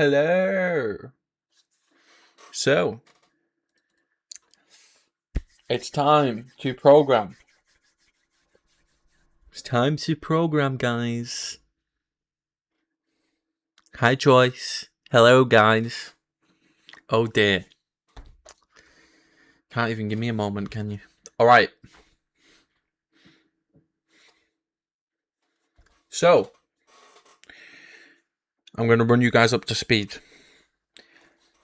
Hello. So, it's time to program. It's time to program, guys. Hi, Joyce. Hello, guys. Oh, dear. Can't even give me a moment, can you? All right. So, I'm going to run you guys up to speed.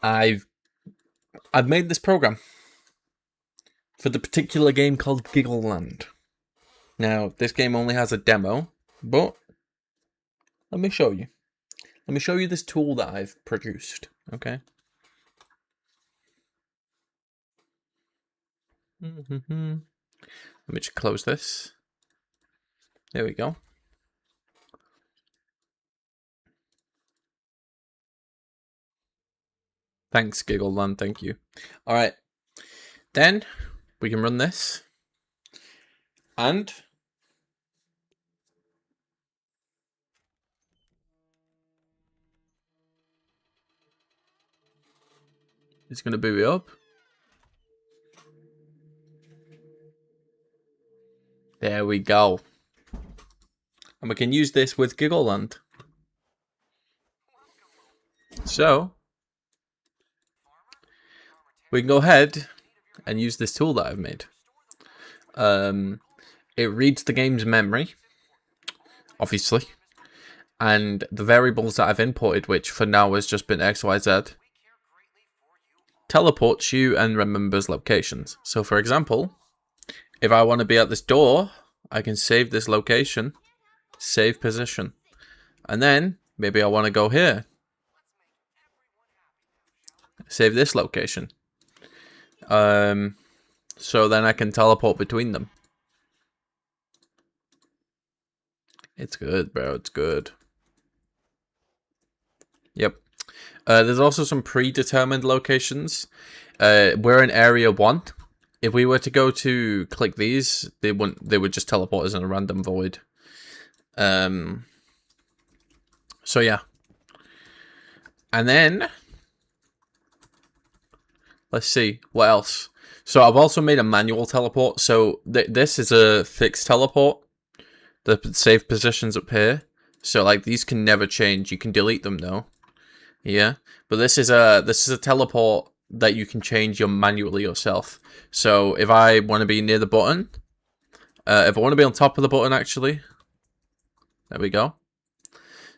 I've made this program for the particular game called Giggleland. Now, this game only has a demo, but let me show you. Let me show you this tool that I've produced, okay? Let me just close this. There we go. Thanks, Giggleland. Thank you. All right. Then we can run this. And it's going to boot it up. There we go. And we can use this with Giggleland. So we can go ahead and use this tool that I've made. It reads the game's memory, obviously, and the variables that I've imported, which for now has just been X, Y, Z, teleports you and remembers locations. So for example, if I want to be at this door, I can save this location, save position, and then maybe I want to go here. Save this location. So then I can teleport between them. It's good, bro. It's good. Yep. There's also some predetermined locations. We're in area 1. If we were to go to click these, they would just teleport us in a random void. So yeah. And then let's see what else. So I've also made a manual teleport. So this is a fixed teleport. The save positions up here. So like these can never change. You can delete them though. Yeah. But this is a teleport that you can change manually yourself. So if I want to be near the button, if I want to be on top of the button actually, there we go.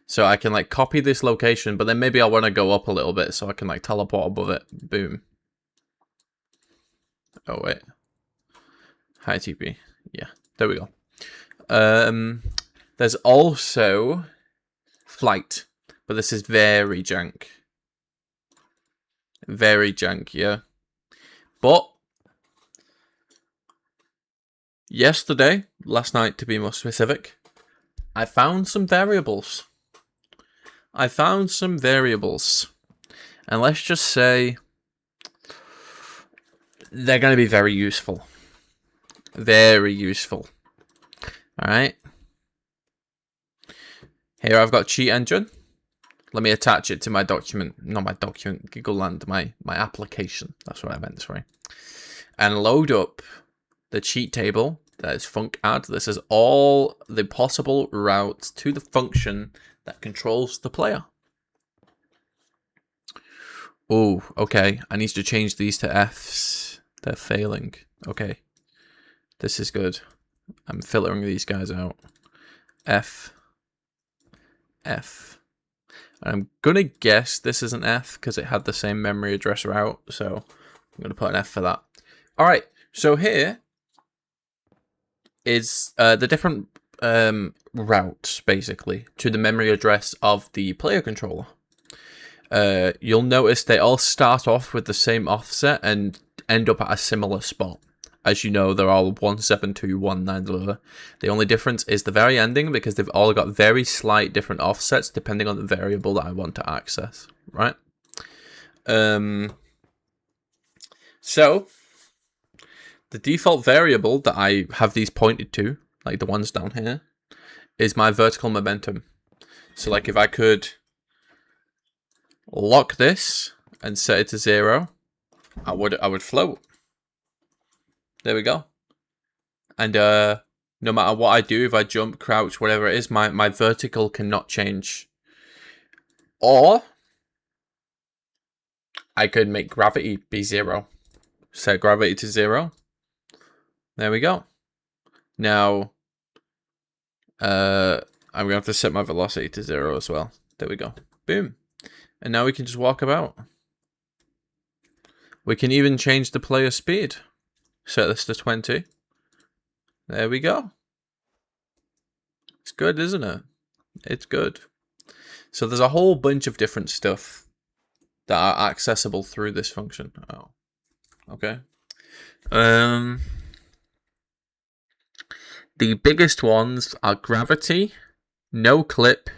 So I can like copy this location, but then maybe I want to go up a little bit so I can like teleport above it. Boom. Oh wait. Hi TP. Yeah, there we go. There's also flight, but this is very jank. Very jank, yeah. But yesterday, last night to be more specific, I found some variables. And let's just say they're going to be very useful. Very useful. Alright. Here I've got Cheat Engine. Let me attach it to my document. Not my document, Giggleland, my application. That's what I meant, sorry. And load up the cheat table. That is func_add. This is all the possible routes to the function that controls the player. Oh, okay. I need to change these to Fs. They're failing. Okay. This is good. I'm filtering these guys out. F. F. And I'm going to guess this is an F because it had the same memory address route. So I'm going to put an F for that. All right. So here is the different routes, basically, to the memory address of the player controller. You'll notice they all start off with the same offset and end up at a similar spot. As you know, they're all 17219. The only difference is the very ending because they've all got very slight different offsets depending on the variable that I want to access, right? So the default variable that I have these pointed to, like the ones down here, is my vertical momentum. So like if I could lock this and set it to 0, I would float. There we go. And no matter what I do, if I jump, crouch, whatever it is, my vertical cannot change. Or I could make gravity be 0. Set gravity to 0. There we go. Now, I'm going to have to set my velocity to 0 as well. There we go. Boom. And now we can just walk about. We can even change the player speed. Set this to 20. There we go. It's good, isn't it? It's good. So there's a whole bunch of different stuff that are accessible through this function. Oh, okay. The biggest ones are gravity, no clip,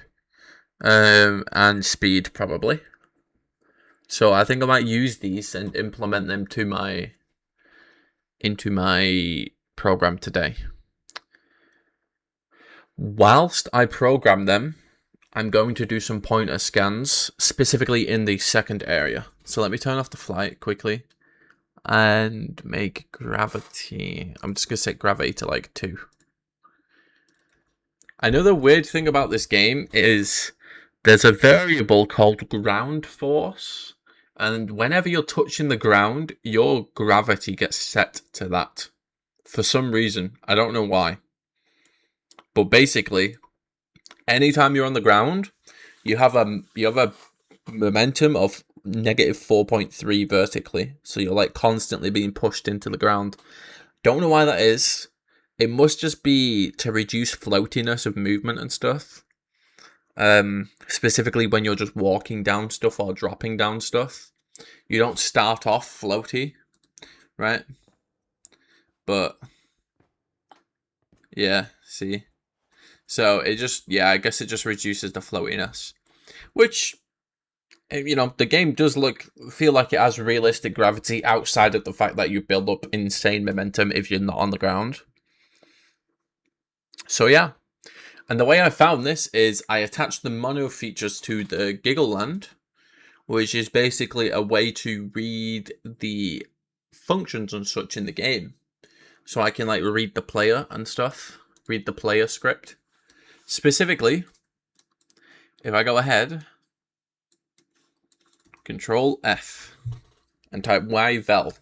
and speed probably. So I think I might use these and implement them into my program today. Whilst I program them, I'm going to do some pointer scans, specifically in the second area. So let me turn off the flight quickly and make gravity. I'm just going to set gravity to like 2. Another weird thing about this game is there's a variable called ground force. And whenever you're touching the ground, your gravity gets set to that. For some reason. I don't know why. But basically, anytime you're on the ground, you have a momentum of negative 4.3 vertically. So you're like constantly being pushed into the ground. Don't know why that is. It must just be to reduce floatiness of movement and stuff. Specifically when you're just walking down stuff or dropping down stuff. You don't start off floaty, right? But yeah, see. So it just, yeah, I guess it just reduces the floatiness. Which, you know, the game does feel like it has realistic gravity outside of the fact that you build up insane momentum if you're not on the ground. So yeah. And the way I found this is I attached the mono features to the Giggleland, which is basically a way to read the functions and such in the game. So I can like read the player and stuff, read the player script. Specifically, if I go ahead, Control F, and type yvel,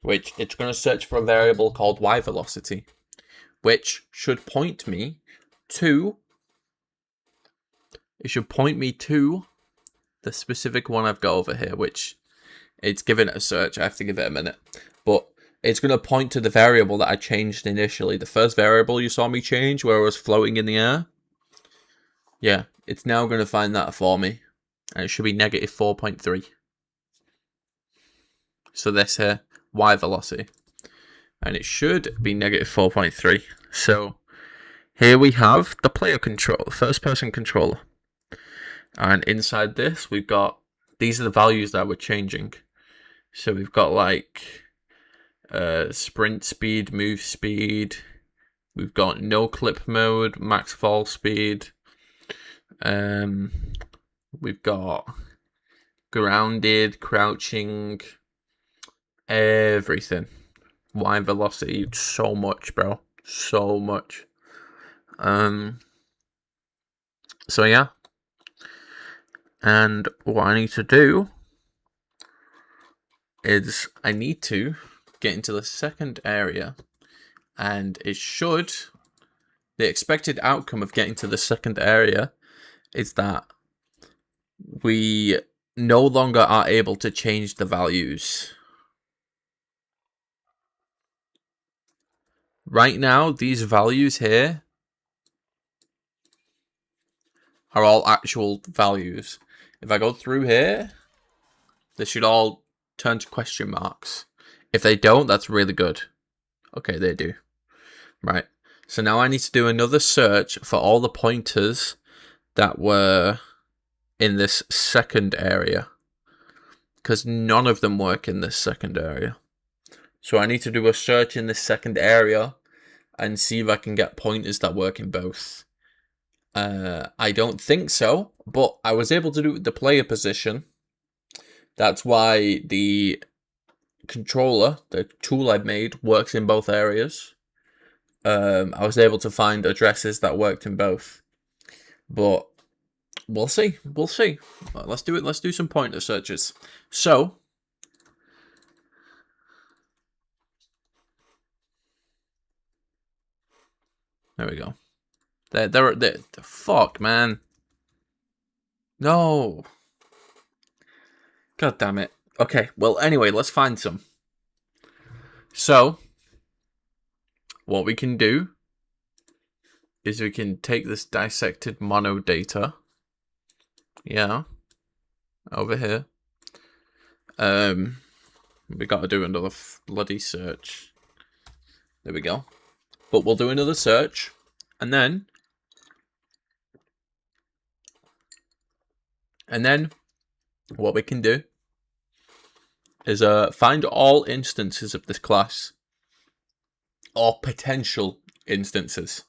which it's going to search for a variable called y velocity, which should point me to, the specific one I've got over here, which it's given it a search. I have to give it a minute, but it's going to point to the variable that I changed initially. The first variable you saw me change where I was floating in the air. Yeah, it's now going to find that for me. And it should be negative 4.3. So this here, y velocity. And it should be negative 4.3. So here we have the player control, first person controller. And inside this, we've got, these are the values that we're changing. So we've got like sprint speed, move speed. We've got no clip mode, max fall speed. We've got grounded, crouching, everything. Y velocity, so much, bro. So much. So yeah. And what I need to do is I need to get into the second area, and it should, the expected outcome of getting to the second area is that we no longer are able to change the values. Right now, these values here are all actual values. If I go through here, they should all turn to question marks. If they don't, that's really good. Okay, they do. Right. So now I need to do another search for all the pointers that were in this second area, because none of them work in this second area. So I need to do a search in this second area and see if I can get pointers that work in both. I don't think so, But I was able to do the player position. That's why the controller, the tool I made, works in both areas. I was able to find addresses that worked in both. But we'll see. We'll see. Let's do it. Let's do some pointer searches. So, there we go. There. Fuck, man. No. God damn it. Okay, well, anyway, let's find some. So, what we can do is we can take this dissected mono data. Yeah. Over here. We gotta do another bloody search. There we go. But we'll do another search. And then what we can do is find all instances of this class. Or potential instances.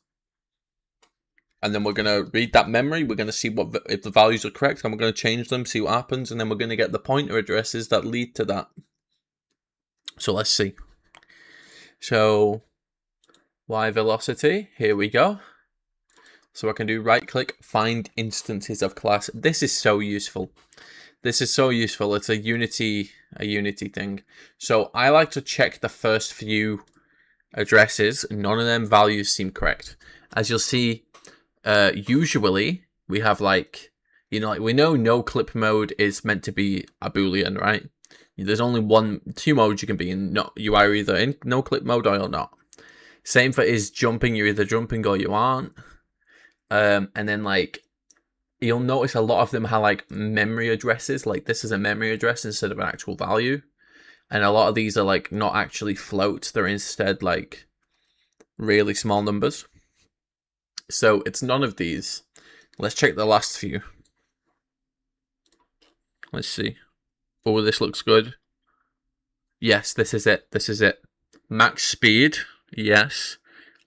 And then we're going to read that memory. We're going to see if the values are correct. And we're going to change them, see what happens. And then we're going to get the pointer addresses that lead to that. So let's see. So, Y velocity. Here we go. So I can do right click, find instances of class. This is so useful. This is so useful. It's a Unity thing. So I like to check the first few addresses. None of them values seem correct. As you'll see, usually we have like, we know no clip mode is meant to be a Boolean, right? There's only two modes you can be in. No, you are either in no clip mode or you're not. Same for is jumping. You're either jumping or you aren't. And then like, you'll notice a lot of them have like memory addresses. Like this is a memory address instead of an actual value. And a lot of these are like not actually floats. They're instead like really small numbers. So it's none of these. Let's check the last few. Let's see. Oh, this looks good. Yes, this is it. This is it. Max speed. Yes.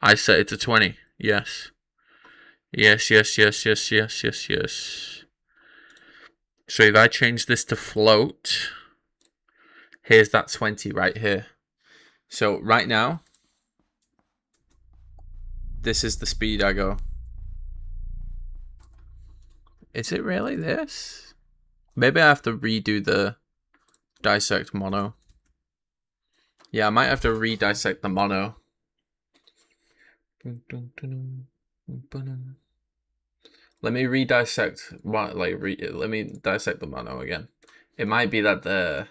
I set it to 20. Yes. Yes. So if I change this to float, here's that 20 right here. So right now, this is the speed I go. Is it really this? Maybe I have to redo the dissect mono. Yeah, I might have to re-dissect the mono. Let me re-dissect let me dissect the mono again. It might be that the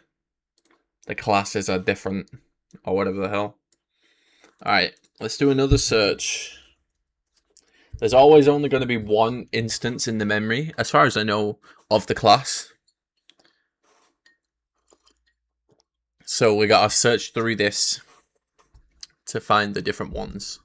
classes are different or whatever the hell. Alright, let's do another search. There's always only going to be one instance in the memory, as far as I know, of the class. So we gotta search through this to find the different ones.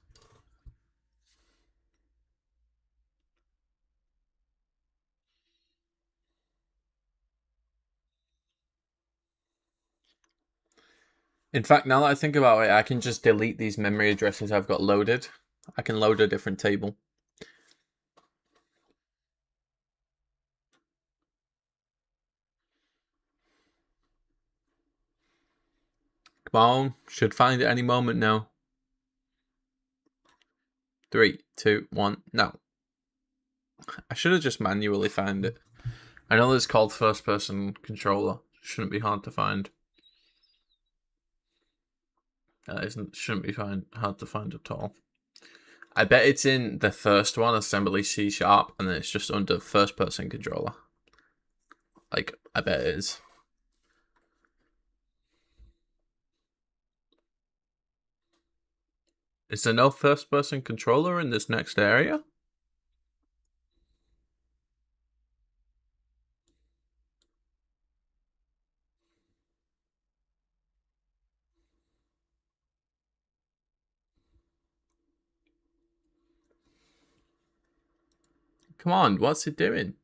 In fact, now that I think about it, I can just delete these memory addresses I've got loaded. I can load a different table. Come on, should find it any moment now. 3, 2, 1, no. I should have just manually found it. I know it's called first person controller. Shouldn't be hard to find. Shouldn't be hard to find at all. I bet it's in the first one, assembly C#, and then it's just under first person controller. Like, I bet it is. Is there no first person controller in this next area? Come on, what's it doing?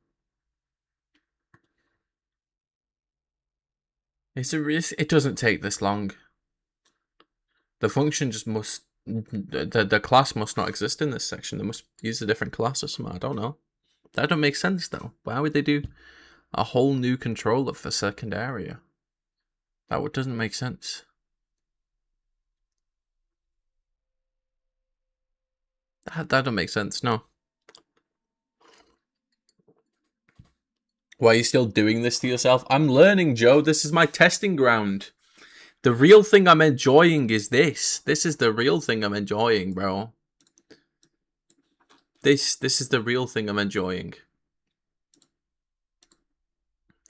It doesn't take this long. The function just must... The class must not exist in this section. They must use a different class or something. I don't know. That don't make sense though. Why would they do a whole new controller for second area? That doesn't make sense. That don't make sense, no. Why are you still doing this to yourself? I'm learning, Joe. This is my testing ground. The real thing I'm enjoying is this. This is the real thing I'm enjoying, bro. This is the real thing I'm enjoying.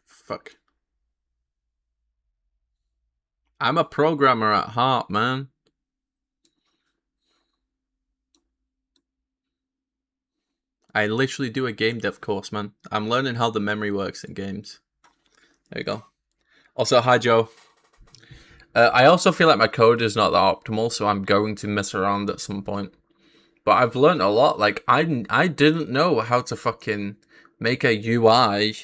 Fuck. I'm a programmer at heart, man. I literally do a game dev course, man. I'm learning how the memory works in games. There you go. Also, hi, Joe. I also feel like my code is not that optimal, so I'm going to mess around at some point. But I've learned a lot. Like, I didn't know how to fucking make a UI.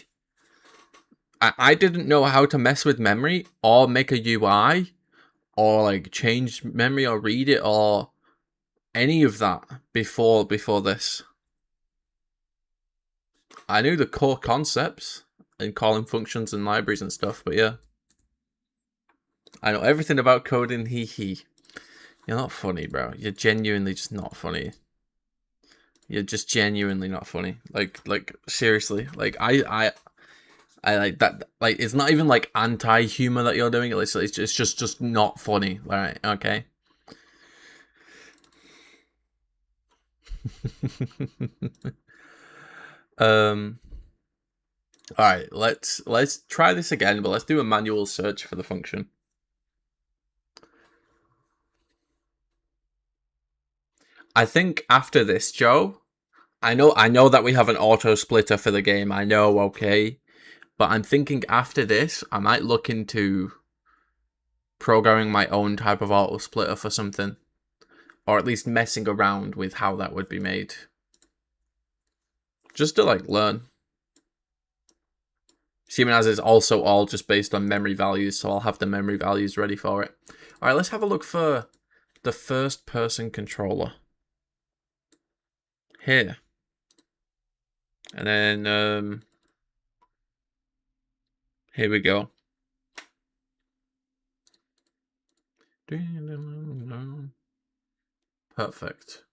I didn't know how to mess with memory or make a UI or like change memory or read it or any of that before this. I knew the core concepts and calling functions and libraries and stuff, but yeah. I know everything about coding, hee hee. You're not funny, bro. You're genuinely just not funny. You're just genuinely not funny. Like seriously. Like I like that. Like it's not even like anti-humor that you're doing. It's just not funny. All right, okay. All right, let's try this again, but let's do a manual search for the function. I think after this, Joe, I know that we have an auto splitter for the game. I know, okay, but I'm thinking after this, I might look into programming my own type of auto splitter for something, or at least messing around with how that would be made, just to like learn. Assuming as it's also all just based on memory values, so I'll have the memory values ready for it. All right, let's have a look for the first person controller. Here. And then, here we go. Perfect.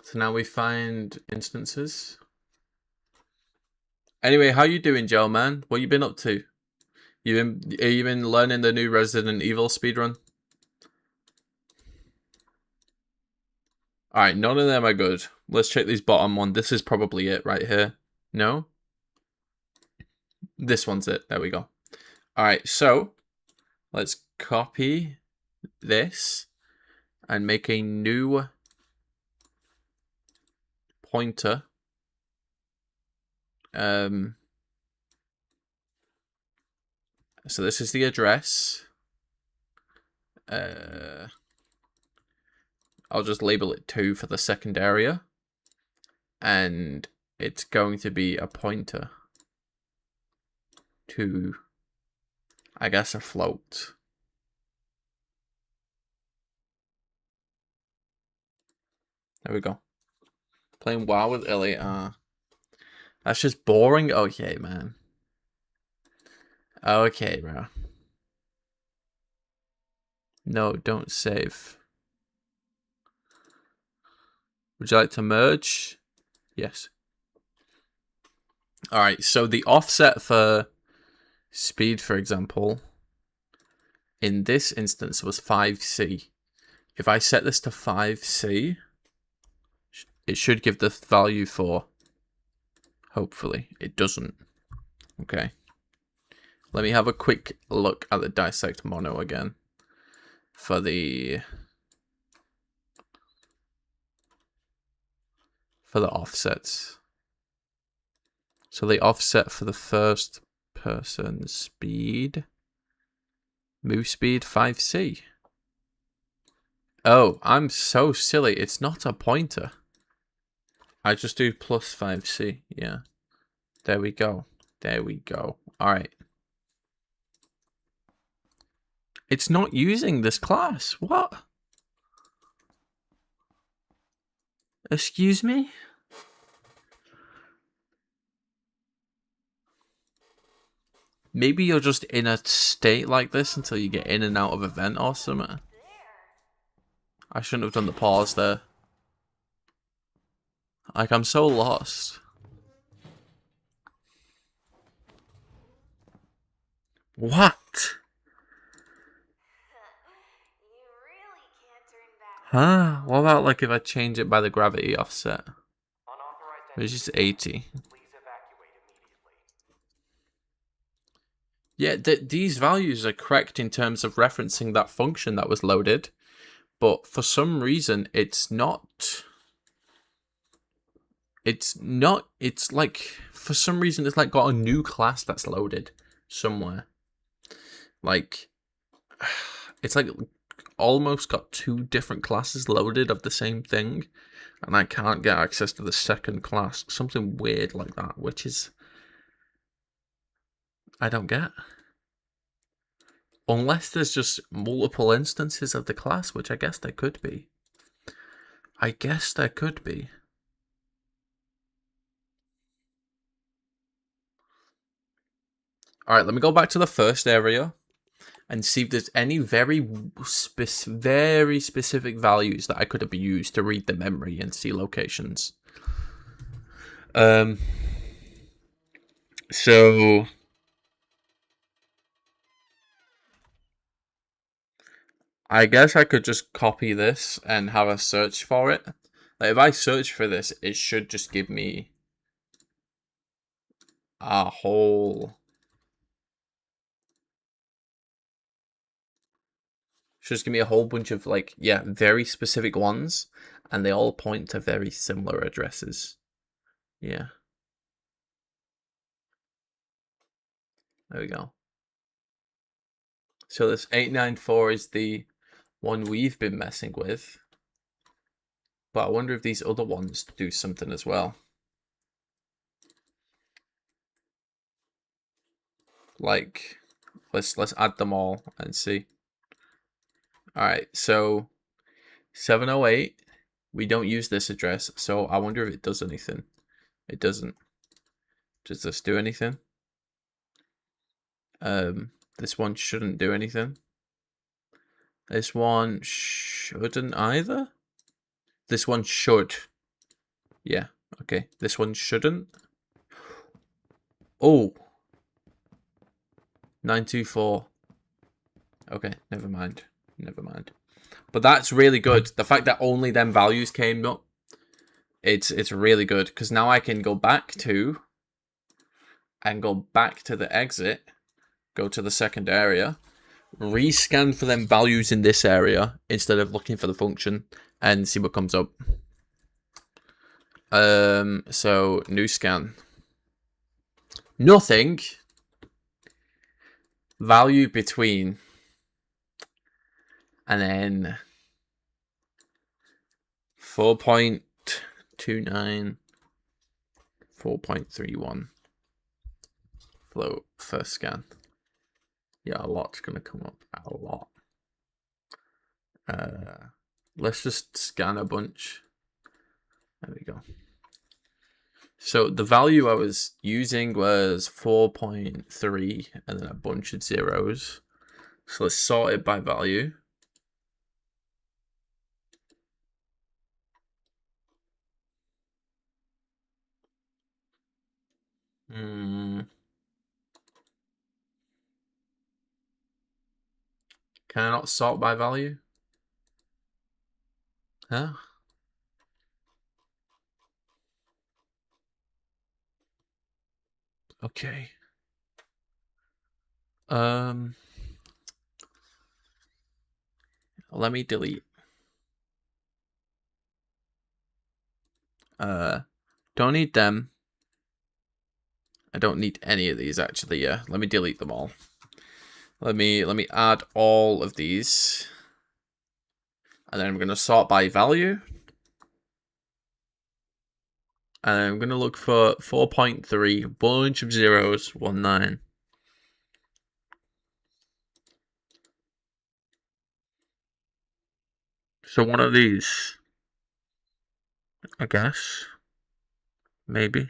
So now we find instances. Anyway, how you doing, Joe, man? What you been up to? You been learning the new Resident Evil speedrun? Alright, none of them are good. Let's check these bottom one. This is probably it right here. No? This one's it. There we go. Alright, so let's copy this and make a new pointer. So this is the address. I'll just label it 2 for the second area. And it's going to be a pointer to, I guess, a float. There we go. Playing WoW with Elliot. That's just boring. Okay, man. Okay, bro. No, don't save. Would you like to merge? Yes. Alright, so the offset for speed, for example, in this instance was 5C. If I set this to 5C, it should give the value for, hopefully. It doesn't. Okay. Let me have a quick look at the dissect mono again for the offsets. So the offset for the first person speed, move speed 5C. Oh, I'm so silly. It's not a pointer. I just do plus 5C. Yeah. There we go. There we go. All right. It's not using this class. What? Excuse me? Maybe you're just in a state like this until you get in and out of event or something. I shouldn't have done the pause there. Like, I'm so lost. What? Huh? What about, like, if I change it by the gravity offset? Which is 80. Yeah, these values are correct in terms of referencing that function that was loaded, but for some reason it's not. It's like, for some reason it's like got a new class that's loaded somewhere. Like, it's like almost got two different classes loaded of the same thing, and I can't get access to the second class. Something weird like that, which is, I don't get. Unless there's just multiple instances of the class, which I guess there could be. I guess there could be. Alright, let me go back to the first area and see if there's any very specific values that I could have used to read the memory and see locations. So I guess I could just copy this and have a search for it. Like, if I search for this, it should just give me a whole... Should just give me a whole bunch of, like, yeah, very specific ones, and they all point to very similar addresses. Yeah. There we go. So this 894 is the one we've been messing with. But I wonder if these other ones do something as well. Like, let's add them all and see. Alright, so 708, we don't use this address, so I wonder if it does anything. It doesn't. Does this do anything? This one shouldn't do anything. This one shouldn't either. This one should. Yeah, okay. This one shouldn't. Oh. 924. Okay, never mind. Never mind. But that's really good. The fact that only them values came up, it's really good, because now I can go back to the exit, go to the second area, rescan for them values in this area instead of looking for the function, and see what comes up. So new scan. Nothing. Value between. And then 4.29, 4.31. Float first scan. Yeah, a lot's gonna come up. A lot. Let's just scan a bunch. There we go. So the value I was using was 4.3 and then a bunch of zeros. So let's sort it by value. Can I not sort by value? Huh? Okay. Let me delete. Don't need them. I don't need any of these actually. Yeah, let me delete them all. Let me add all of these, and then I'm gonna sort by value, and I'm gonna look for 4.3, bunch of zeros, 19. So one of these, I guess, maybe.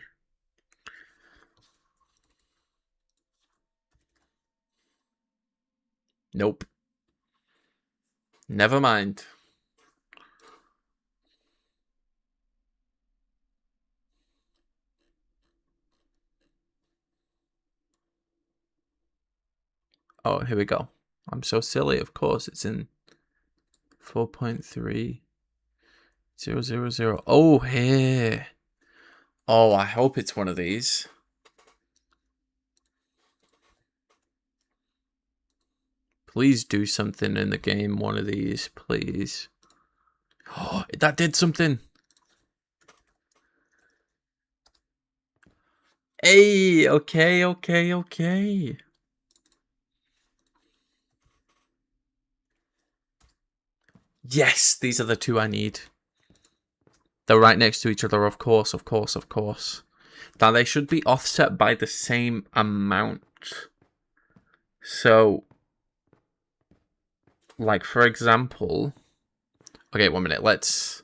Nope. Never mind. Oh, here we go. I'm so silly. Of course, it's in 4.3000. Oh, here. Oh, I hope it's one of these. Please do something in the game, one of these, please. Oh, that did something. Hey, okay. Yes, these are the two I need. They're right next to each other, of course. Now, they should be offset by the same amount. So, like, for example... Okay, 1 minute. Let's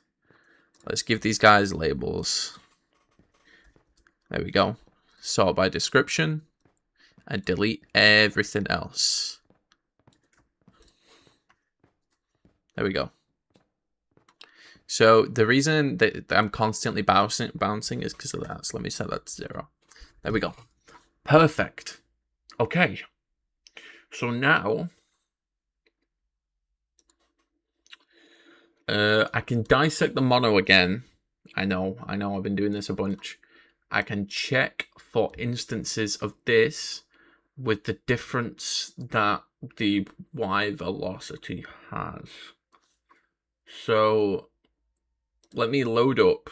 give these guys labels. There we go. Sort by description. And delete everything else. There we go. So the reason that I'm constantly bouncing is because of that. So let me set that to 0. There we go. Perfect. Okay. So now I can dissect the mono again. I know. I've been doing this a bunch. I can check for instances of this with the difference that the Y velocity has. So let me load up.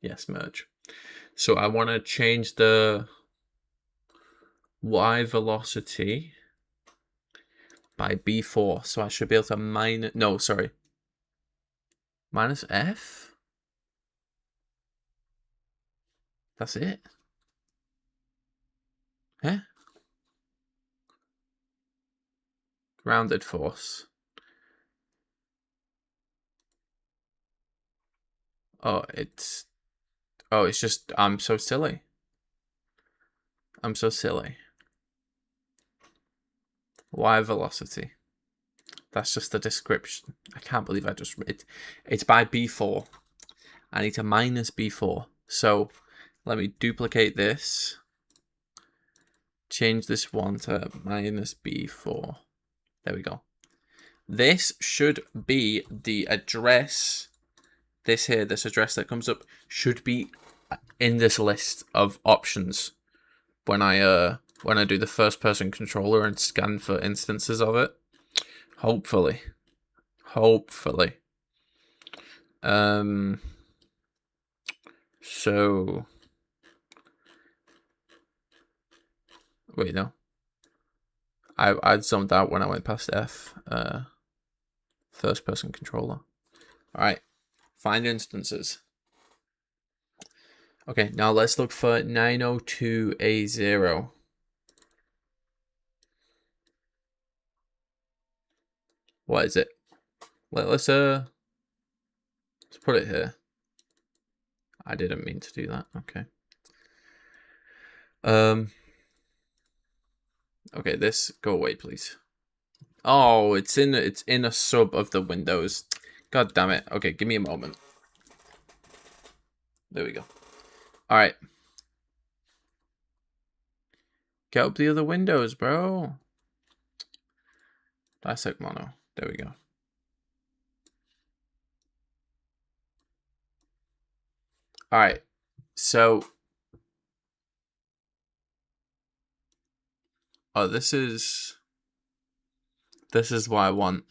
Yes, merge. So I want to change the Y velocity by B4. So I should be able to minus... No, sorry. Minus F? That's it? Huh? Grounded force. Oh, it's just... I'm so silly. Y velocity. That's just the description. I can't believe I just... It's by B4. I need to minus B4. So let me duplicate this. Change this one to minus B4. There we go. This should be the address. This address that comes up should be in this list of options when I do the first person controller and scan for instances of it. Hopefully. So wait, no. I zoned out when I went past F. First person controller. Alright. Find instances. Okay, now let's look for 902A0. What is it? Let's put it here. I didn't mean to do that. Okay. Okay, this go away, please. Oh, it's in a sub of the Windows. God damn it. Okay, give me a moment. There we go. All right. Get up the other windows, bro. Dissect mono. There we go. All right. So, oh, this is what I want.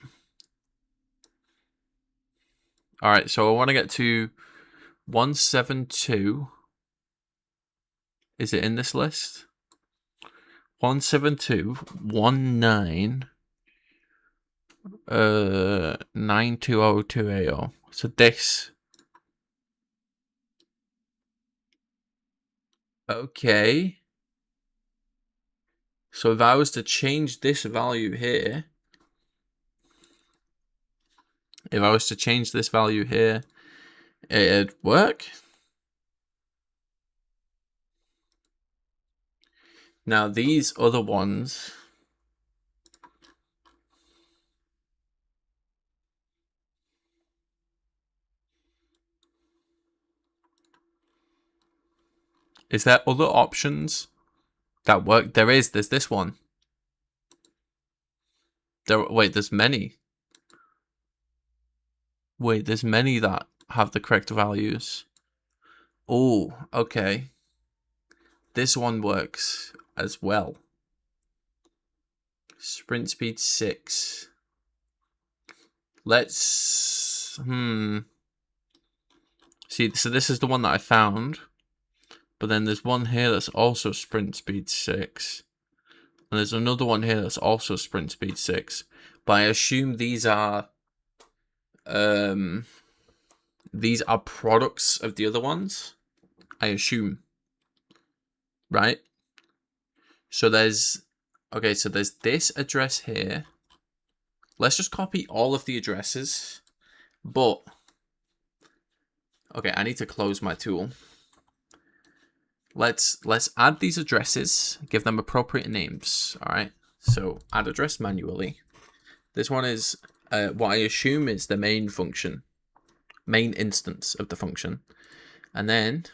All right. So I want to get to 172. Is it in this list? 172.19 920.280. So this. Okay. So if I was to change this value here, it'd work. Now these other ones, is there other options that work? There's this one. Wait, there's many. Wait, there's many that have the correct values. Oh, okay. This one works as well. Sprint speed 6. Let's... See, so this is the one that I found. But then there's one here that's also sprint speed 6. And there's another one here that's also sprint speed 6. But I assume these are... these are products of the other ones. I assume. Right? So there's... Okay, so there's this address here. Let's just copy all of the addresses. But... Okay, I need to close my tool. Let's add these addresses, give them appropriate names. All right. So add address manually. This one is what I assume is the main function, main instance of the function, and then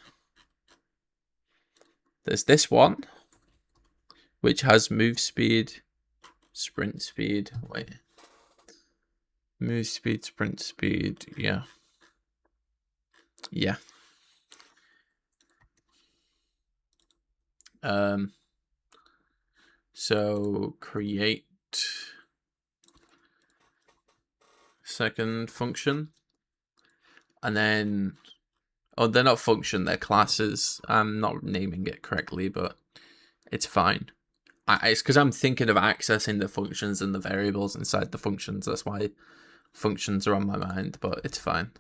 there's this one, which has move speed, sprint speed. Wait, move speed, sprint speed. Yeah. Yeah. So create second function, and then, oh, they're not function, they're classes. I'm not naming it correctly, but it's fine. It's because I'm thinking of accessing the functions and the variables inside the functions. That's why functions are on my mind, but it's fine.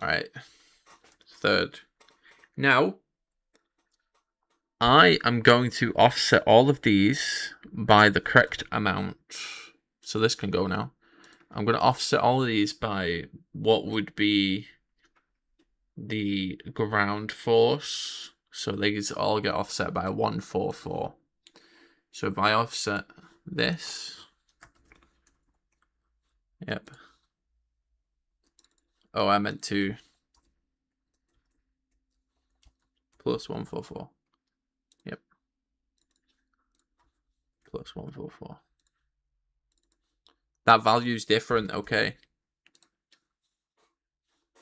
All right, third. Now, I am going to offset all of these by the correct amount. So this can go now. I'm going to offset all of these by what would be the ground force. So these all get offset by 144. So if I offset this, yep. Oh, I meant to plus 144. Yep. Plus 144. That value's different, okay.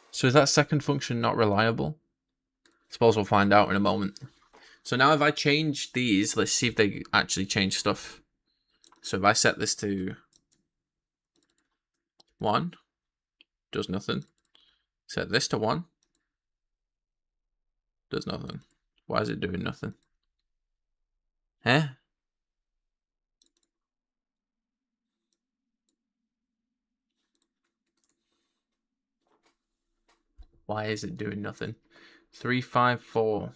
So is that second function not reliable? I suppose we'll find out in a moment. So now if I change these, let's see if they actually change stuff. So if I set this to 1, does nothing. Set this to 1, does nothing. Why is it doing nothing? Eh? Why is it doing nothing? 3, 5, 4.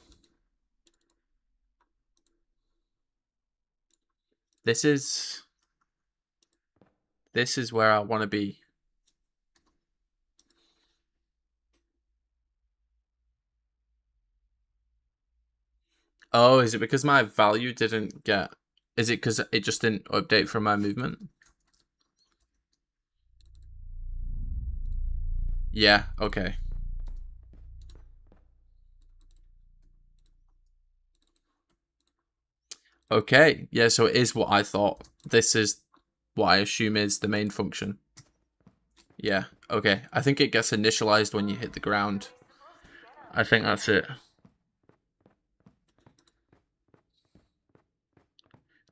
This is where I want to be. Oh, is it because my value didn't get... Is it because it just didn't update from my movement? Yeah, okay. Okay, yeah, so it is what I thought. This is what I assume is the main function. Yeah, okay. I think it gets initialized when you hit the ground. I think that's it.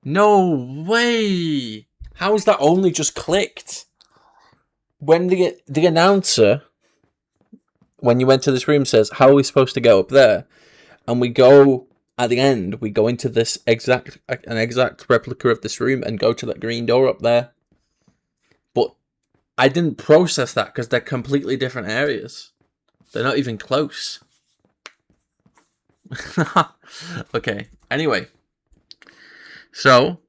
No way! How is that only just clicked? When the announcer, when you went to this room, says, how are we supposed to get up there? And we go, at the end, we go into this an exact replica of this room and go to that green door up there. But I didn't process that because they're completely different areas. They're not even close. Okay, anyway. So,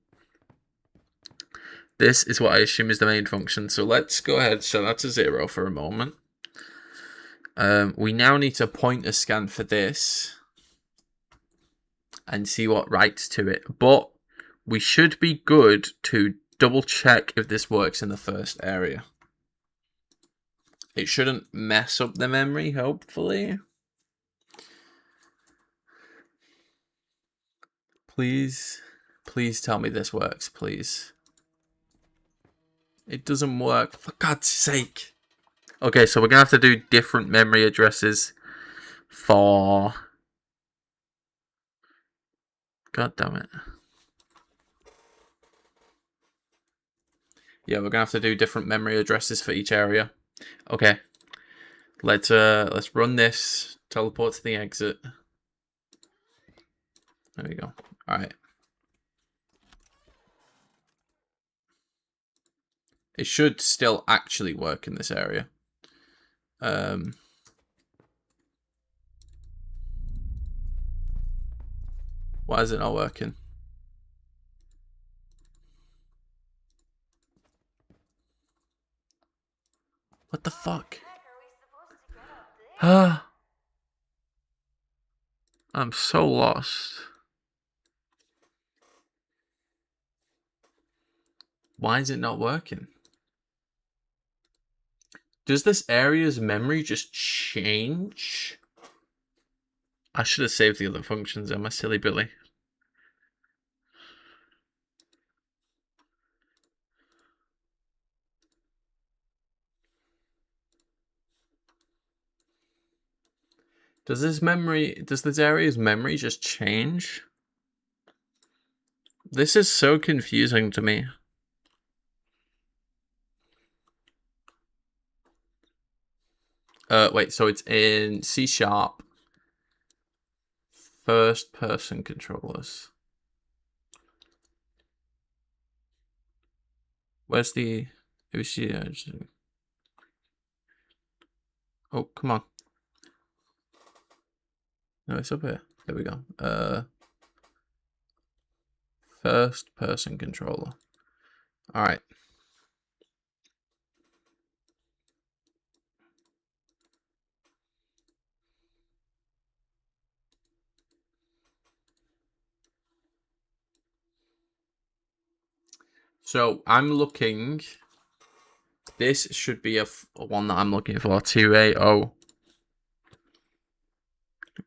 this is what I assume is the main function. So let's go ahead, so that's a 0 for a moment. We now need to point a scan for this. and see what writes to it. But we should be good to double check if this works in the first area. It shouldn't mess up the memory, hopefully. Please tell me this works, please. It doesn't work, for God's sake. Okay, so we're gonna have to do different memory addresses for... God damn it. Yeah, we're gonna have to do different memory addresses for each area. Okay. Let's run this. Teleport to the exit. There we go. Alright. It should still actually work in this area. Why is it not working? What the fuck? Ah. I'm so lost. Why is it not working? Does this area's memory just change? I should have saved the other functions, am I silly Billy? Does this area's memory just change? This is so confusing to me. Wait, so it's in C#, first person controllers. Where's the... Oh, come on. No, it's up here. There we go. First person controller. Alright. So I'm looking... This should be a one that I'm looking for. 280.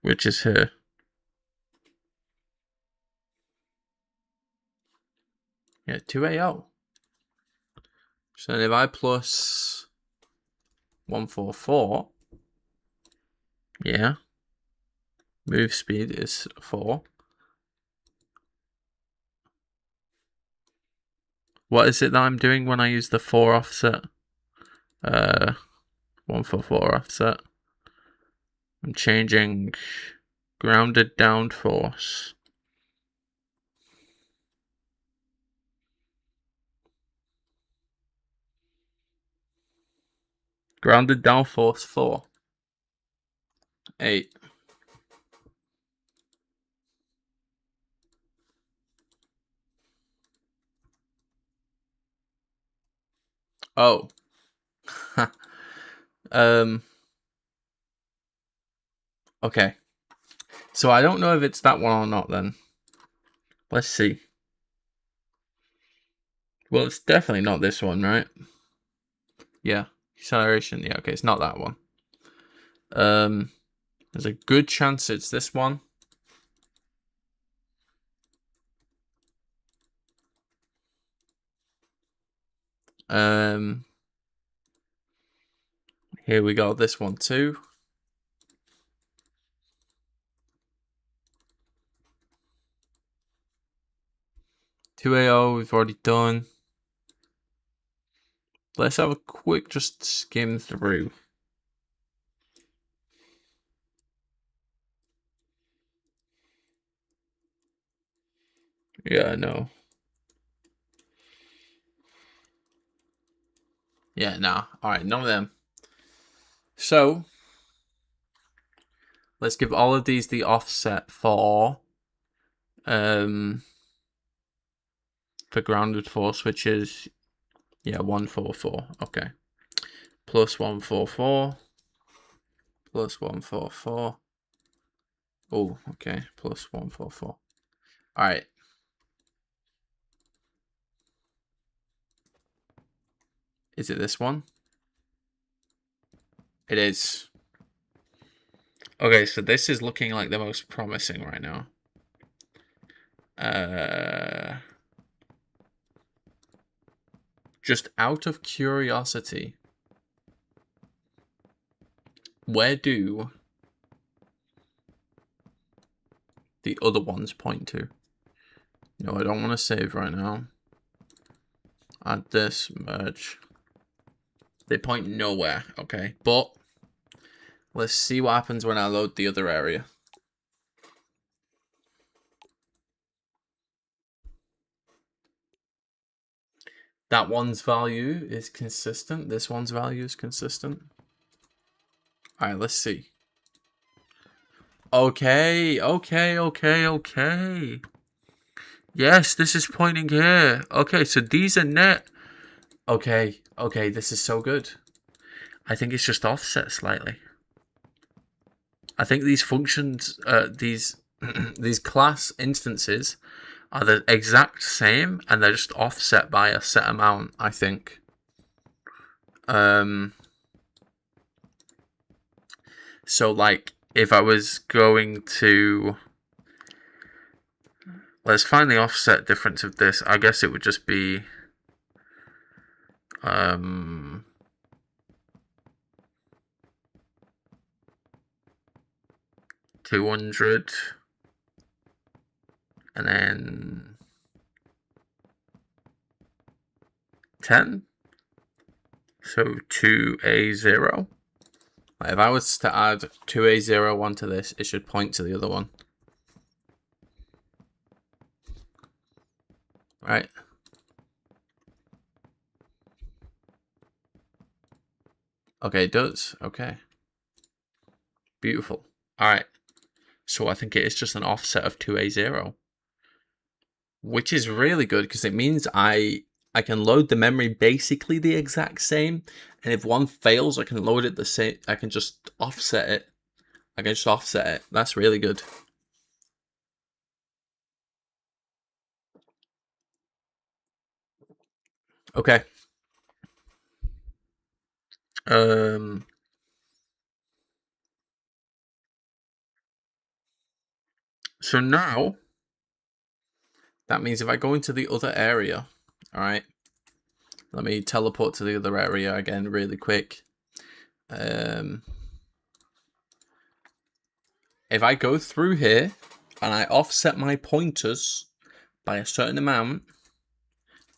Which is here. Yeah, 280. So if I plus 144, yeah, move speed is 4. What is it that I'm doing when I use the 4 offset? 144 offset. I'm changing grounded down force. Grounded down force 4. 8. Oh. Okay. So I don't know if it's that one or not then. Let's see. Well, it's definitely not this one, right? Yeah. Acceleration. Yeah, okay, it's not that one. There's a good chance it's this one. Here we go, this one too. .2AO we've already done. Let's have a quick just skim through. Yeah, I know. Yeah, nah. Alright, none of them. So, let's give all of these the offset for grounded force, which is, yeah, 144. Okay. Plus 144. Plus 144. Oh, okay. Plus 144. All right. Is it this one? It is. Okay, so this is looking like the most promising right now. Just out of curiosity, where do the other ones point to? No, I don't want to save right now. Add this, merge. They point nowhere, okay. But let's see what happens when I load the other area. That one's value is consistent. This one's value is consistent. All right, let's see. Okay. Yes, this is pointing here. Okay, so these are net. Okay, this is so good. I think it's just offset slightly. I think these functions, these class instances are the exact same, and they're just offset by a set amount, I think. So, like, if I was going to... Let's find the offset difference of this. I guess it would just be... 200. And then... 10. So 2A0. If I was to add 2A0 onto this, it should point to the other one. Right? Okay, it does. Okay. Beautiful. Alright. So I think it is just an offset of 2A0. Which is really good, because it means I can load the memory basically the exact same. And if one fails, I can load it the same. I can just offset it. That's really good. Okay. So now, that means if I go into the other area, all right, let me teleport to the other area again really quick. If I go through here and I offset my pointers by a certain amount,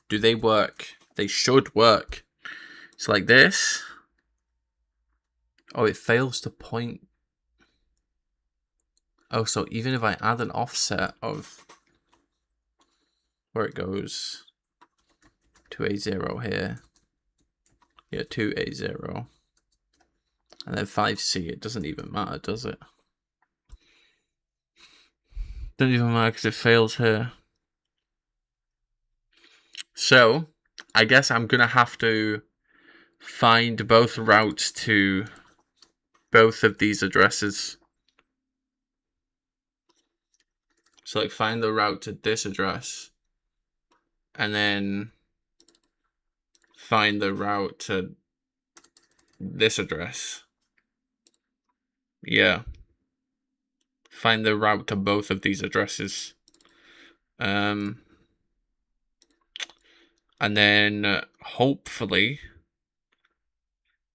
do they work? They should work. So like this. Oh, it fails to point. Oh, so even if I add an offset of where it goes to A0 here. Yeah, 2A0. And then 5C, it doesn't even matter, does it? Doesn't even matter because it fails here. So, I guess I'm going to have to find both routes to both of these addresses. So, like, find the route to this address. And then find the route to this address. Yeah. Find the route to both of these addresses. And then hopefully,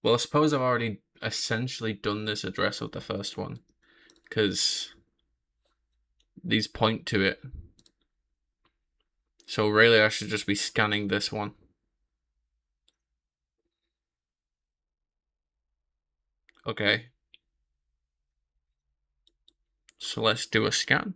well, I suppose I've already essentially done this address of the first one, because these point to it. So really I should just be scanning this one. Okay. So let's do a scan.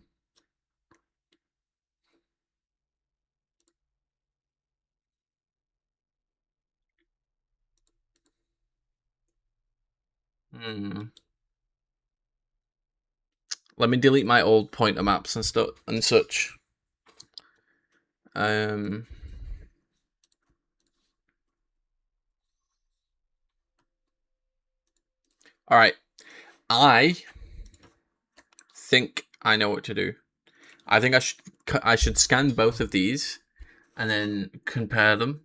Let me delete my old pointer maps and stuff and such. All right. I think I know what to do. I think I should I should scan both of these and then compare them.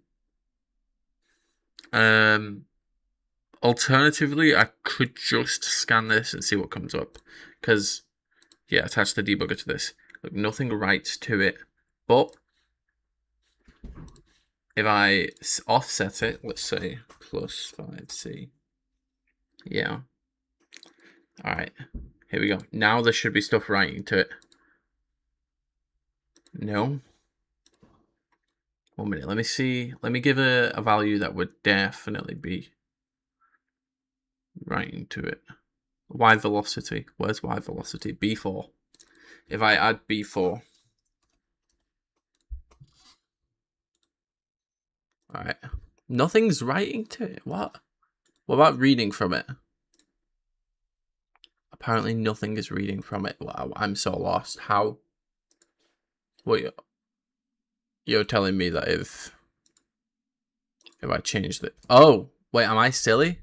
Alternatively, I could just scan this and see what comes up. Because, yeah, attach the debugger to this. Look, nothing writes to it. But if I offset it, let's say plus 5C. Yeah. Alright. Here we go. Now there should be stuff writing to it. No. 1 minute. Let me see. Let me give a value that would definitely be writing to it. Y velocity. Where's Y velocity? B4. If I add B4. Alright. Nothing's writing to it. What? What about reading from it? Apparently nothing is reading from it. Wow, I'm so lost. How? Wait, you're telling me that if I changed it... Oh, wait, am I silly?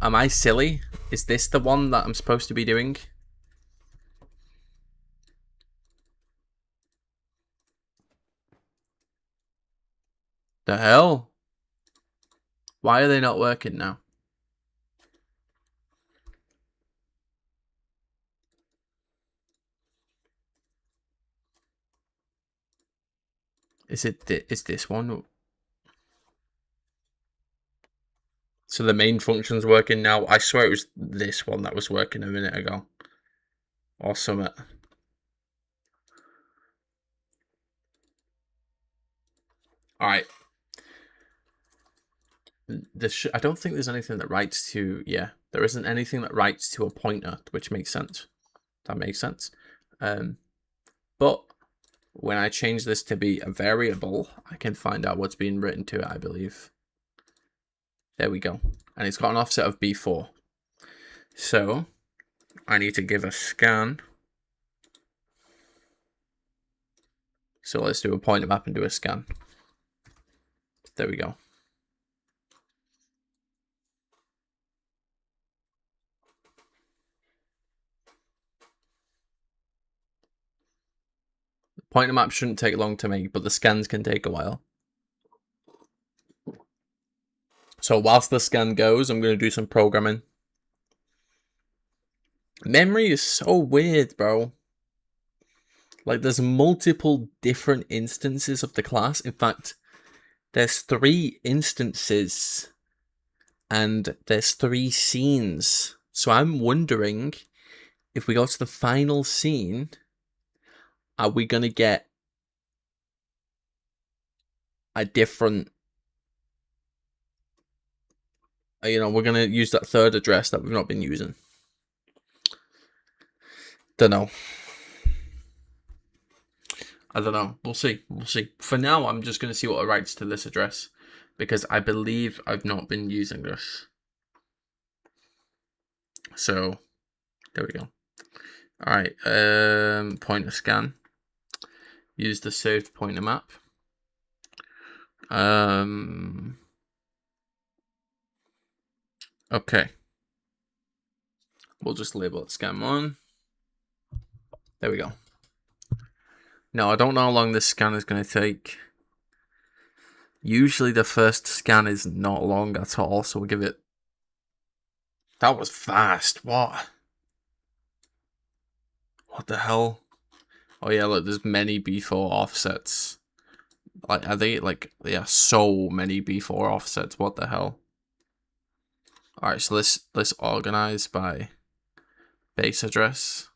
Am I silly? Is this the one that I'm supposed to be doing? The hell? Why are they not working now? Is this one? So the main function's working now. I swear it was this one that was working a minute ago. Or something. Alright. I don't think there's anything that writes to... Yeah, there isn't anything that writes to a pointer, which makes sense. That makes sense. But when I change this to be a variable, I can find out what's being written to it, I believe. There we go. And it's got an offset of B4. So I need to give a scan. So let's do a pointer map and do a scan. There we go. The pointer map shouldn't take long to make, but the scans can take a while. So whilst the scan goes, I'm going to do some programming. Memory is so weird, bro. Like, there's multiple different instances of the class. In fact, there's 3 instances and there's 3 scenes. So I'm wondering if we go to the final scene, are we going to get a different... You know, we're going to use that third address that we've not been using. Don't know. I don't know. We'll see. We'll see. For now, I'm just going to see what it writes to this address, because I believe I've not been using this. So, there we go. Alright, pointer scan. Use the saved pointer map. Okay. We'll just label it scan 1. There we go. Now, I don't know how long this scan is going to take. Usually the first scan is not long at all, so we'll give it... That was fast. What? What the hell? Oh yeah, look, there's many B4 offsets. Like, are they, like, there are so many B4 offsets. What the hell? Alright, so let's organize by base address.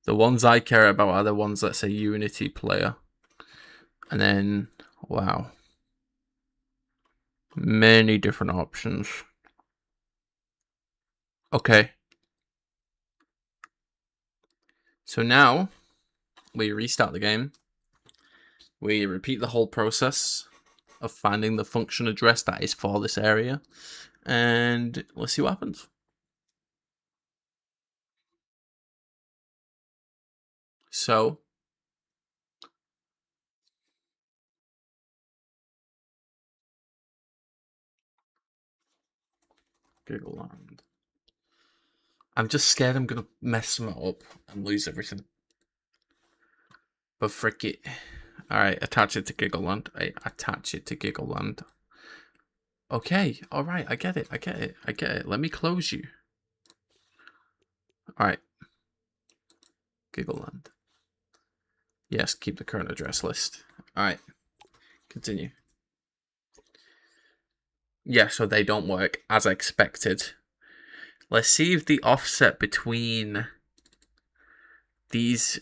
The ones I care about are the ones that say Unity player. And then, wow. Many different options. Okay. So now, we restart the game. We repeat the whole process of finding the function address that is for this area. And let's see what happens. So, Giggleland. I'm just scared I'm gonna mess them up and lose everything. But frick it. Alright, attach it to Giggleland. Attach it to Giggleland. Okay, alright, I get it. Let me close you. Alright. Giggleland. Yes, keep the current address list. Alright. Continue. Yeah, so they don't work as expected. Let's see if the offset between these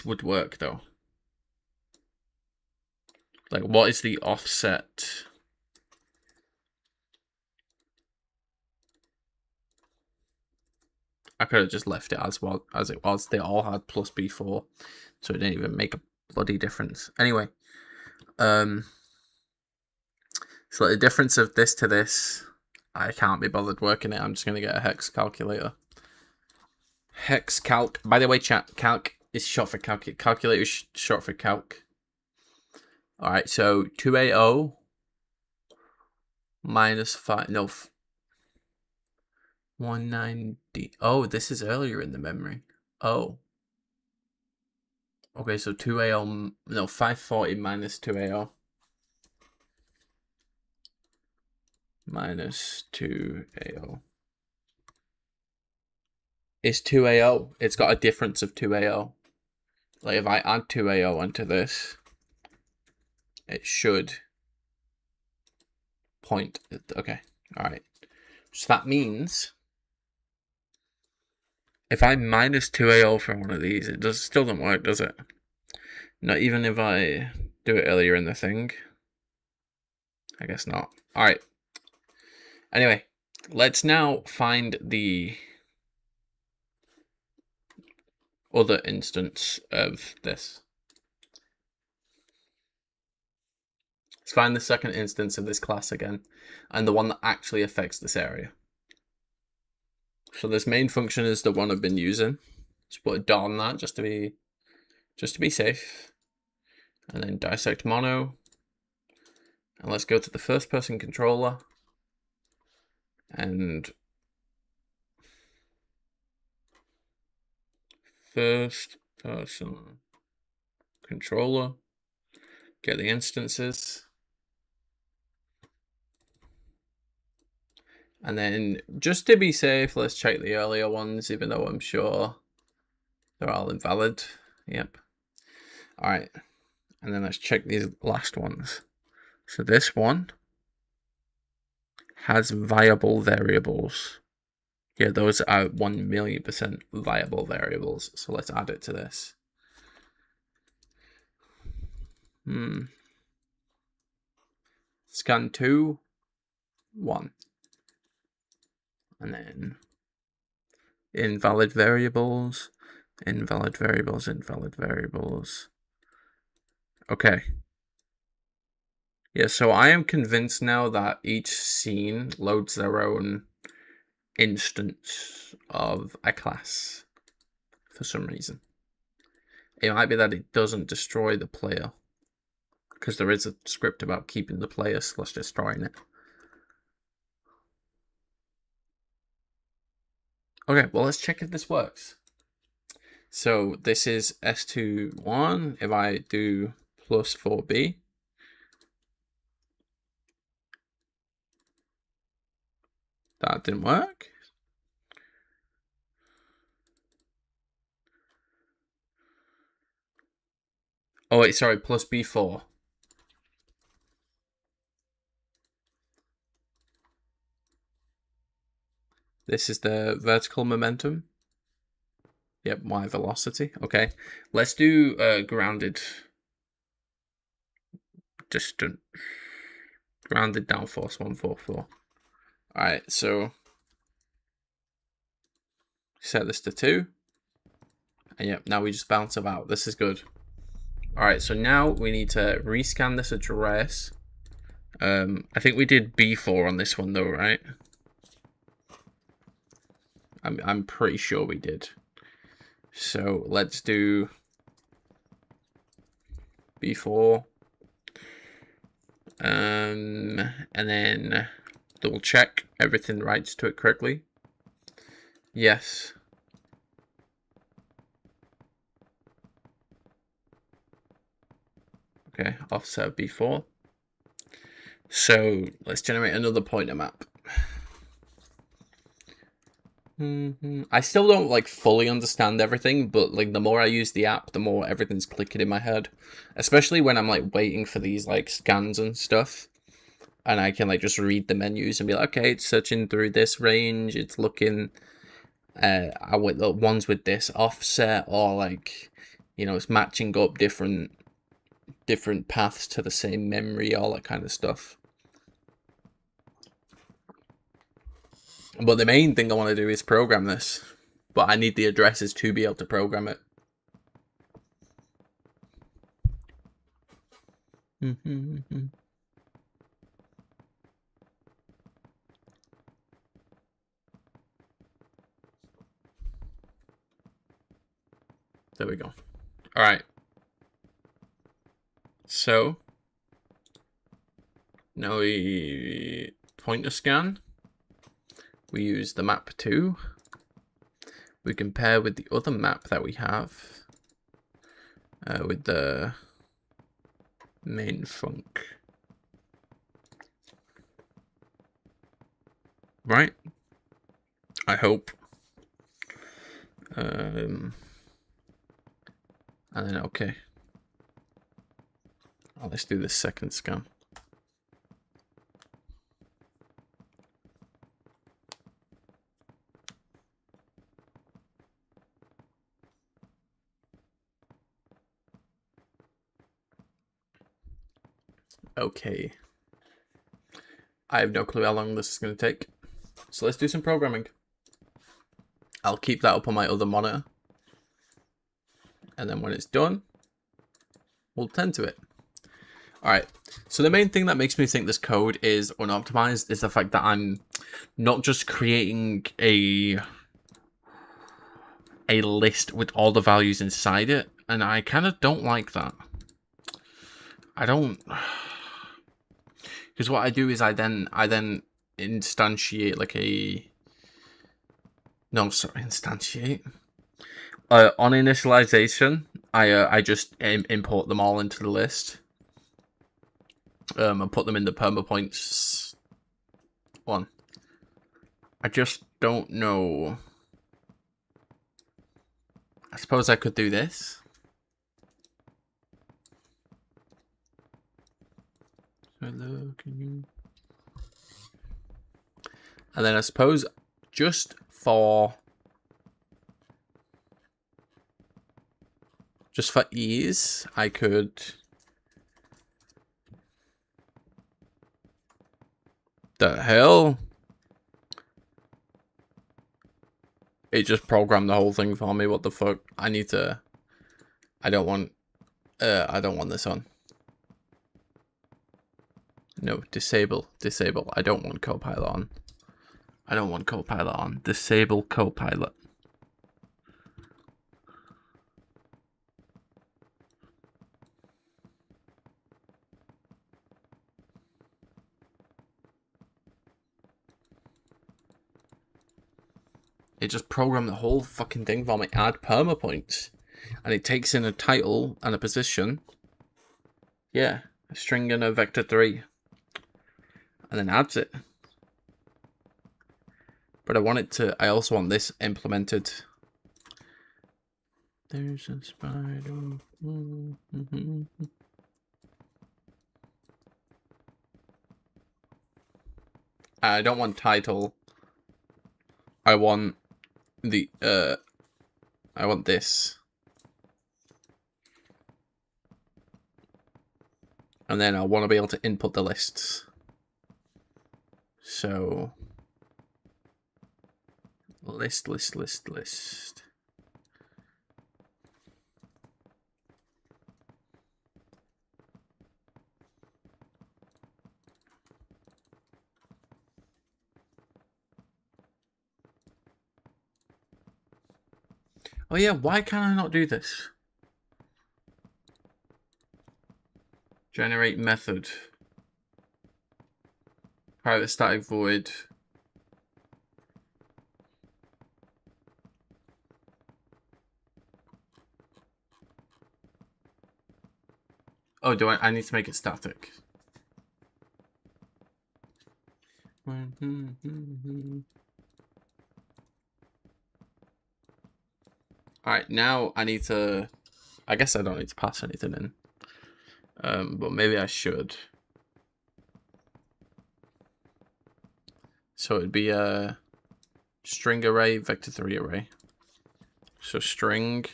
would work though. Like, what is the offset? I could have just left it as well as it was. They all had plus B4, so it didn't even make a bloody difference. Anyway, so the difference of this to this, I can't be bothered working it. I'm just gonna get a hex calculator. Hex calc. By the way, chat, calc is short for calculate. Calculator is short for calc. All right, so 2AO minus 5. No. 190. Oh, this is earlier in the memory. Oh. Okay, so 2AO. No, 540 minus 2AO. Minus 2AO. Is 2AO. It's got a difference of 2AO. Like, if I add 2AO onto this, it should point. Okay, alright. So that means if I minus 2AO from one of these, it still doesn't work, does it? Not even if I do it earlier in the thing. I guess not. Alright. Anyway, let's now find the other instance of this. Let's find the second instance of this class again, and the one that actually affects this area. So this main function is the one I've been using. Just put a dot on that just to be safe. And then dissect mono. And let's go to the first person controller. And first person controller. Get the instances. And then, just to be safe, let's check the earlier ones, even though I'm sure they're all invalid. Yep. Alright. And then let's check these last ones. So this one has viable variables. Yeah, those are 1,000,000% viable variables. So let's add it to this. Scan 2, 1. And then invalid variables, invalid variables, invalid variables. Okay. Yeah, so I am convinced now that each scene loads their own instance of a class for some reason. It might be that it doesn't destroy the player, because there is a script about keeping the player / destroying it. Okay, well, let's check if this works. So this is S21. If I do plus 4B, that didn't work. Oh wait, sorry, plus B4. This is the vertical momentum. Yep, Y velocity. Okay, let's do grounded distance. Grounded downforce 144. Alright, so set this to 2. And yep, now we just bounce about. This is good. Alright, so now we need to rescan this address. I think we did B4 on this one though, right? I'm pretty sure we did. So let's do B4. And then double check everything writes to it correctly. Yes. Okay, offset of B4. So let's generate another pointer map. I still don't like fully understand everything, but like the more I use the app, the more everything's clicking in my head. Especially when I'm like waiting for these like scans and stuff. And I can like just read the menus and be like, okay, it's searching through this range, it's looking I want the ones with this offset, or like, you know, it's matching up different paths to the same memory, all that kind of stuff. But the main thing I want to do is program this. But I need the addresses to be able to program it. There we go. All right. So now we pointer scan. We use the map 2. We compare with the other map that we have with the main func. Right? I hope. And then okay. Oh, let's do the second scan. Okay. I have no clue how long this is going to take. So let's do some programming. I'll keep that up on my other monitor. And then when it's done, we'll tend to it. Alright, so the main thing that makes me think this code is unoptimized is the fact that I'm not just creating a list with all the values inside it, and I kind of don't like that. I don't... Because what I do is I then instantiate like a... No, sorry, instantiate. On initialization, I just import them all into the list. And put them in the permapoints one. I just don't know. I suppose I could do this. Hello, can you... And then I suppose just for ease, I could... The hell? It just programmed the whole thing for me. What the fuck? I need to... I don't want this on. No, disable. I don't want Copilot on. I don't want Copilot on. Disable Copilot. It just programmed the whole fucking thing for me. Add permapoints. And it takes in a title and a position. Yeah. A string and a vector 3. And then adds it. But I also want this implemented. There's a spider. I don't want title. I want the I want this. And then I want to be able to input the lists. So list. Oh yeah, why can I not do this? Generate method. Private static void. Oh, do I need to make it static? Alright, now I need to... I guess I don't need to pass anything in. But maybe I should. So it'd be a string array, vector3 array. So string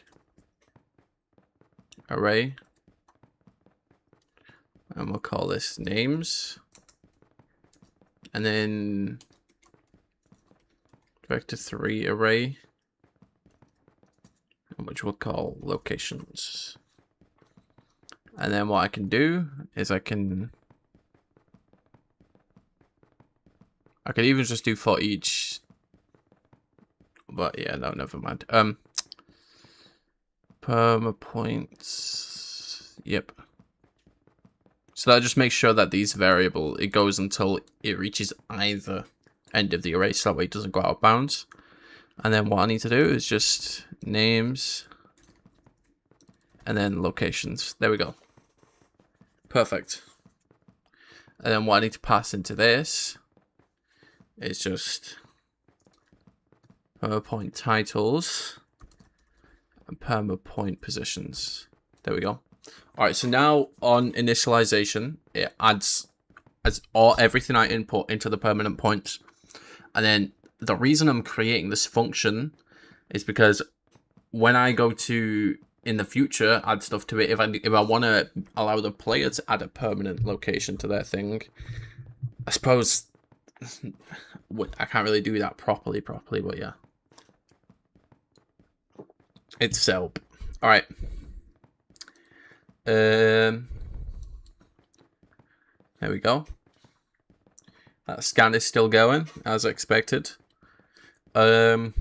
array. And we'll call this names. And then vector3 array, which we'll call locations. And then what I can do is I can even just do for each, but yeah, no, never mind. Perma points, yep. So that just makes sure that these variable, it goes until it reaches either end of the array, so that way it doesn't go out of bounds. And then what I need to do is just names and then locations. There we go. Perfect. And then what I need to pass into this is just perma point titles and perma point positions. There we go. All right, so now on initialization, it adds everything I input into the permanent points. And then the reason I'm creating this function is because when I go to, in the future, add stuff to it, if I want to allow the player to add a permanent location to their thing, I suppose I can't really do that properly, but yeah. It's set up. All right. There we go. That scan is still going, as expected. All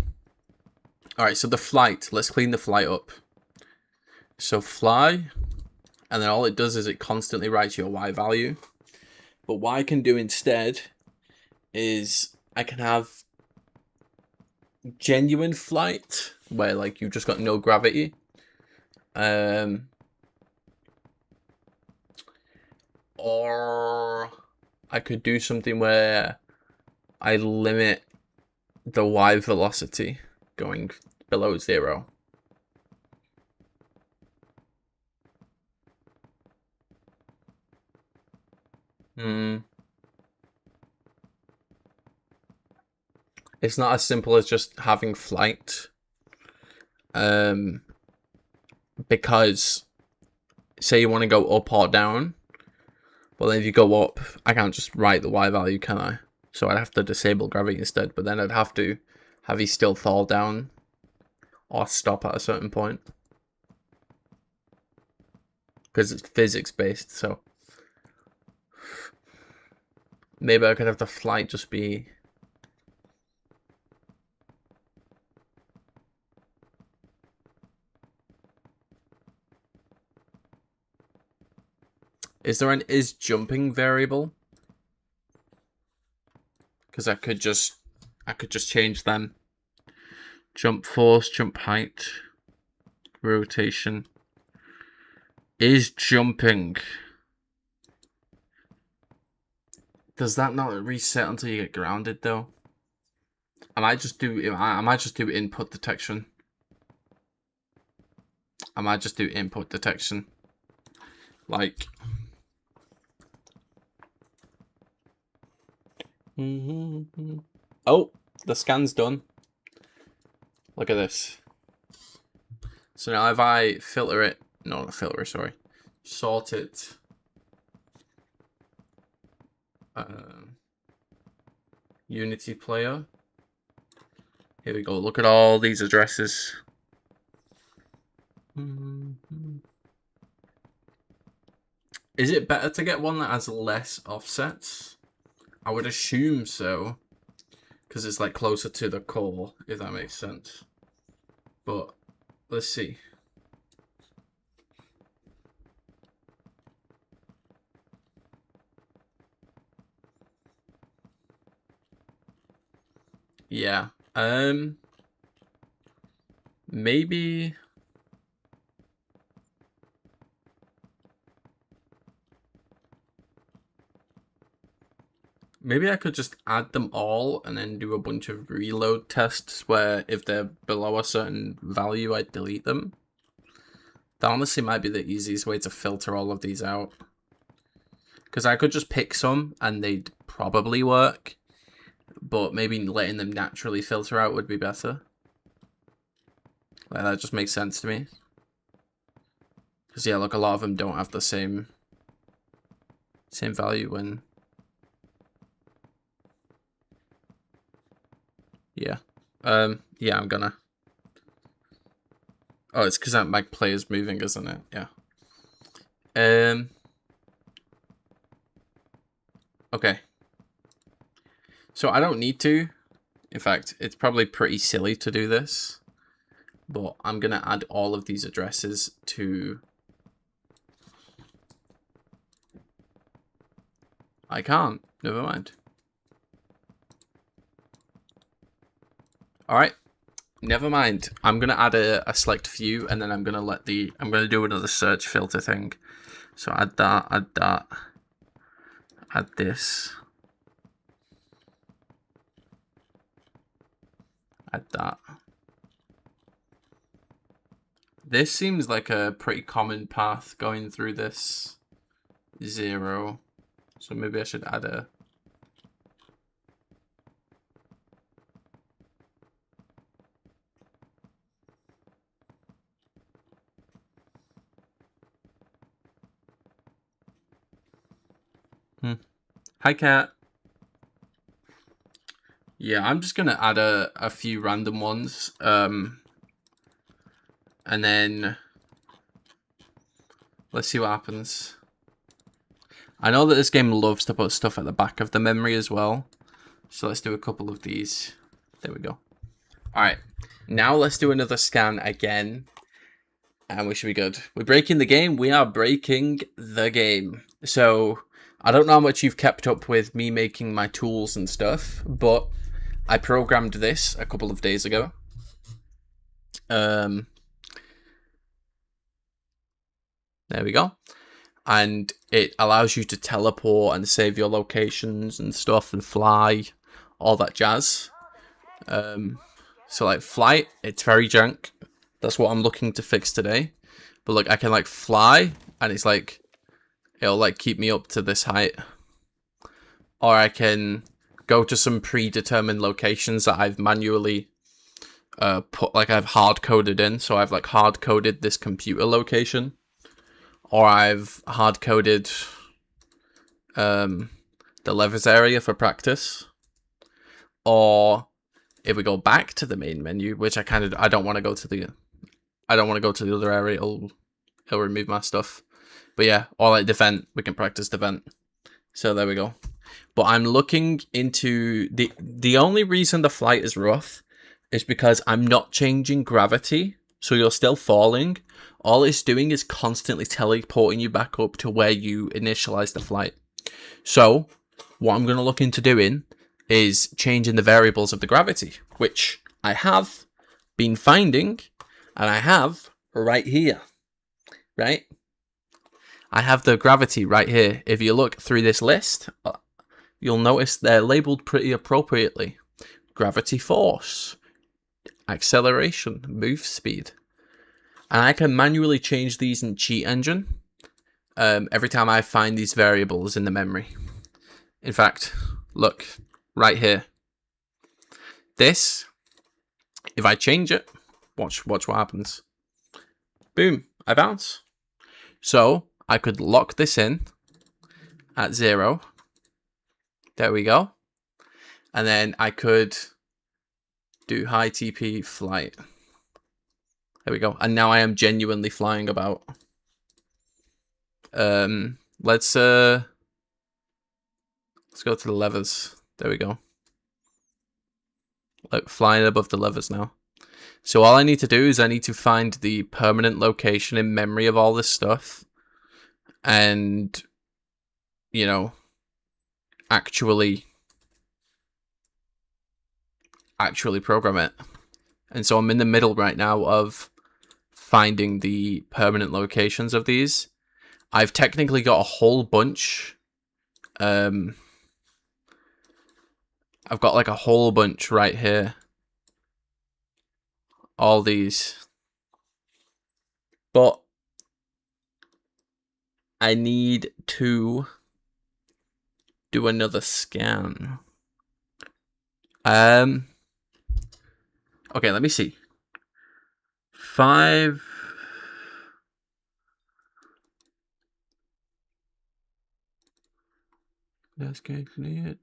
right, so the flight. Let's clean the flight up. So fly, and then all it does is it constantly writes your Y value. But what I can do instead is I can have genuine flight, where like you've just got no gravity. Or I could do something where I limit the Y velocity going below 0. It's not as simple as just having flight. Because say you want to go up or down, well then if you go up, I can't just write the Y value, can I? So I'd have to disable gravity instead, but then I'd have to have you still fall down or stop at a certain point. Because it's physics based, so maybe I could have the flight just be... Is there an is jumping variable? Because I could just change them. Jump force, jump height, rotation. Is jumping. Does that not reset until you get grounded though? I might just do input detection. Like oh, the scan's done. Look at this. So now if I filter it, no, not filter, sorry. Sort it. Unity player. Here we go. Look at all these addresses. Is it better to get one that has less offsets? I would assume so. Because it's like closer to the core, if that makes sense. But let's see. Yeah. Maybe Maybe I could just add them all and then do a bunch of reload tests where if they're below a certain value, I delete them. That honestly might be the easiest way to filter all of these out. Because I could just pick some and they'd probably work. But maybe letting them naturally filter out would be better. Like, that just makes sense to me. Because yeah, look, a lot of them don't have the same value when... Yeah. Yeah, I'm gonna... Oh, it's because my player's moving, isn't it? Yeah. Okay. So I don't need to. In fact, it's probably pretty silly to do this. But I'm gonna add all of these addresses to... I can't. Never mind. Alright. Never mind. I'm gonna add a select few, and then I'm gonna do another search filter thing. So add that, add this, add that. This seems like a pretty common path going through this 0. So maybe I should add a... Hi, cat. Yeah, I'm just gonna add a few random ones. And then let's see what happens. I know that this game loves to put stuff at the back of the memory as well. So let's do a couple of these. There we go. Alright, now let's do another scan again. And we should be good. We're breaking the game. We are breaking the game. So, I don't know how much you've kept up with me making my tools and stuff, but I programmed this a couple of days ago. There we go. And it allows you to teleport and save your locations and stuff and fly, all that jazz. So like flight, it's very jank. That's what I'm looking to fix today. But look, I can like fly and it's like, it'll like keep me up to this height. Or I can go to some predetermined locations that I've manually put, like I've hard coded in. So I've like hard coded this computer location. Or I've hard coded the levers area for practice. Or if we go back to the main menu, which I don't want to go to the other area, it'll remove my stuff. But yeah, or like the vent, we can practice the vent. So there we go. But I'm looking into the only reason the flight is rough is because I'm not changing gravity, so you're still falling. All it's doing is constantly teleporting you back up to where you initialized the flight. So what I'm going to look into doing is changing the variables of the gravity, which I have been finding, and I have right here, right? I have the gravity right here. If you look through this list, you'll notice they're labeled pretty appropriately. Gravity force, acceleration, move speed. And I can manually change these in Cheat Engine every time I find these variables in the memory. In fact, look, right here. This, if I change it, watch what happens. Boom, I bounce. So I could lock this in at 0. There we go. And then I could do high TP flight. There we go. And now I am genuinely flying about. Let's go to the levers. There we go. Like flying above the levers now. So all I need to do is I need to find the permanent location in memory of all this stuff. And, you know, actually program it. And so I'm in the middle right now of finding the permanent locations of these. I've technically got a whole bunch I've got like a whole bunch right here. All these. But I need to do another scan. Okay, let me see. 5. Let's get it.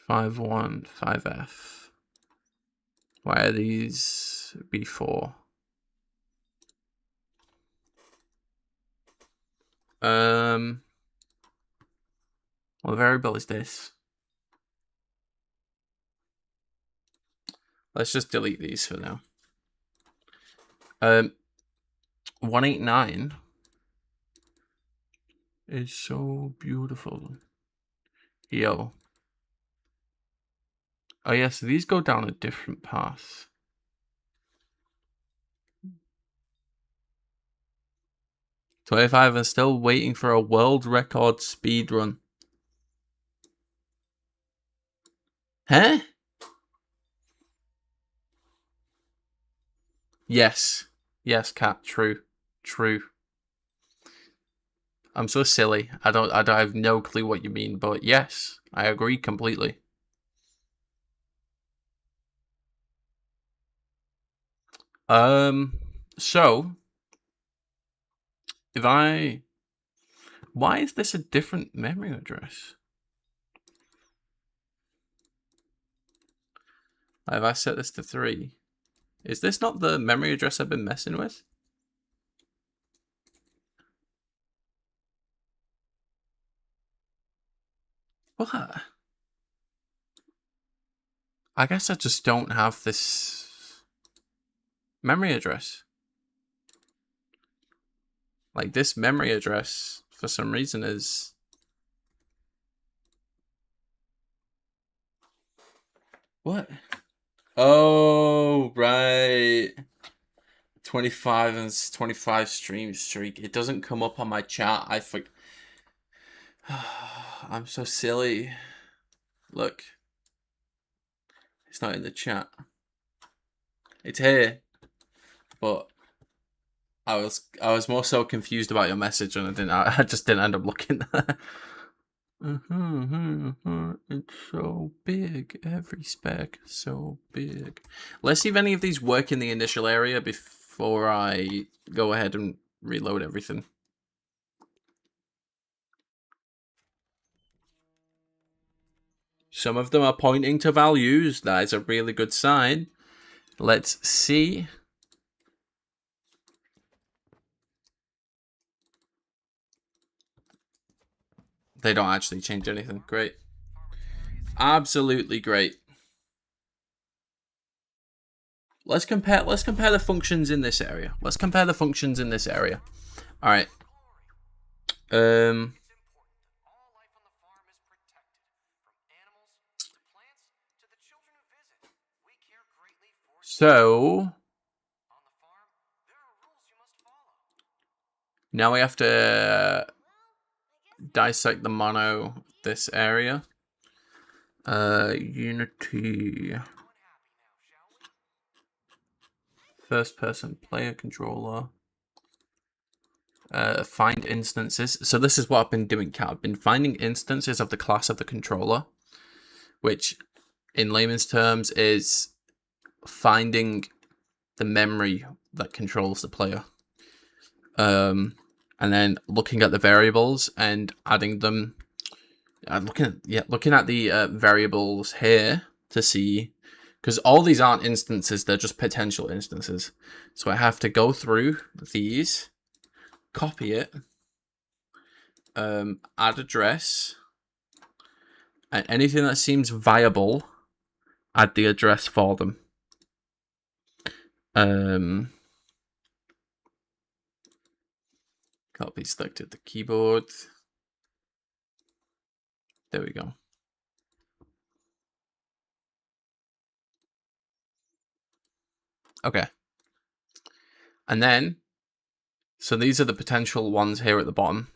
5-1, 5F. Why are these B4? What variable is this? Let's just delete these for now. 189 is so beautiful. Yo. Oh yeah, so these go down a different path. $25 and still waiting for a world record speed run. Huh? Yes. Yes, Cat. True. True. I'm so silly. I have no clue what you mean, but yes, I agree completely. So if why is this a different memory address? Have I set this to 3? Is this not the memory address I've been messing with? What? I guess I just don't have this memory address. Like, this memory address, for some reason, is... What? Oh, right. 25 and 25 stream streak. It doesn't come up on my chat. I'm so silly. Look. It's not in the chat. It's here. But I was more so confused about your message, and I just didn't end up looking there. It's so big. Every spec so big. Let's see if any of these work in the initial area before I go ahead and reload everything. Some of them are pointing to values. That is a really good sign. Let's see. They don't actually change anything. Great. Absolutely great. Let's compare the functions in this area. All right. So now we have to dissect the mono this area. Unity. First person player controller. Find instances. So this is what I've been doing, Kat. I've been finding instances of the class of the controller, which in layman's terms is finding the memory that controls the player. And then looking at the variables and adding them. Looking at the variables here to see, because all these aren't instances, they're just potential instances. So I have to go through these, copy it, add address, and anything that seems viable, add the address for them. Copy selected the keyboard. There we go. Okay. And then, so these are the potential ones here at the bottom.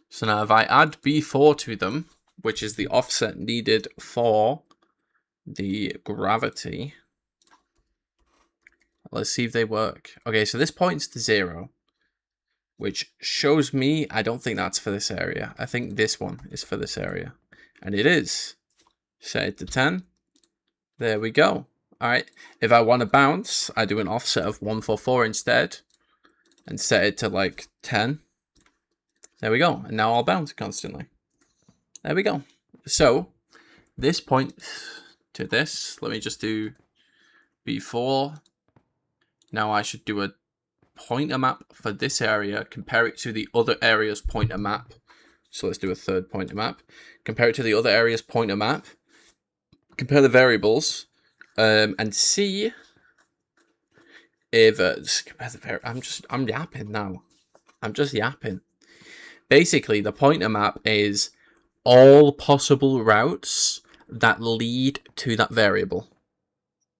So now if I add B4 to them, which is the offset needed for the gravity. Let's see if they work. Okay, so this points to 0, which shows me I don't think that's for this area. I think this one is for this area. And it is. Set it to 10. There we go. All right. If I want to bounce, I do an offset of 144 instead and set it to like 10. There we go. And now I'll bounce constantly. There we go. So this points to this. Let me just do B4. Now I should do a pointer map for this area, compare it to the other area's pointer map. So let's do a third pointer map. Compare it to the other area's pointer map. Compare the variables, and see if compare the I'm yapping now. I'm just yapping. Basically, the pointer map is all possible routes that lead to that variable,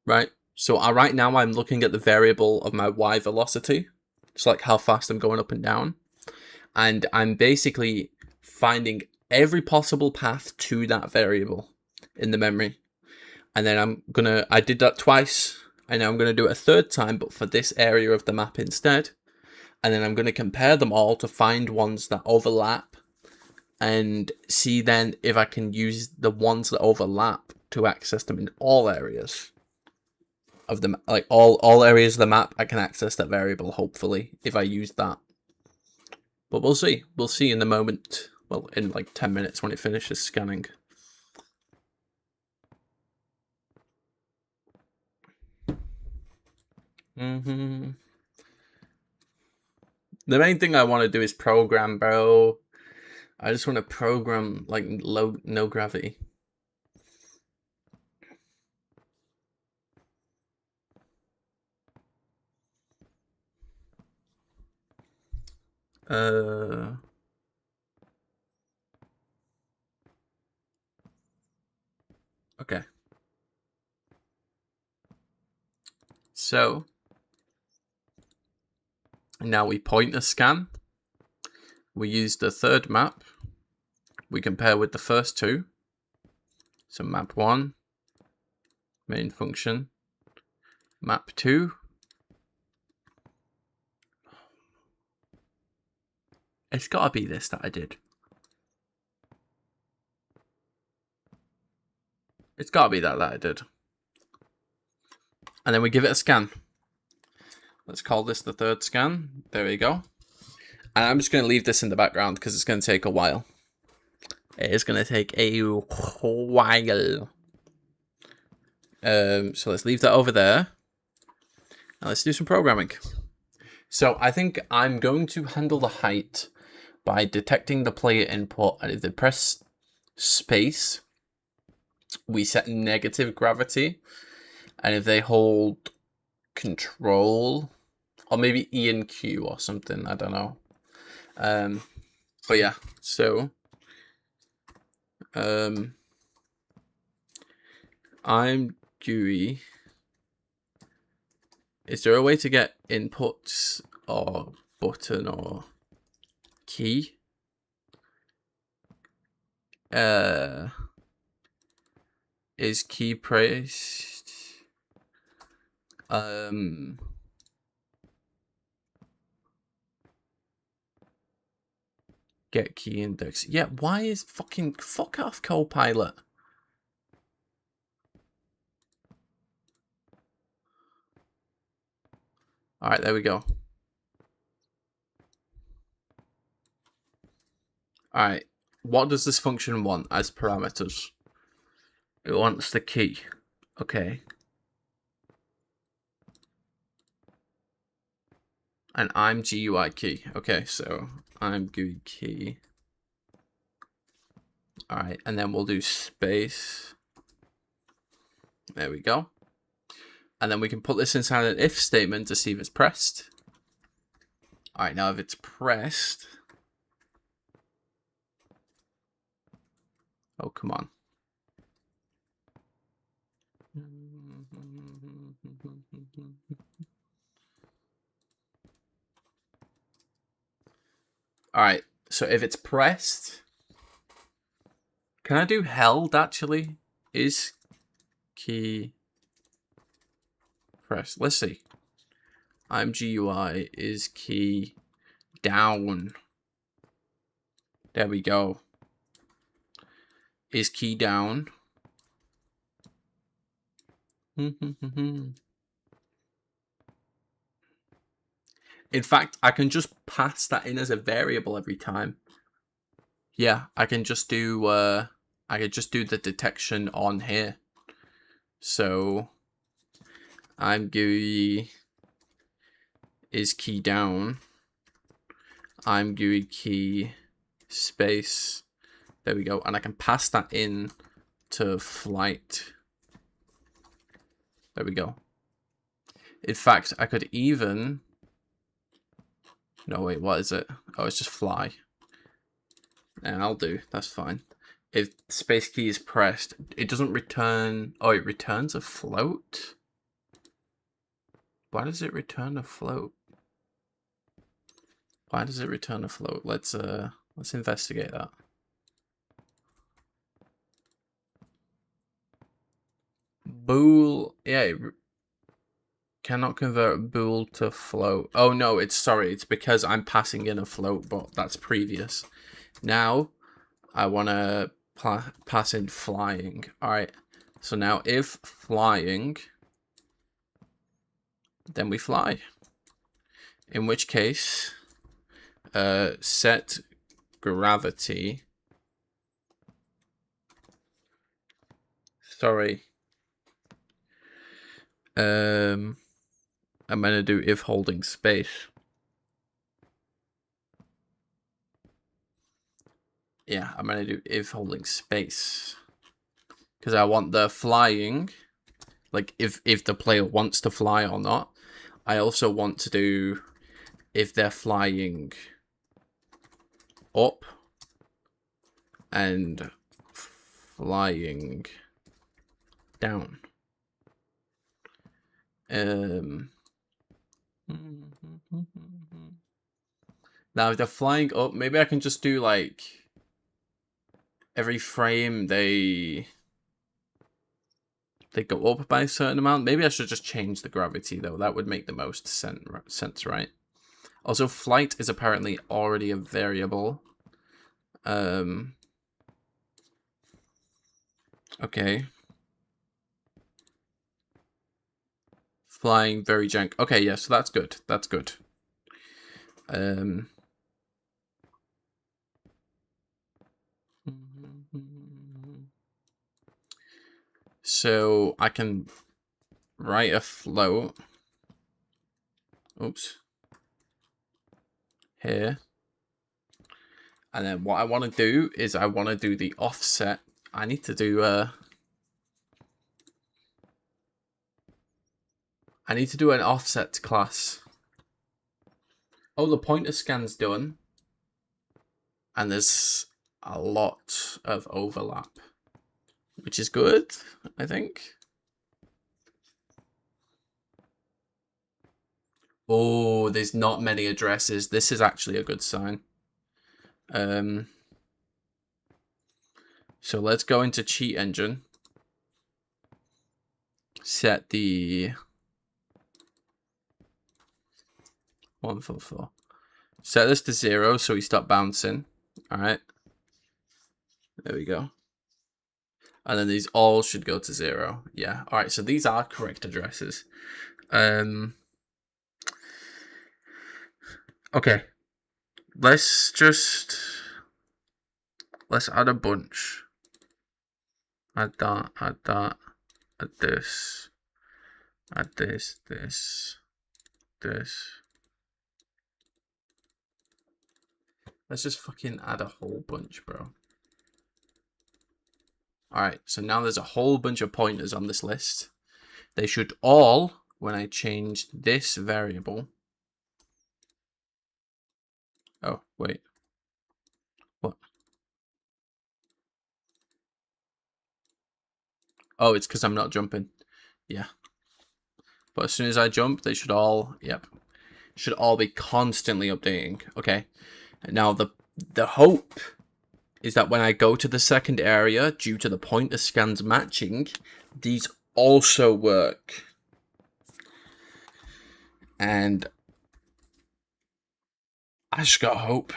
right? So right now I'm looking at the variable of my y velocity. It's like how fast I'm going up and down. And I'm basically finding every possible path to that variable in the memory. And then I did that twice. And now I'm going to do it a third time, but for this area of the map instead. And then I'm going to compare them all to find ones that overlap. And see then if I can use the ones that overlap to access them in all areas of the, like all areas of the map. I can access that variable, hopefully, if I use that. But we'll see. We'll see in the moment. Well, in like 10 minutes when it finishes scanning. The main thing I want to do is program, bro. I just want to program like no gravity. Okay. So now we pointer scan. We use the third map. We compare with the first two. So map 1, main function. Map 2. It's gotta be this that I did. It's gotta be that I did. And then we give it a scan. Let's call this the third scan. There we go. And I'm just going to leave this in the background because it's going to take a while. It is going to take a while. So let's leave that over there. Now let's do some programming. So I think I'm going to handle the height by detecting the player input. And if they press space, we set negative gravity. And if they hold control, or maybe E and Q or something, I don't know. But yeah, so I'm GUI. Is there a way to get inputs or button or key? Is key pressed? Get key index. Yeah, why is fuck off Copilot? All right, there we go. All right, what does this function want as parameters? It wants the key. Okay. And I'm GUI key. Okay, so I'm GUI key. All right, and then we'll do space. There we go. And then we can put this inside an if statement to see if it's pressed. All right, now if it's pressed. Oh, come on. All right, so if it's pressed, Can I do held, actually? Is key pressed? Let's see. IMGUI is key down. There we go. Is key down. In fact, I can just pass that in as a variable every time. Yeah, I can just do I could just do the detection on here. So IMGUI is key down. IMGUI key space. There we go. And I can pass that in to flight. There we go. In fact, I could even... No, wait, what is it? Oh, it's just fly. And I'll do. That's fine. If space key is pressed, it doesn't return... Oh, it returns a float? Why does it return a float? Why does it return a float? Let's investigate that. Bool, yeah, it cannot convert bool to float. Oh no, it's because I'm passing in a float, but that's previous. Now, I want to pass in flying. All right, so now if flying, then we fly. In which case, set gravity. Sorry. I'm gonna do if holding space. Yeah, I'm gonna do if holding space. Because I want the flying, like if the player wants to fly or not. I also want to do if they're flying up and flying down. Now if they're flying up, maybe I can just do like every frame they go up by a certain amount. Maybe I should just change the gravity though. That would make the most sense, right? Also, flight is apparently already a variable. Okay. Flying very jank. Okay, yeah, so that's good. That's good. So I can write a float. Oops. Here. And then what I want to do is I want to do the offset. I need to do an offset class. Oh, the pointer scan's done. And there's a lot of overlap, which is good, I think. Oh, there's not many addresses. This is actually a good sign. So let's go into cheat engine. Set the 144. Set this to 0 so we stop bouncing. All right. There we go. And then these all should go to 0. Yeah. All right. So these are correct addresses. Okay. Let's add a bunch. Add that, add this, add this. Let's just fucking add a whole bunch, bro. Alright, so now there's a whole bunch of pointers on this list. They should all, when I change this variable... Oh, wait. What? Oh, it's because I'm not jumping. Yeah. But as soon as I jump, they should all... Yep. Should all be constantly updating. Okay. Now, the hope is that when I go to the second area, due to the pointer scans matching, these also work. And I just got hope.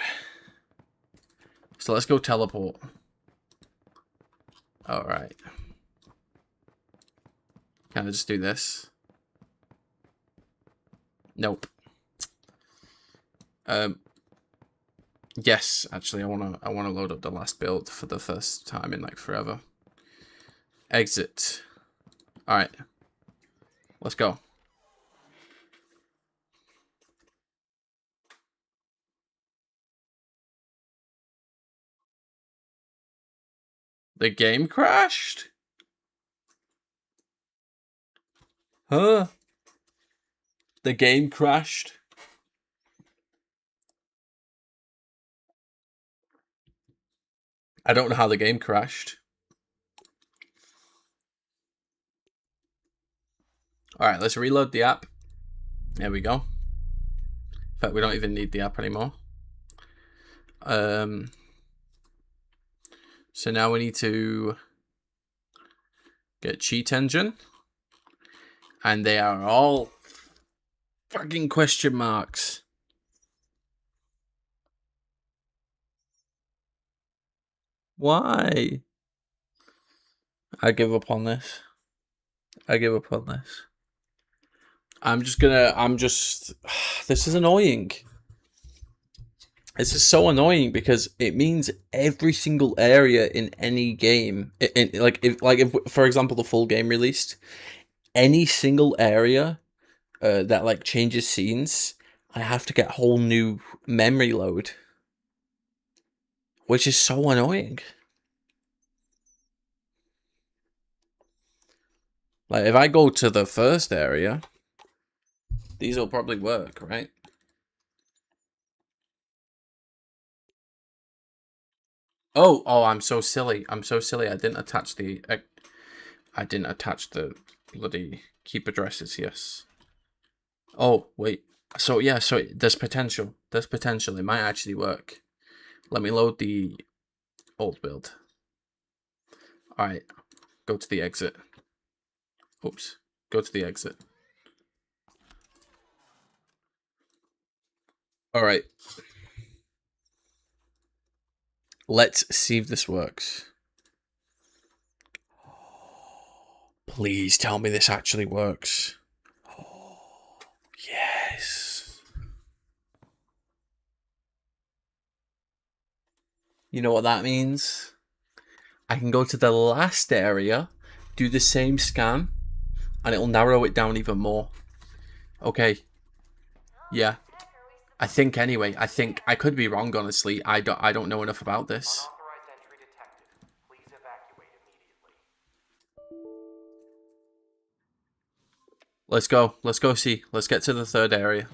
So let's go teleport. Alright. Can I just do this? Nope. Yes, actually I wanna load up the last build for the first time in like forever. Exit. Alright. Let's go. The game crashed? Huh? The game crashed? I don't know how the game crashed. Alright, let's reload the app. There we go. In fact, we don't even need the app anymore. So now we need to get cheat engine. And they are all fucking question marks. Why? I give up on this. I give up on this. This is annoying. This is so annoying because it means every single area in any game, if for example the full game released, any single area that like changes scenes, I have to get whole new memory load, which is so annoying. Like if I go to the first area, these will probably work, right? Oh, I'm so silly. I'm so silly. I didn't attach the bloody keep addresses. Yes. Oh, wait. So yeah, so there's potential. There's potential. It might actually work. Let me load the old build. All right. Go to the exit. Oops. Go to the exit. All right. Let's see if this works. Please tell me this actually works. Oh, yes. You know what that means? I can go to the last area, do the same scan, and it'll narrow it down even more. Okay. Yeah. I think anyway. I think I could be wrong, honestly. I don't know enough about this. Let's go. Let's go see. Let's get to the third area.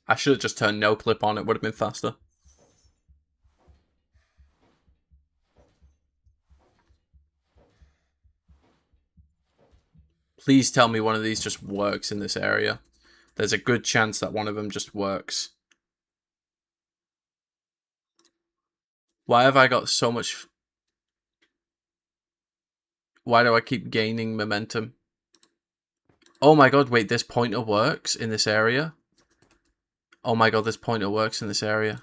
I should have just turned no clip on. It would have been faster. Please tell me one of these just works in this area. There's a good chance that one of them just works. Why have I got so much... Why do I keep gaining momentum? Oh my god, wait, this pointer works in this area? Oh my god, this pointer works in this area.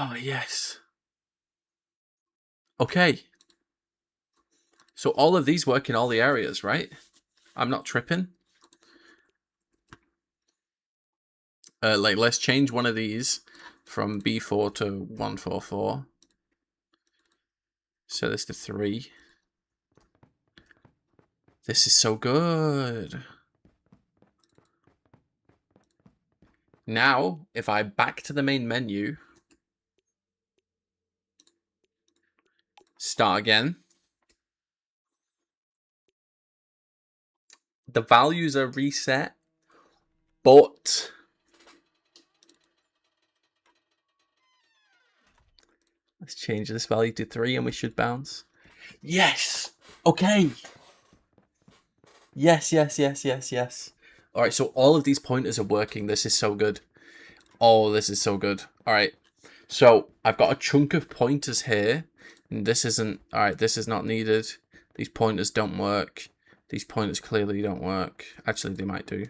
Oh, yes. Okay. So all of these work in all the areas, right? I'm not tripping. Let's change one of these from B4 to 144. Set this to 3. This is so good. Now, if I back to the main menu, start again, the values are reset, but Let's change this value to 3 and we should bounce. Yes! Okay! Yes, yes, yes, yes, yes. Alright, so all of these pointers are working. This is so good. Oh, this is so good. Alright, so I've got a chunk of pointers here. And this isn't... Alright, this is not needed. These pointers don't work. These pointers clearly don't work. Actually, they might do.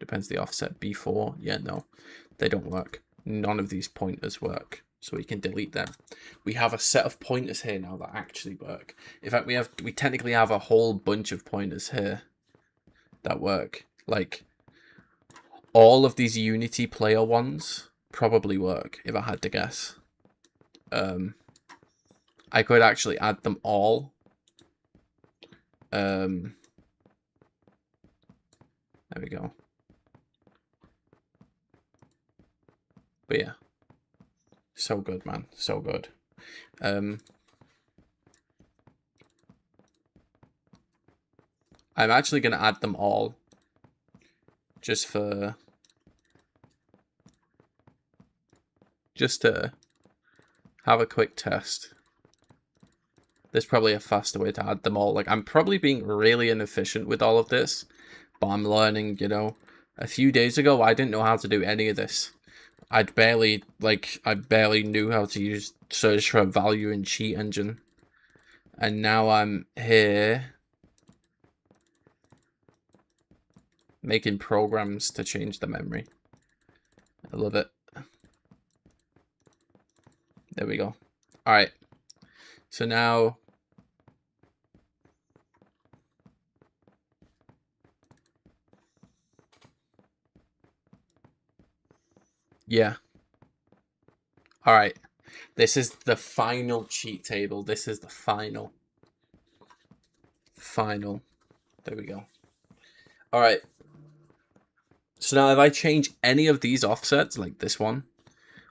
Depends the offset. B4. Yeah, no. They don't work. None of these pointers work. So we can delete them. We have a set of pointers here now that actually work. In fact, we technically have a whole bunch of pointers here that work. Like, all of these Unity player ones probably work, if I had to guess. I could actually add them all. There we go. But yeah. So good, man. So good. I'm actually going to add them all. Just to have a quick test. There's probably a faster way to add them all. Like, I'm probably being really inefficient with all of this. But I'm learning, you know. A few days ago, I didn't know how to do any of this. I barely knew how to use search for a value in Cheat Engine. And now I'm here making programs to change the memory. I love it. There we go. Alright. So now... Yeah. Alright. This is the final cheat table. This is the final. There we go. Alright. So now if I change any of these offsets, like this one,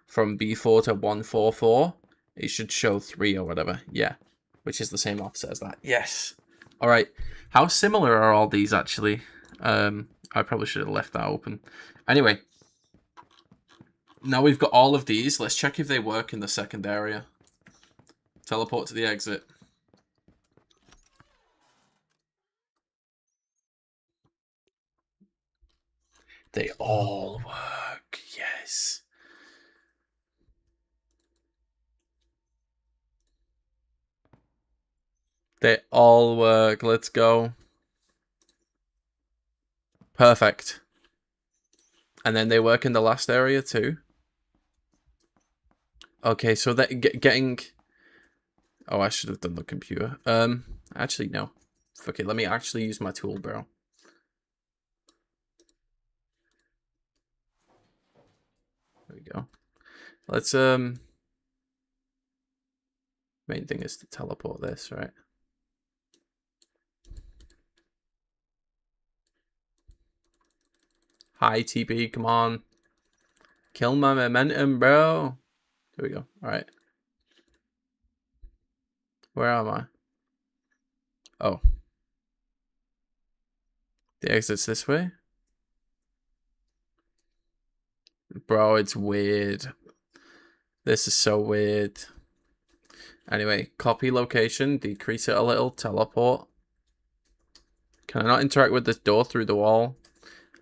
from B4 to 144, it should show 3 or whatever. Yeah. Which is the same offset as that. Yes. Alright. How similar are all these actually? I probably should have left that open. Anyway. Now we've got all of these. Let's check if they work in the second area. Teleport to the exit. They all work. Yes. They all work. Let's go. Perfect. And then they work in the last area too. Okay, so that getting... Oh, I should have done the computer. Actually, no. Fuck it, let me actually use my tool, bro. There we go. Let's, main thing is to teleport this, right? Hi, TP, come on. Kill my momentum, bro. There we go. Alright. Where am I? Oh. The exit's this way? Bro, it's weird. This is so weird. Anyway, copy location, decrease it a little, teleport. Can I not interact with this door through the wall?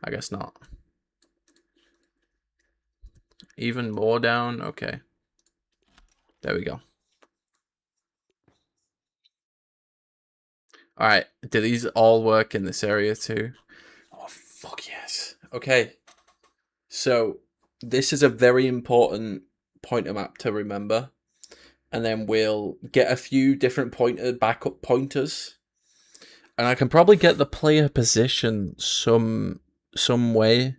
I guess not. Even more down? Okay. There we go. Alright, do these all work in this area too? Oh, fuck yes. Okay. So, this is a very important pointer map to remember. And then we'll get a few different backup pointers. And I can probably get the player position some way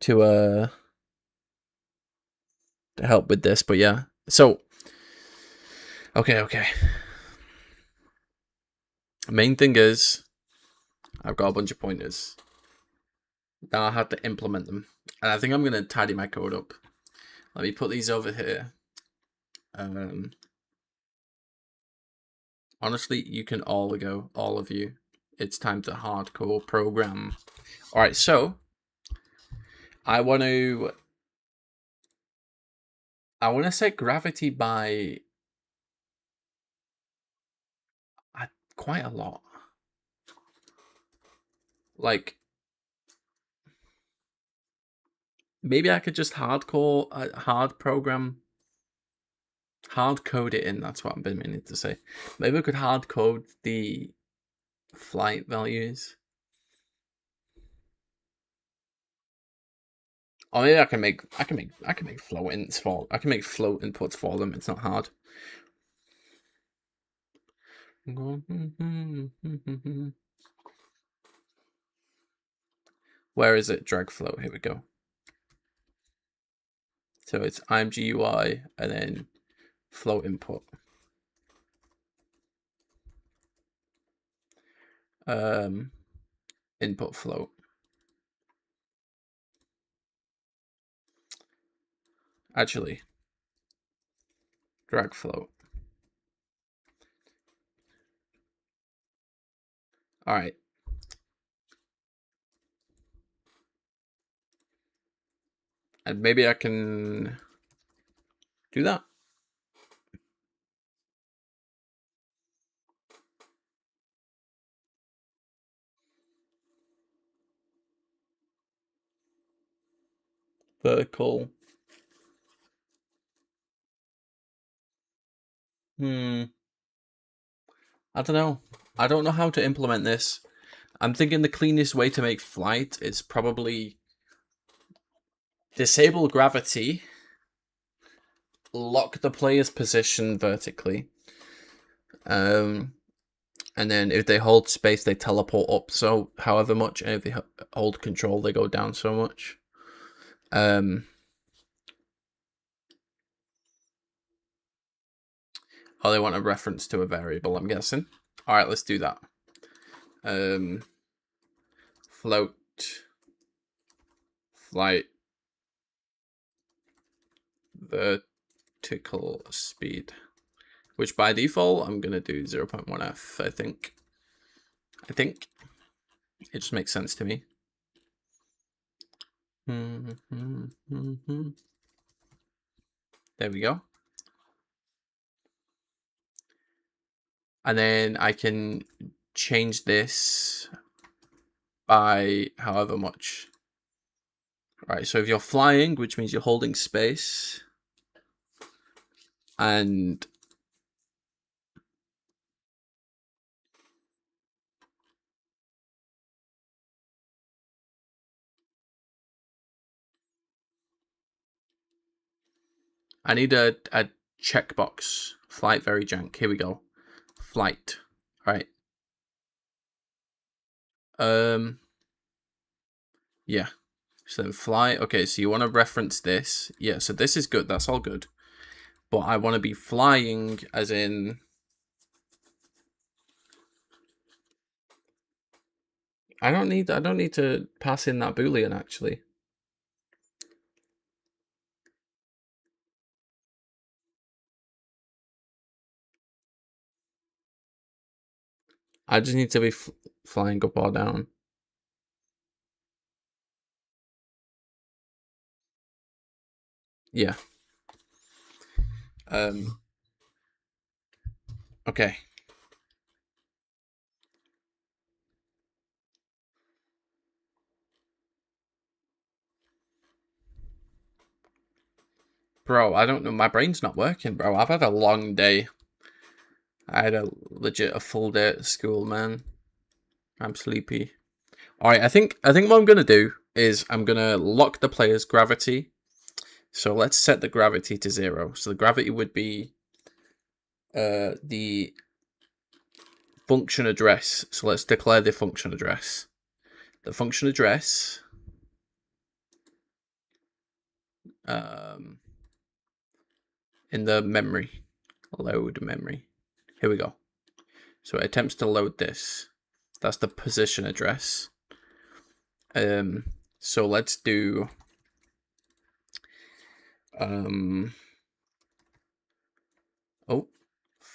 to help with this, but yeah. So okay. Main thing is I've got a bunch of pointers. Now I have to implement them. And I think I'm gonna tidy my code up. Let me put these over here. Honestly, you can all go, all of you. It's time to hardcore program. Alright, so I want to I want to set gravity by quite a lot. Like, maybe I could just hard code it in. That's what I've been meaning to say. Maybe I could hard code the flight values. Or maybe I can make float inputs for them. It's not hard. Where is it? Drag float. Here we go. So it's IMGUI and then float input. Input float. Actually, drag float. All right. And maybe I can do that. Vertical. I don't know. I don't know how to implement this. I'm thinking the cleanest way to make flight is probably disable gravity, lock the player's position vertically, and then if they hold space, they teleport up so however much, and if they hold control, they go down so much. Oh, they want a reference to a variable, I'm guessing. All right, let's do that. Float flight vertical speed, which by default I'm gonna do 0.1f. I think it just makes sense to me. There we go. And then I can change this by however much. Right, so if you're flying, which means you're holding space, and I need a checkbox. Flight very jank. Here we go. Flight. All right. Yeah. So then fly. Okay, so you want to reference this. Yeah, so this is good. That's all good. But I want to be flying as in... I don't need to pass in that Boolean, actually. I just need to be flying up or down. Yeah. Okay. Bro, I don't know. My brain's not working, bro. I've had a long day. I had a full day at school, man. I'm sleepy. All right, I think what I'm gonna do is I'm gonna lock the player's gravity. So let's set the gravity to 0. So the gravity would be the function address. So let's declare the function address. The function address in the memory, load memory. Here we go. So it attempts to load this. That's the position address. So let's do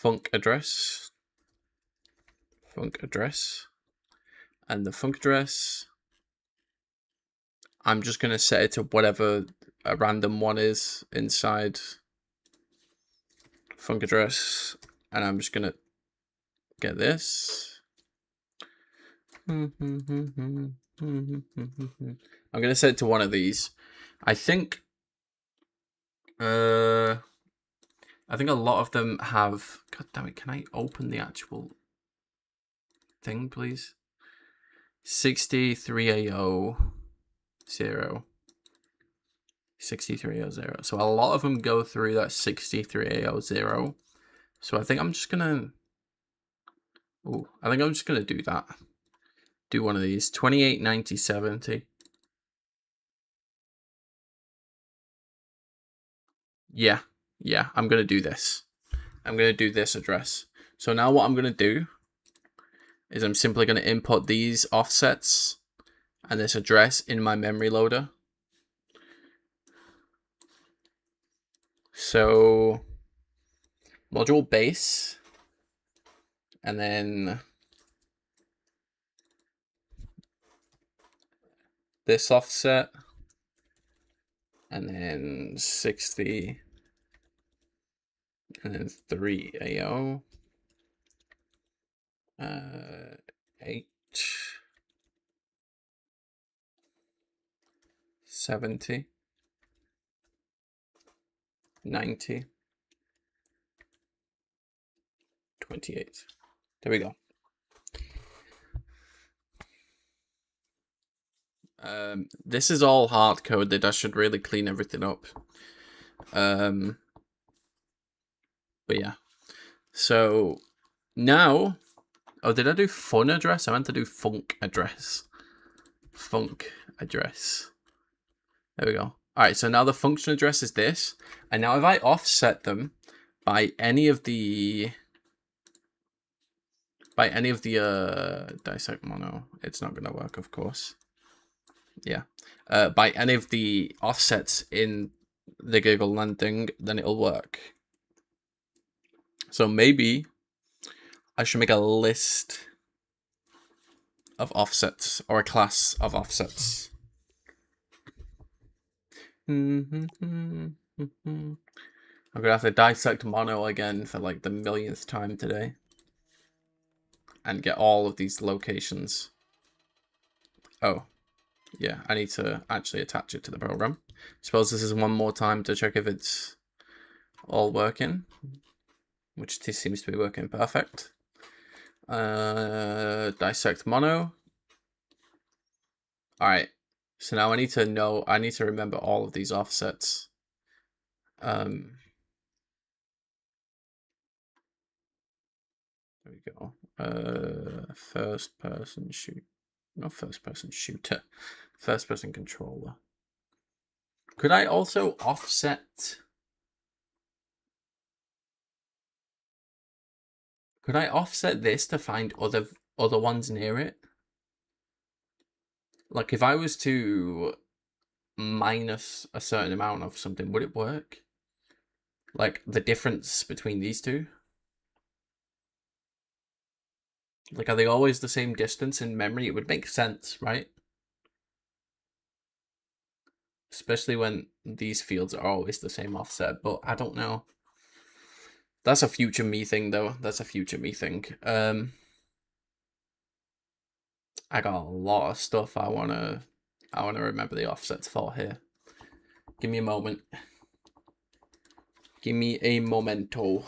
func address, and the func address, I'm just gonna set it to whatever a random one is inside func address, and I'm just gonna get this. I'm gonna set it to one of these. I think a lot of them have. God damn it! Can I open the actual thing, please? 63A0 0. 63A0. So a lot of them go through that 63A0 0. So I think I'm just gonna. I think I'm just gonna do that. Do one of these. 28, 90, 70. Yeah, I'm gonna do this. I'm gonna do this address. So now what I'm gonna do is I'm simply gonna import these offsets and this address in my memory loader. So module base, and then this offset, and then 60, and then 3AO, 8, 70, 90, 28. There we go. This is all hard coded. I should really clean everything up. But yeah. So now, oh, did I do fun address? I meant to do func address. Func address. There we go. All right. So now the function address is this, and now if I offset them by any of the dissect mono, it's not gonna work, of course. Yeah. By any of the offsets in the Google landing, then it'll work. So maybe I should make a list of offsets or a class of offsets. I'm gonna have to dissect mono again for like the millionth time today and get all of these locations. Oh, yeah, I need to actually attach it to the program. Suppose this is one more time to check if it's all working, which seems to be working perfect. Dissect mono. All right. So now I need to remember all of these offsets. There we go. First person shoot. Not first person shooter. First person controller. Could I also offset? Could I offset this to find other ones near it? Like if I was to minus a certain amount of something, would it work? Like the difference between these two? Like, are they always the same distance in memory? It would make sense, right? Especially when these fields are always the same offset, but I don't know. That's a future me thing, though. That's a future me thing. I got a lot of stuff I wanna remember the offsets for here. Give me a moment. Give me a momento.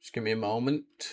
Just give me a moment.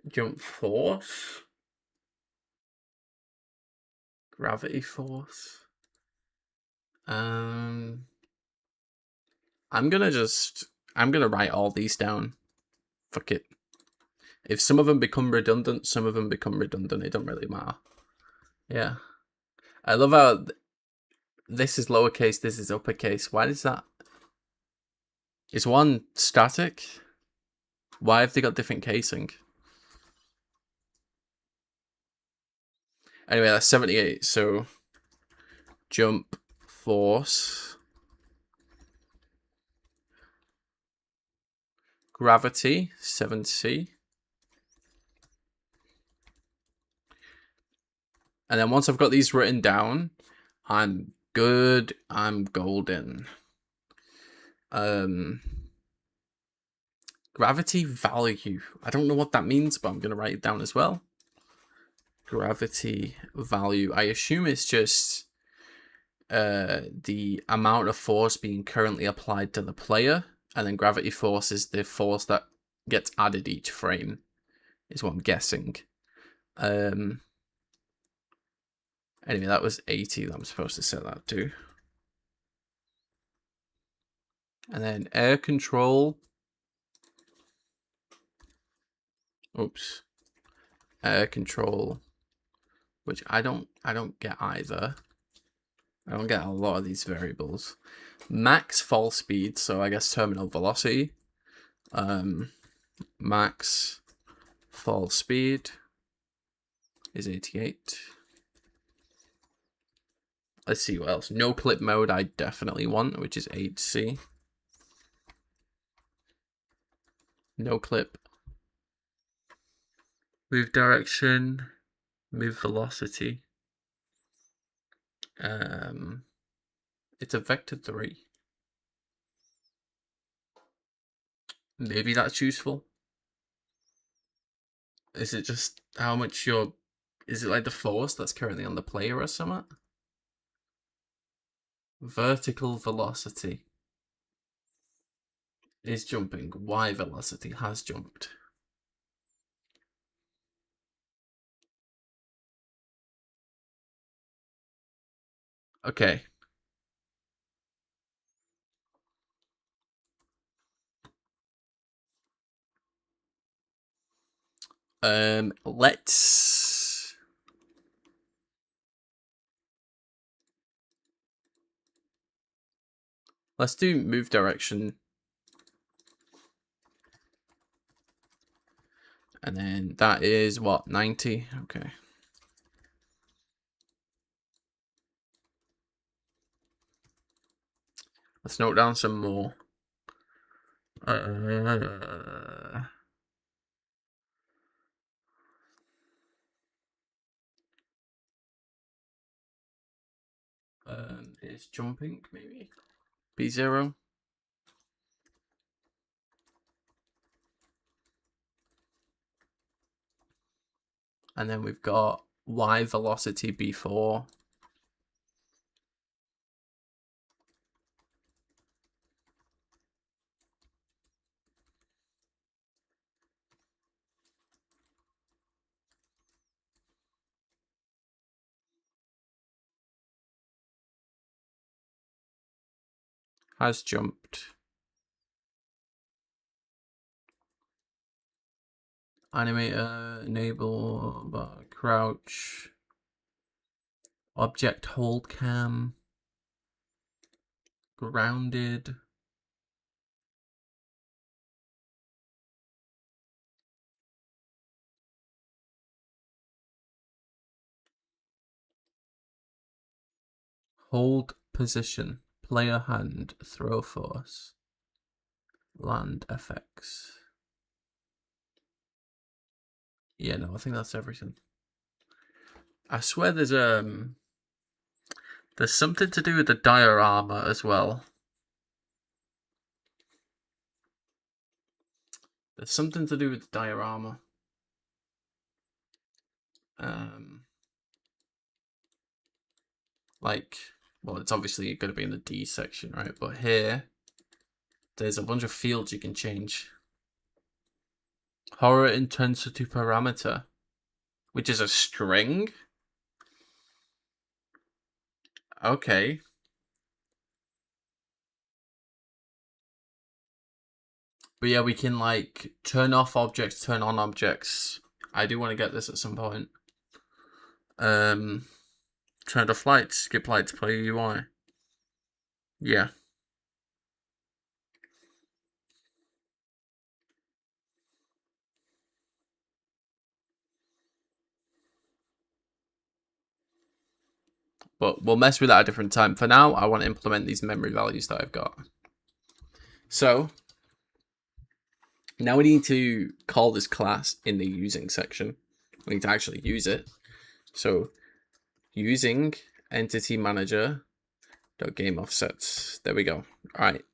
Jump force. Gravity force. I'm gonna write all these down. Fuck it. If some of them become redundant, some of them become redundant. It don't really matter. Yeah. I love how this is lowercase, this is uppercase. Why is that? Is one static? Why have they got different casing? Anyway, that's 78. So jump force. Gravity, 7C. And then once I've got these written down, I'm good. I'm golden. Gravity value. I don't know what that means, but I'm going to write it down as well. Gravity value. I assume it's just the amount of force being currently applied to the player. And then gravity force is the force that gets added each frame, is what I'm guessing. Anyway, that was 80 that I'm supposed to set that to. And then air control. Oops. Air control, which I don't get either. I don't get a lot of these variables. Max fall speed, so I guess terminal velocity. Max fall speed is 88. Let's see what else. No clip mode I definitely want, which is 8C. No clip. Move direction. Move velocity. It's a vector 3. Maybe that's useful. Is it just how much you're... Is it like the force that's currently on the player or something? Vertical velocity is jumping. Y velocity has jumped. Okay. Let's do move direction. And then that is what, 90? Okay. Let's note down some more. Is jumping maybe B0. And then we've got Y velocity B4. Has jumped. Animator, enable, crouch. Object hold cam. Grounded. Hold position. Player hand. Throw force. Land effects. Yeah, no, I think that's everything. I swear there's something to do with the diorama as well. There's something to do with the diorama. Like, well, it's obviously going to be in the D section, right? But here, there's a bunch of fields you can change. Horror intensity parameter, which is a string. Okay. But yeah, we can like turn off objects, turn on objects. I do want to get this at some point. Turn off lights, skip lights, play UI. Yeah. But we'll mess with that at a different time. For now, I want to implement these memory values that I've got. So now we need to call this class in the using section. We need to actually use it. So using entity manager dot game offsets. There we go. All right.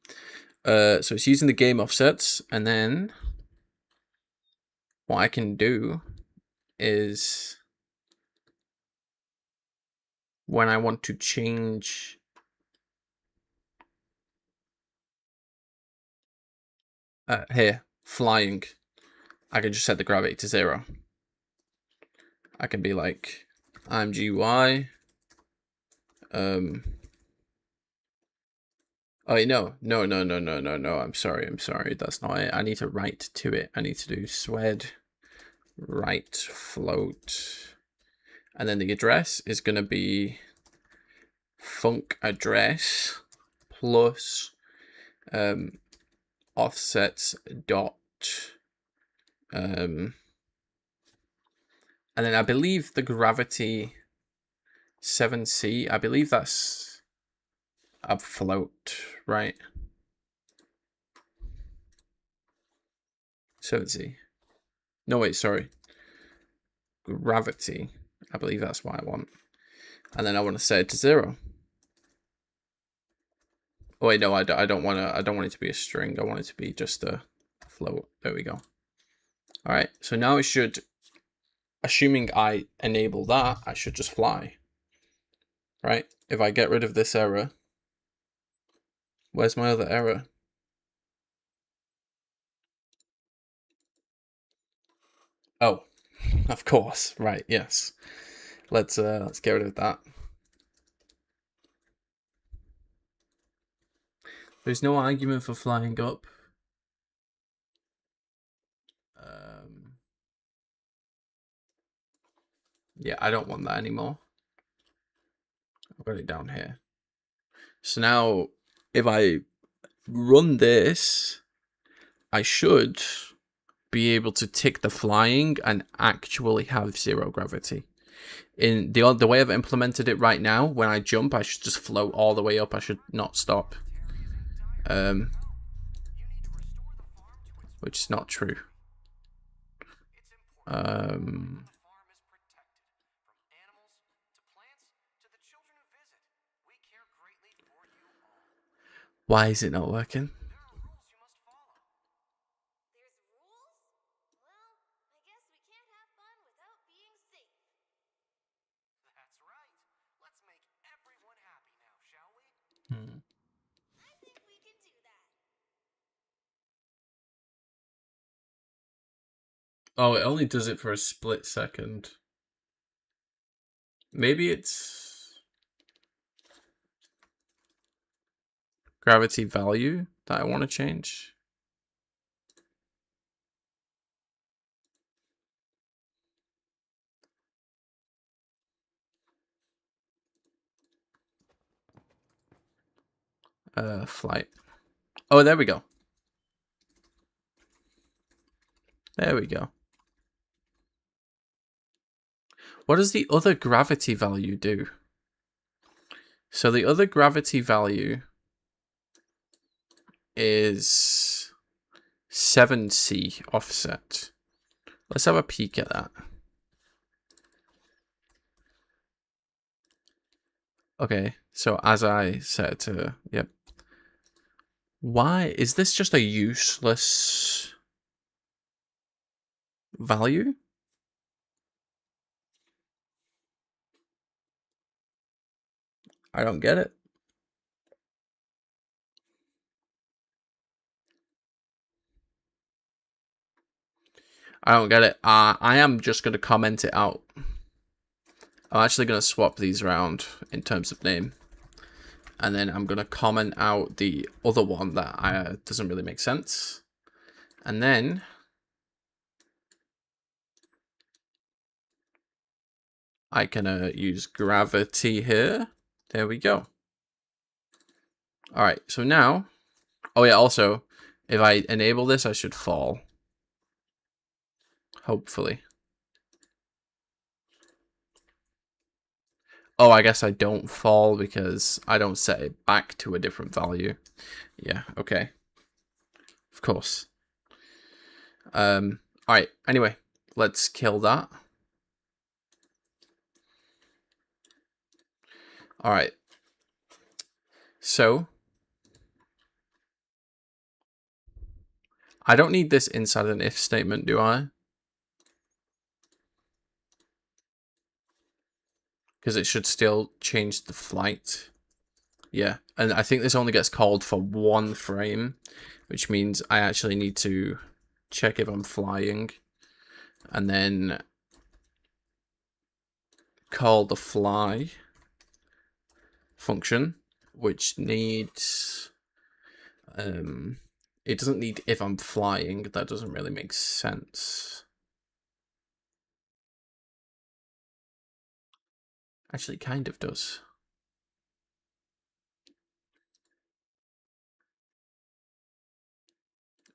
So it's using the game offsets, and then what I can do is when I want to change here, flying, I can just set the gravity to 0. I can be like, I'm GUI. Oh, no. I'm sorry. That's not it. I need to write to it. I need to do swed write float. And then the address is going to be func address plus offsets dot and then I believe the gravity 7C, I believe that's a float, right? 7C. No, wait, sorry. Gravity. I believe that's what I want. And then I want to set it to 0. Oh wait, no, I don't want it to be a string. I want it to be just a float. There we go. All right, so now it should, assuming I enable that, I should just fly. Right? If I get rid of this error, where's my other error? Oh, of course. Right, yes. Let's get rid of that. There's no argument for flying up. Yeah, I don't want that anymore. I've got it down here. So now, if I run this, I should be able to tick the flying and actually have 0 gravity. In the way I've implemented it right now, when I jump, I should just float all the way up. I should not stop. Which is not true. Why is it not working? Oh, it only does it for a split second. Maybe it's gravity value that I want to change. Flight. Oh, there we go. There we go. What does the other gravity value do? So the other gravity value is 7C offset. Let's have a peek at that. Okay, so as I said to, yep. Why is this just a useless value? I don't get it. I don't get it. I am just going to comment it out. I'm actually going to swap these around in terms of name. And then I'm going to comment out the other one that doesn't really make sense. And then I can use gravity here. There we go. All right, so now, oh yeah, also, if I enable this, I should fall. Hopefully. Oh, I guess I don't fall because I don't set it back to a different value. Yeah, okay. Of course. Alright, anyway, let's kill that. Alright. So, I don't need this inside an if statement, do I? Because it should still change the flight. Yeah, and I think this only gets called for one frame, which means I actually need to check if I'm flying, and then call the fly function, which needs, it doesn't need if I'm flying. That doesn't really make sense. Actually, it kind of does.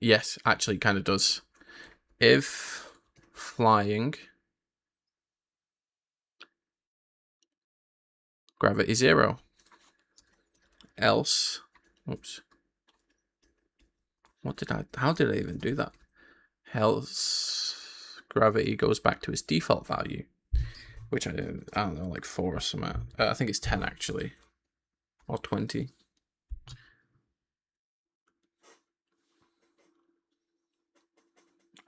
Yes, actually, kind of does. If flying, gravity 0. Else, oops. How did I even do that? Else, gravity goes back to its default value, which I don't know, like 4 or something. I think it's 10 actually, or 20.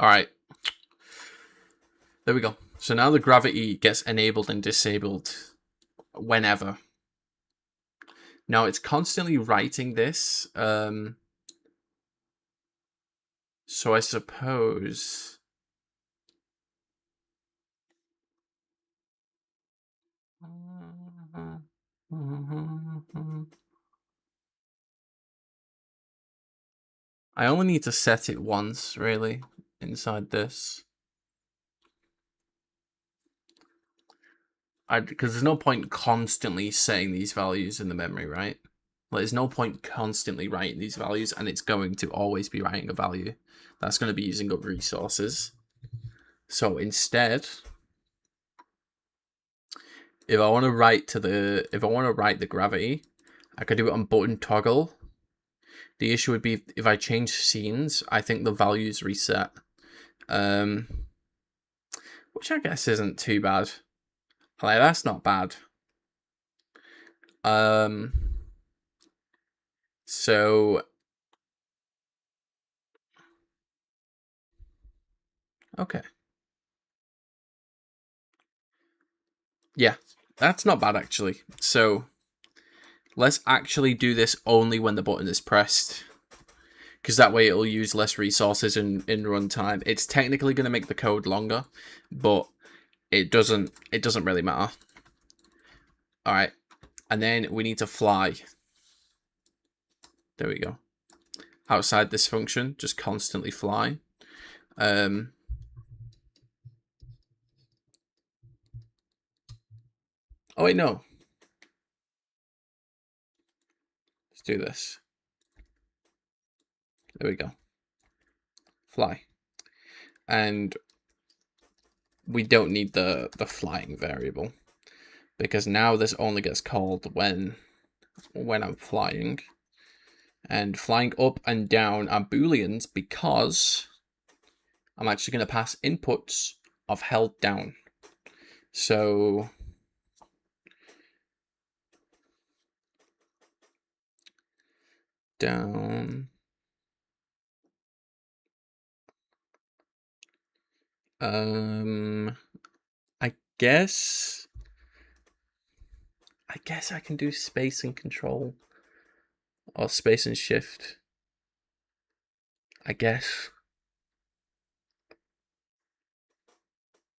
All right. There we go. So now the gravity gets enabled and disabled whenever. Now it's constantly writing this. So I suppose I only need to set it once, really, inside this. Because there's no point constantly setting these values in the memory, right? Like, there's no point constantly writing these values, and it's going to always be writing a value. That's going to be using up resources. So instead, if I want to write the gravity, I could do it on button toggle. The issue would be if I change scenes, I think the values reset. Which I guess isn't too bad. Like, that's not bad. So okay. Yeah, that's not bad actually. So let's actually do this only when the button is pressed, because that way it'll use less resources in runtime. It's technically going to make the code longer, but it doesn't really matter. All right, and then we need to fly. There we go. Outside this function, just constantly fly. Oh wait, no. Let's do this. There we go. Fly. And we don't need the flying variable, because now this only gets called when I'm flying. And flying up and down are booleans because I'm actually going to pass inputs of held down. So down. I guess I can do space and control, or space and shift. I guess.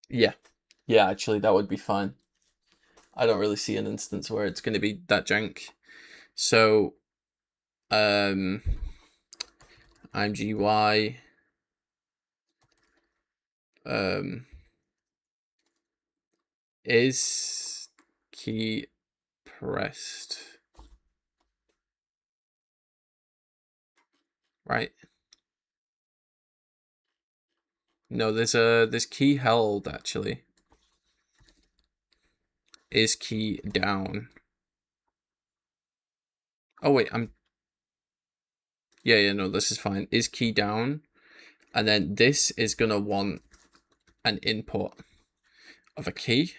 Yeah. Yeah, actually, that would be fine. I don't really see an instance where it's going to be that jank. So, IMGY, is key pressed, right? No, there's key held actually. Is key down? Oh wait, yeah, no, this is fine. Is key down? And then this is gonna want an input of a key.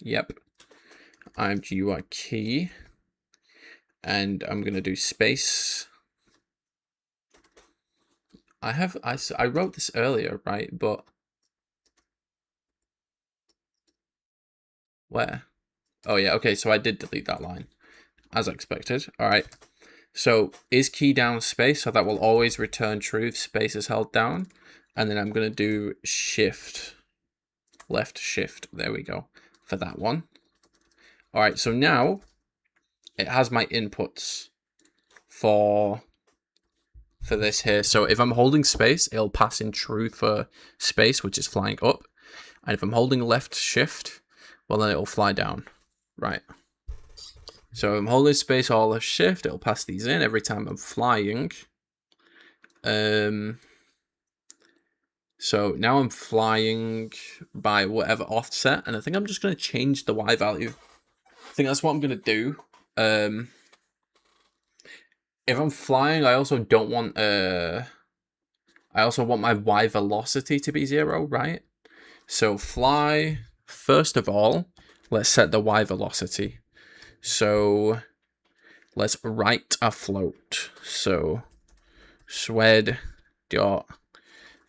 Yep. IMGUI key. And I'm gonna do space. I wrote this earlier, right? But where? Oh yeah, okay, so I did delete that line, as expected. All right. So is key down space, so that will always return true if space is held down. And then I'm gonna do shift, left shift. There we go for that one. All right, so now it has my inputs for this here. So if I'm holding space, it'll pass in true for space, which is flying up. And if I'm holding left shift, well, then it'll fly down, right? So if I'm holding space or left shift, it'll pass these in every time I'm flying. So now I'm flying by whatever offset, and I think I'm just going to change the Y value. I think that's what I'm going to do. If I'm flying, I also don't want I also want my Y velocity to be 0, right? So fly, first of all, let's set the Y velocity. So let's write a float. So swed dot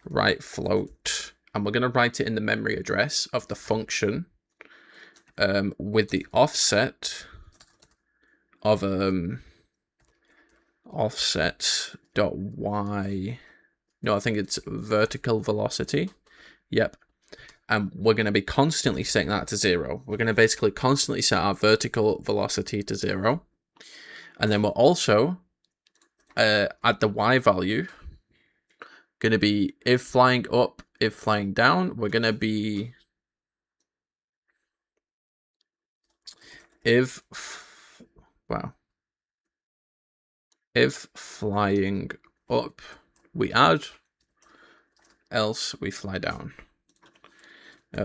write float, and we're going to write it in the memory address of the function with the offset of offset dot y. No, I think it's vertical velocity. Yep. And we're going to be constantly setting that to 0. We're going to basically constantly set our vertical velocity to 0. And then we're also at the y value going to be if flying up, if flying down, we're going to be if flying up, we add, else we fly down.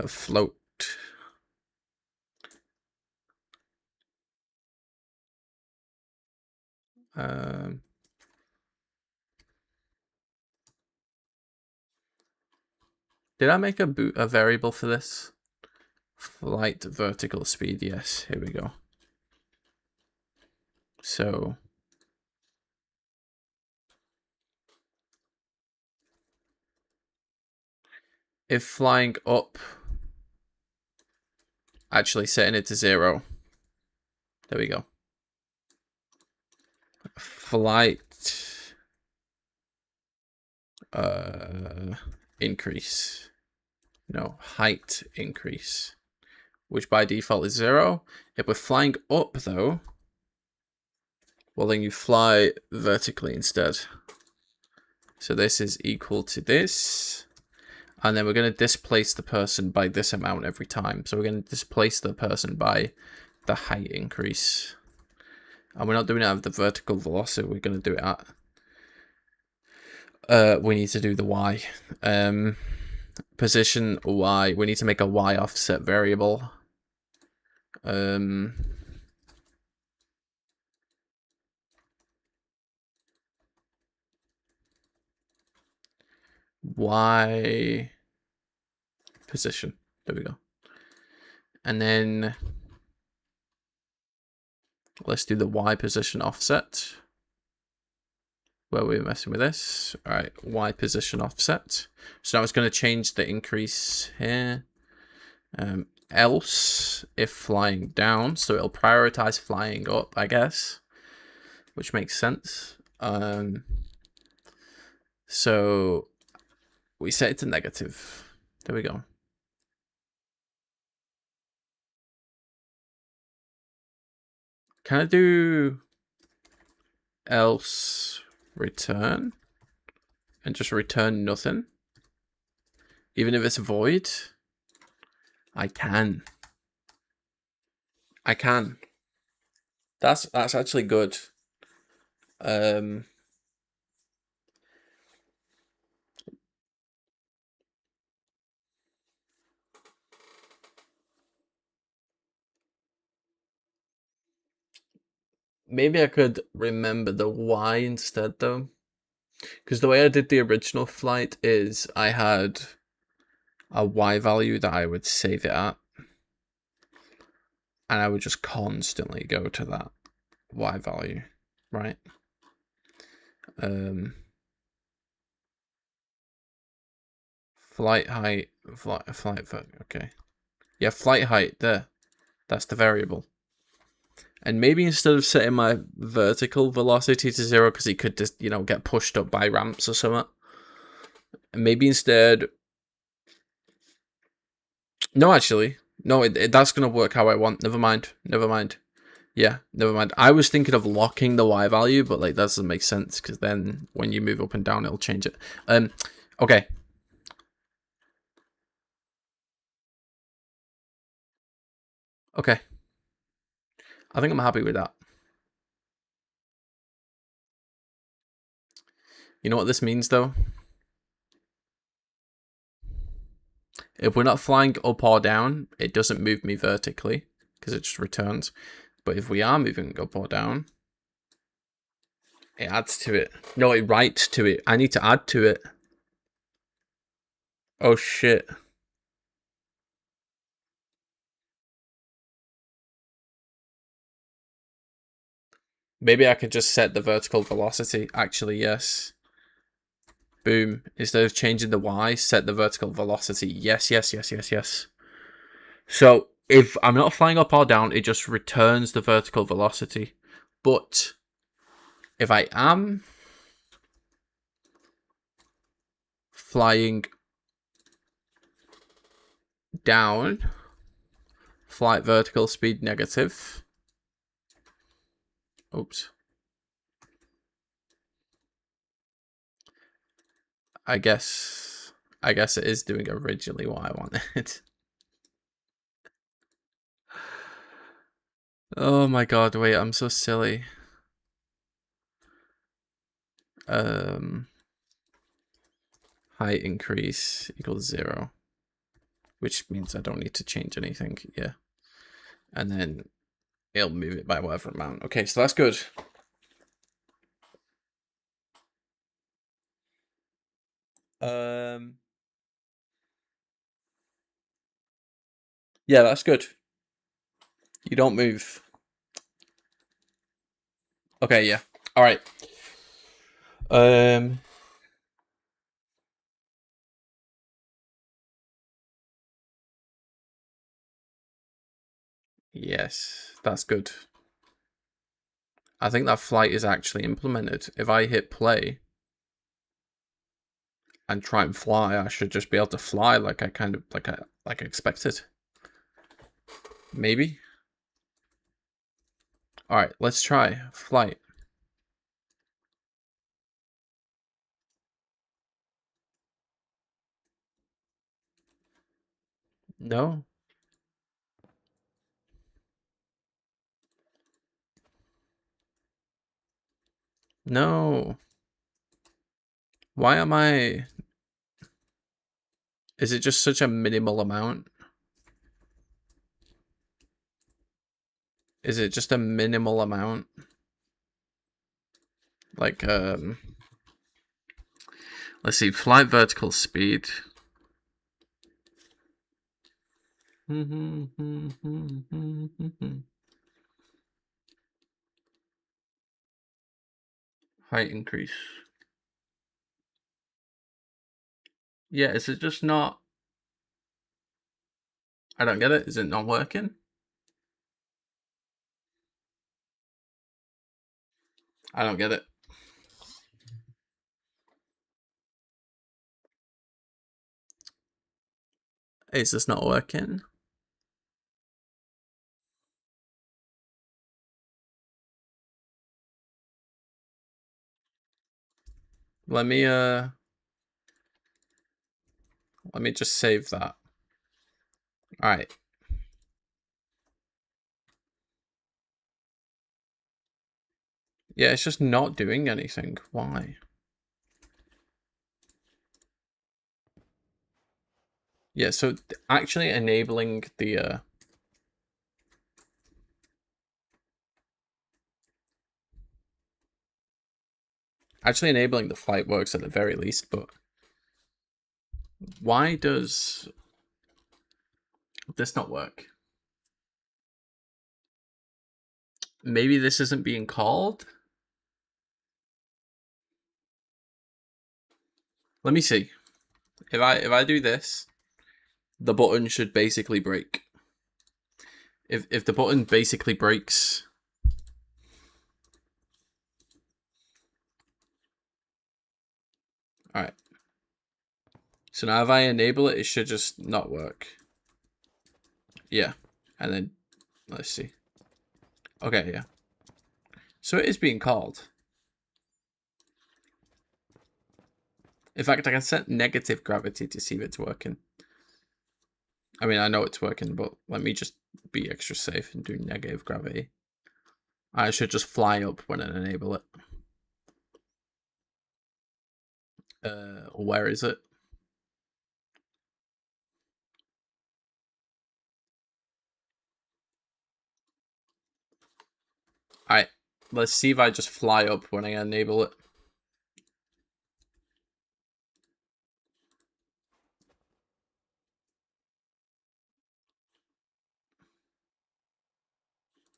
Float. Did I make a variable for this? Flight vertical speed, yes, here we go. So if flying up, actually setting it to 0. There we go. Flight increase. No, height increase, which by default is 0. If we're flying up though, well then you fly vertically instead. So this is equal to this. And then we're going to displace the person by this amount every time. So we're going to displace the person by the height increase. And we're not doing it at the vertical velocity. We're going to do it at... we need to do the Y. Position Y. We need to make a Y offset variable. Y position. There we go. And then let's do the Y position offset. Where we're messing with this. All right, Y position offset. So now it's going to change the increase here. Else if flying down, so it'll prioritize flying up, I guess, which makes sense. So we set it to negative. There we go. Can I do else return and just return nothing? Even if it's void? I can. I can. That's actually good. Maybe I could remember the Y instead though. Because the way I did the original flight is I had a Y value that I would save it at. And I would just constantly go to that Y value, right? Flight height, okay. Yeah, flight height, there. That's the variable. And maybe instead of setting my vertical velocity to 0, because it could just, get pushed up by ramps or something. Maybe instead... No, actually. No, that's going to work how I want. Never mind. Yeah, never mind. I was thinking of locking the Y value, but that doesn't make sense, because then when you move up and down, it'll change it. Okay. Okay. I think I'm happy with that. You know what this means, though? If we're not flying up or down, it doesn't move me vertically, because it just returns. But if we are moving up or down, it adds to it. No, it writes to it. I need to add to it. Oh, shit. Maybe I could just set the vertical velocity. Actually, yes. Boom. Instead of changing the Y, set the vertical velocity. Yes. So, if I'm not flying up or down, it just returns the vertical velocity. But if I am flying down, flight vertical speed negative. Oops. I guess it is doing originally what I wanted. Oh my god, wait, I'm so silly. Height increase equals 0. Which means I don't need to change anything, yeah. And then it'll move it by whatever amount. Okay, so that's good. Yeah, that's good. You don't move. Okay, yeah. All right. Yes, that's good. I think that flight is actually implemented. If I hit play and try and fly, I should just be able to fly like I expected. Maybe. All right, let's try flight. No. No. Why am I... Is it just such a minimal amount? Is it just a minimal amount? Like, let's see, flight vertical speed. Height increase. Yeah, is it just not... I don't get it. Is it not working? I don't get it. Is this not working? Let me just save that. All right. Yeah, it's just not doing anything. Why? Yeah, so actually enabling the flight works at the very least, but why does this not work? Maybe this isn't being called? Let me see. If I do this, the button should basically break. If the button basically breaks, all right. So now if I enable it, it should just not work. Yeah, and then let's see. Okay, yeah. So it is being called. In fact, I can set negative gravity to see if it's working. I mean, I know it's working, but let me just be extra safe and do negative gravity. I should just fly up when I enable it. Where is it? Alright, let's see if I just fly up when I enable it.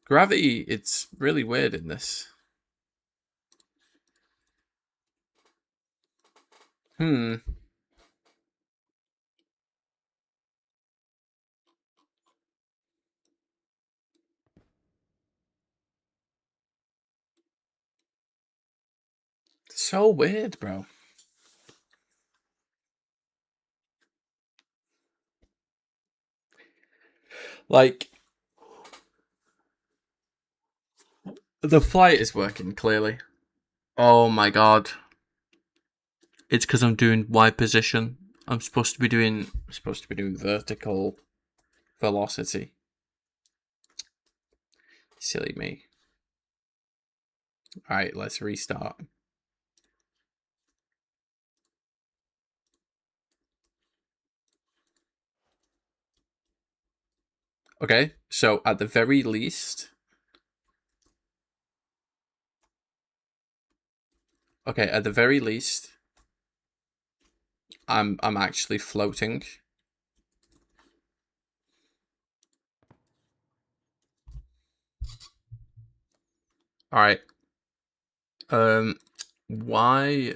Gravity, it's really weird in this. So weird, bro. Like, the flight is working, clearly. Oh my god. It's because I'm doing Y position. I'm supposed to be doing vertical velocity. Silly me. Alright, let's restart. Okay, so at the very least... Okay, at the very least... I'm actually floating. Alright. Why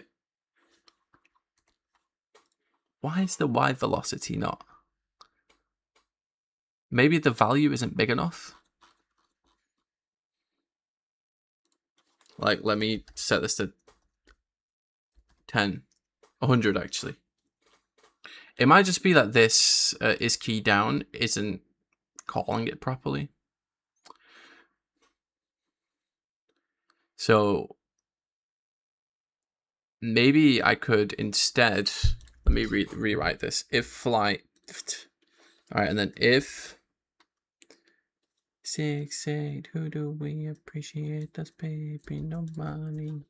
is the Y velocity not? Maybe the value isn't big enough? Like, let me set this to 10. 100, actually. It might just be that this is key down isn't calling it properly. So maybe I could instead, let me rewrite this. If flight, all right, and then if 6, 8, who do we appreciate us, baby? No money.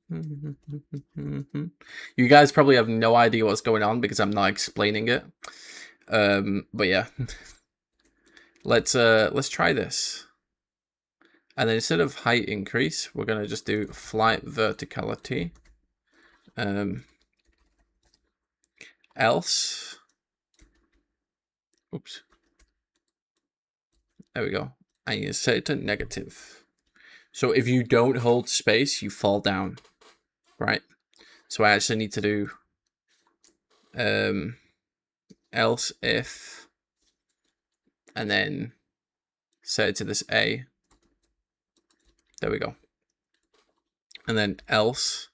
You guys probably have no idea what's going on because I'm not explaining it. But yeah, let's try this. And then instead of height increase, we're gonna just do flight verticality. Else, oops, there we go. And you set it to negative. So if you don't hold space, you fall down, right? So I actually need to do else if, and then set it to this A. There we go. And then else.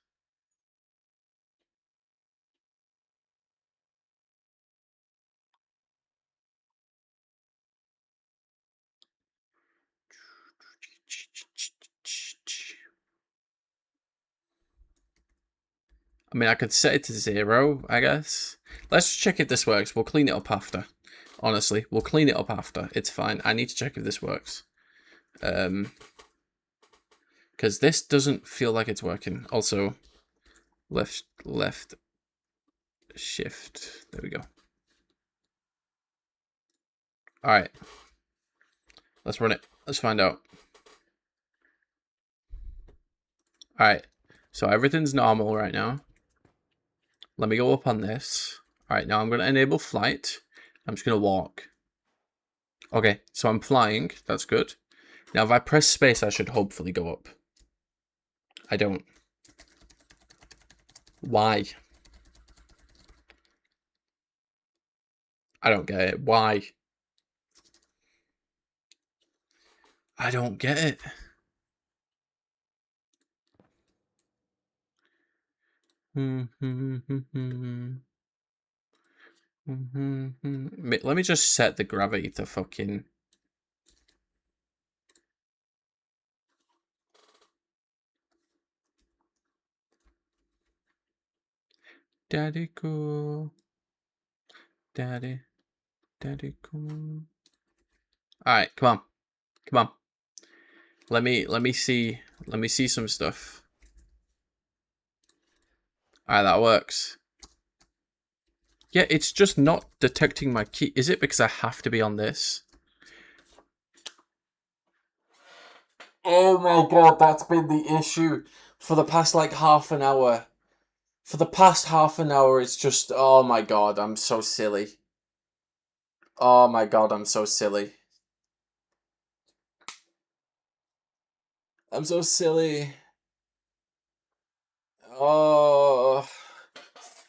I mean, I could set it to 0, I guess. Let's check if this works. We'll clean it up after. Honestly, we'll clean it up after. It's fine. I need to check if this works. Because this doesn't feel like it's working. Also, left, shift. There we go. All right. Let's run it. Let's find out. All right. So everything's normal right now. Let me go up on this. All right. Now I'm going to enable flight. I'm just going to walk. Okay. So I'm flying. That's good. Now, if I press space, I should hopefully go up. I don't. Why? I don't get it. Why? I don't get it. Let me just set the gravity to fucking... Daddy cool. Daddy cool. Alright, come on. Come on. Let me see some stuff. Alright, that works. Yeah, it's just not detecting my key. Is it because I have to be on this? Oh my god, that's been the issue for the past like half an hour. For the past half an hour, it's just, oh my god, I'm so silly. Oh my god, I'm so silly. I'm so silly. Oh.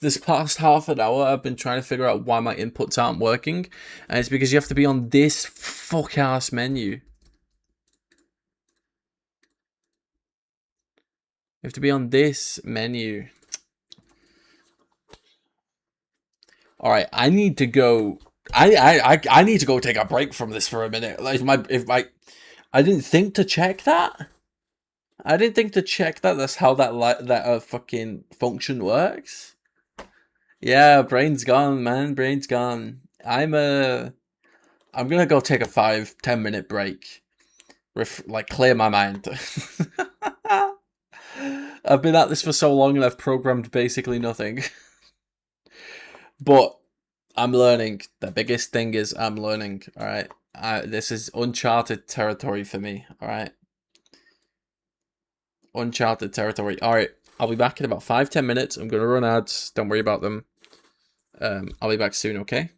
This past half an hour, I've been trying to figure out why my inputs aren't working. And it's because you have to be on this fuck-ass menu. You have to be on this menu. Alright, I need to go... I need to go take a break from this for a minute. Like I didn't think to check that. I didn't think to check that. That's how that fucking function works. Yeah, brain's gone, man. Brain's gone. I'm gonna go take a 5-10 minute break. Like clear my mind. I've been at this for so long and I've programmed basically nothing. But I'm learning. The biggest thing is I'm learning. All right. This is uncharted territory for me. All right. Uncharted territory. All right. I'll be back in about 5-10 minutes. I'm gonna run ads. Don't worry about them. I'll be back soon. Okay.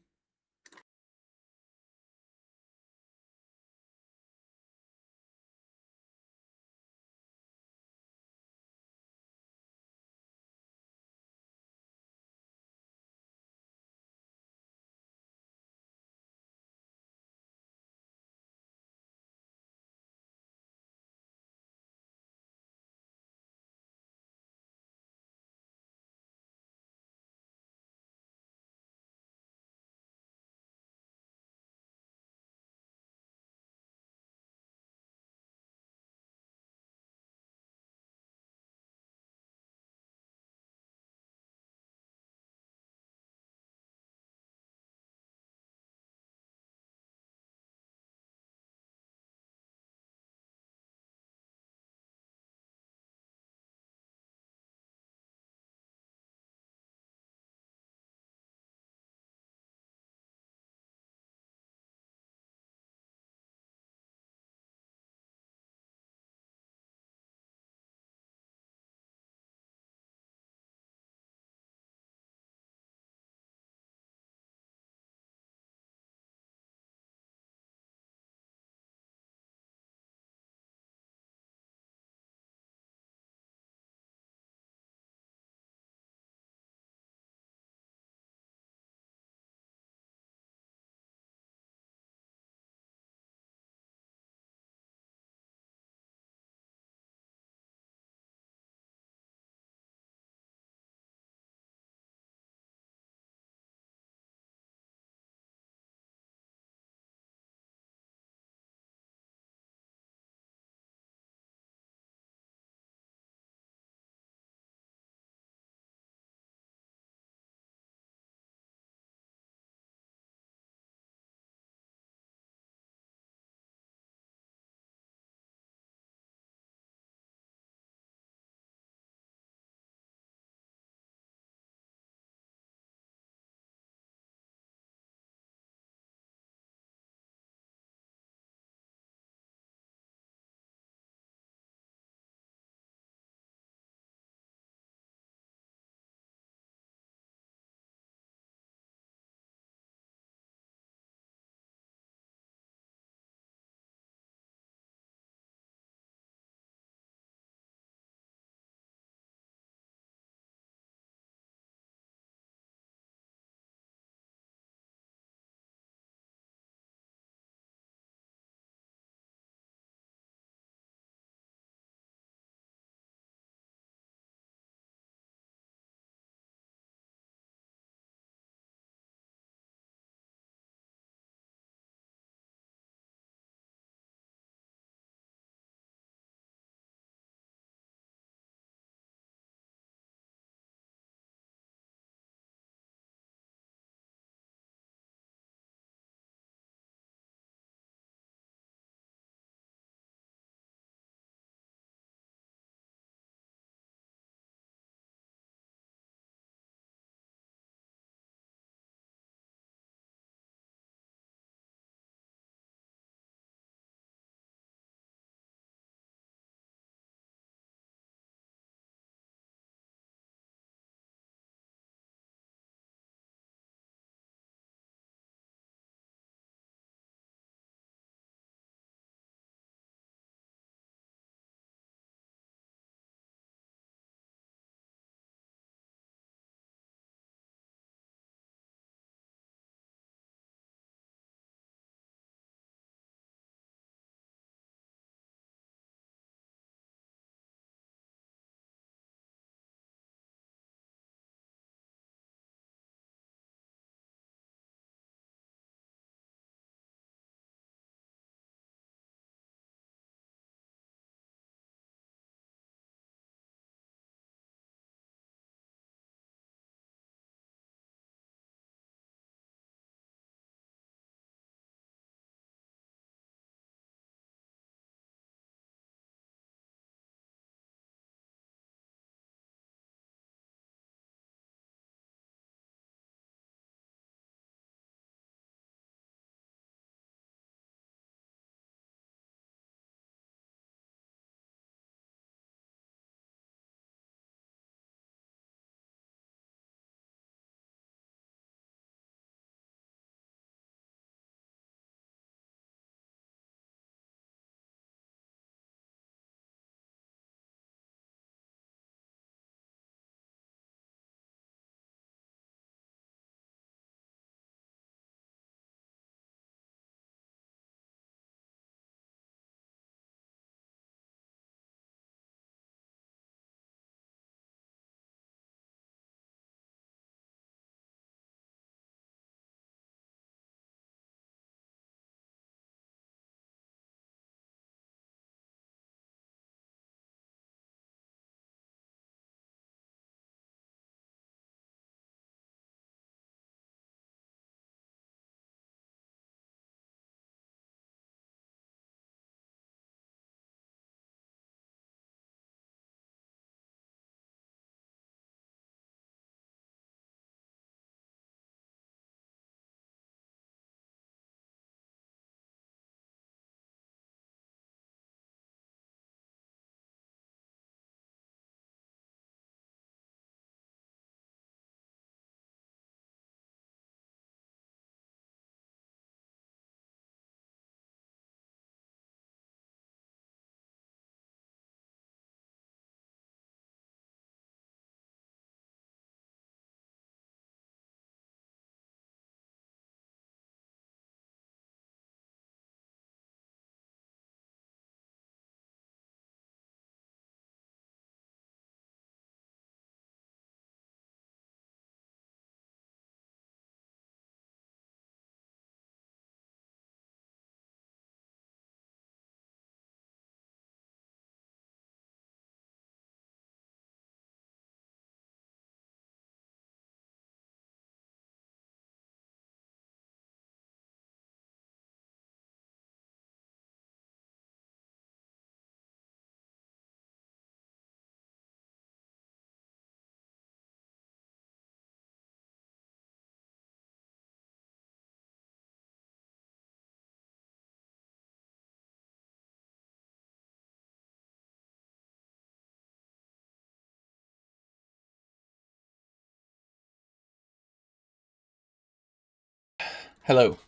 Hello.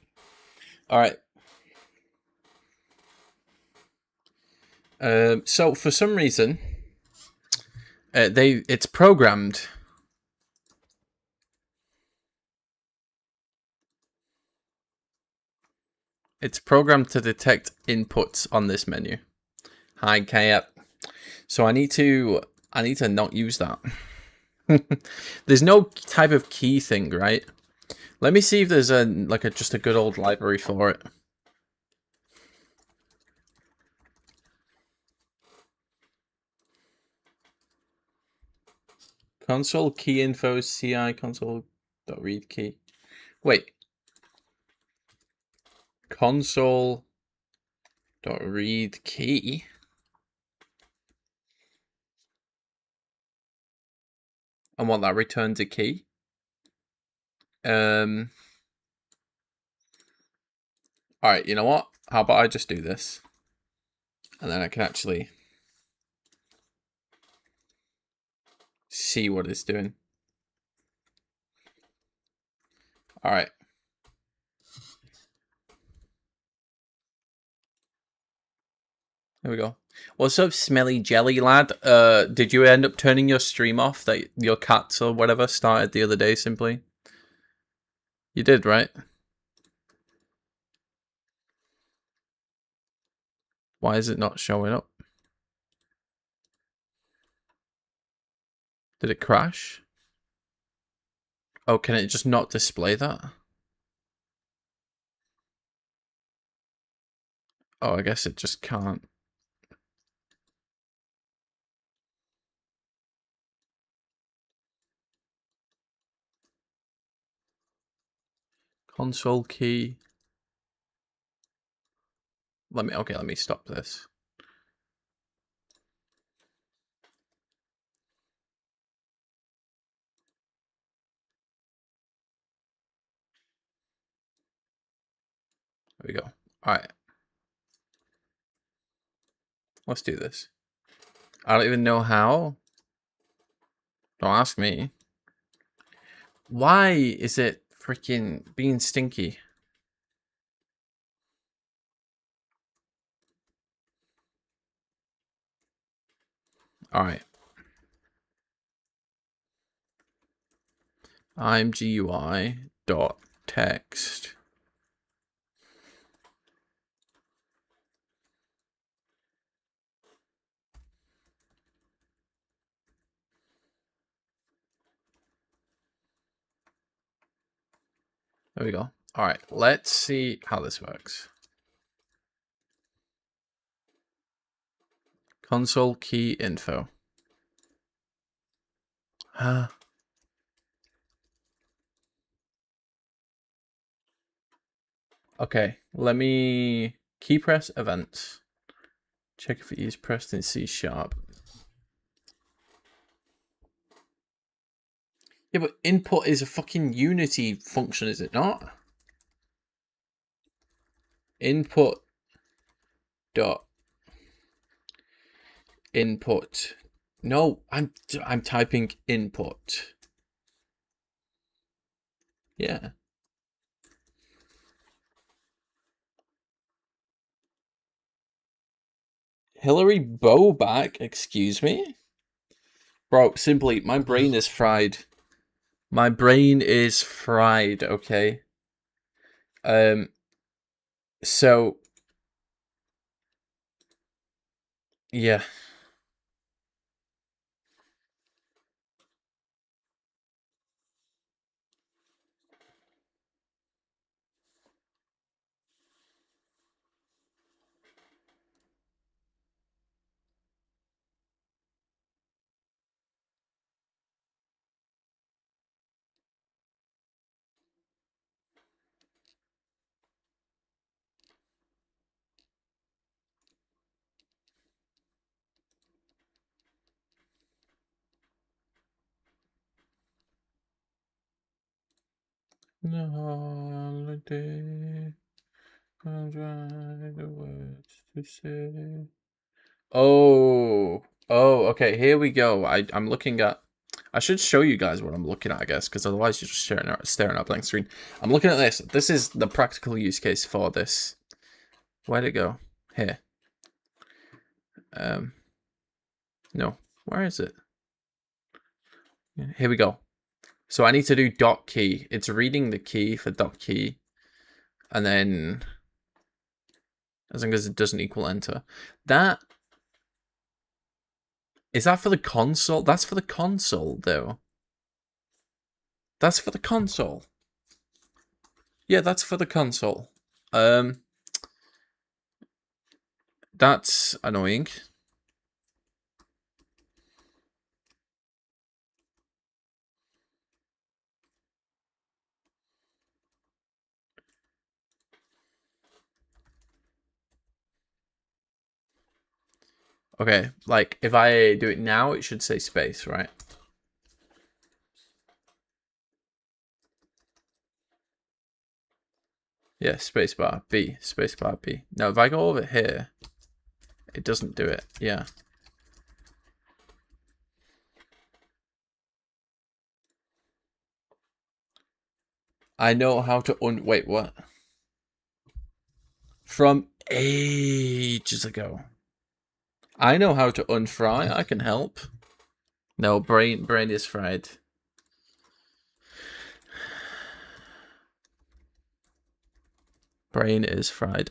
All right. So for some reason, it's programmed. It's programmed to detect inputs on this menu. Hi, Kayat. So I need to not use that. There's no type of key thing, right? Let me see if there's just a good old library for it. Console key info CI console.read key. Wait. Console.read key. And what, that returns a key? Alright, you know what? How about I just do this? And then I can actually see what it's doing. Alright. There we go. What's up, smelly jelly lad? Did you end up turning your stream off that your cats or whatever started the other day simply? You did, right? Why is it not showing up? Did it crash? Oh, can it just not display that? Oh, I guess it just can't. Console key. Let me stop this. There we go. Alright. Let's do this. I don't even know how. Don't ask me. Why is it freaking being stinky? Alright. imgui.text. There we go. Alright, let's see how this works. Console key info. Okay, let me key press events. Check if it is pressed in C#. Yeah, but input is a fucking Unity function, is it not? Input dot input. No, I'm typing input. Yeah. Hillary Bowback, excuse me? Bro, simply, my brain is fried. My brain is fried, okay? So, yeah. The holiday, I'll try the words to say. Oh, okay, here we go. I'm looking at I should show you guys what I'm looking at, I guess, because otherwise you're just staring at a blank screen. I'm looking at this. This is the practical use case for this. Where'd it go? Here. No. Where is it? Here we go. So I need to do dot key. It's reading the key for dot key. And then, as long as it doesn't equal enter. Is that for the console? That's for the console, though. That's for the console. Yeah, that's for the console. That's annoying. Okay, like, if I do it now, it should say space, right? Yeah, spacebar, B, spacebar, B. Now, if I go over here, it doesn't do it, yeah. I know how to wait, what? From ages ago. I know how to unfry, I can help. No, brain is fried. Brain is fried.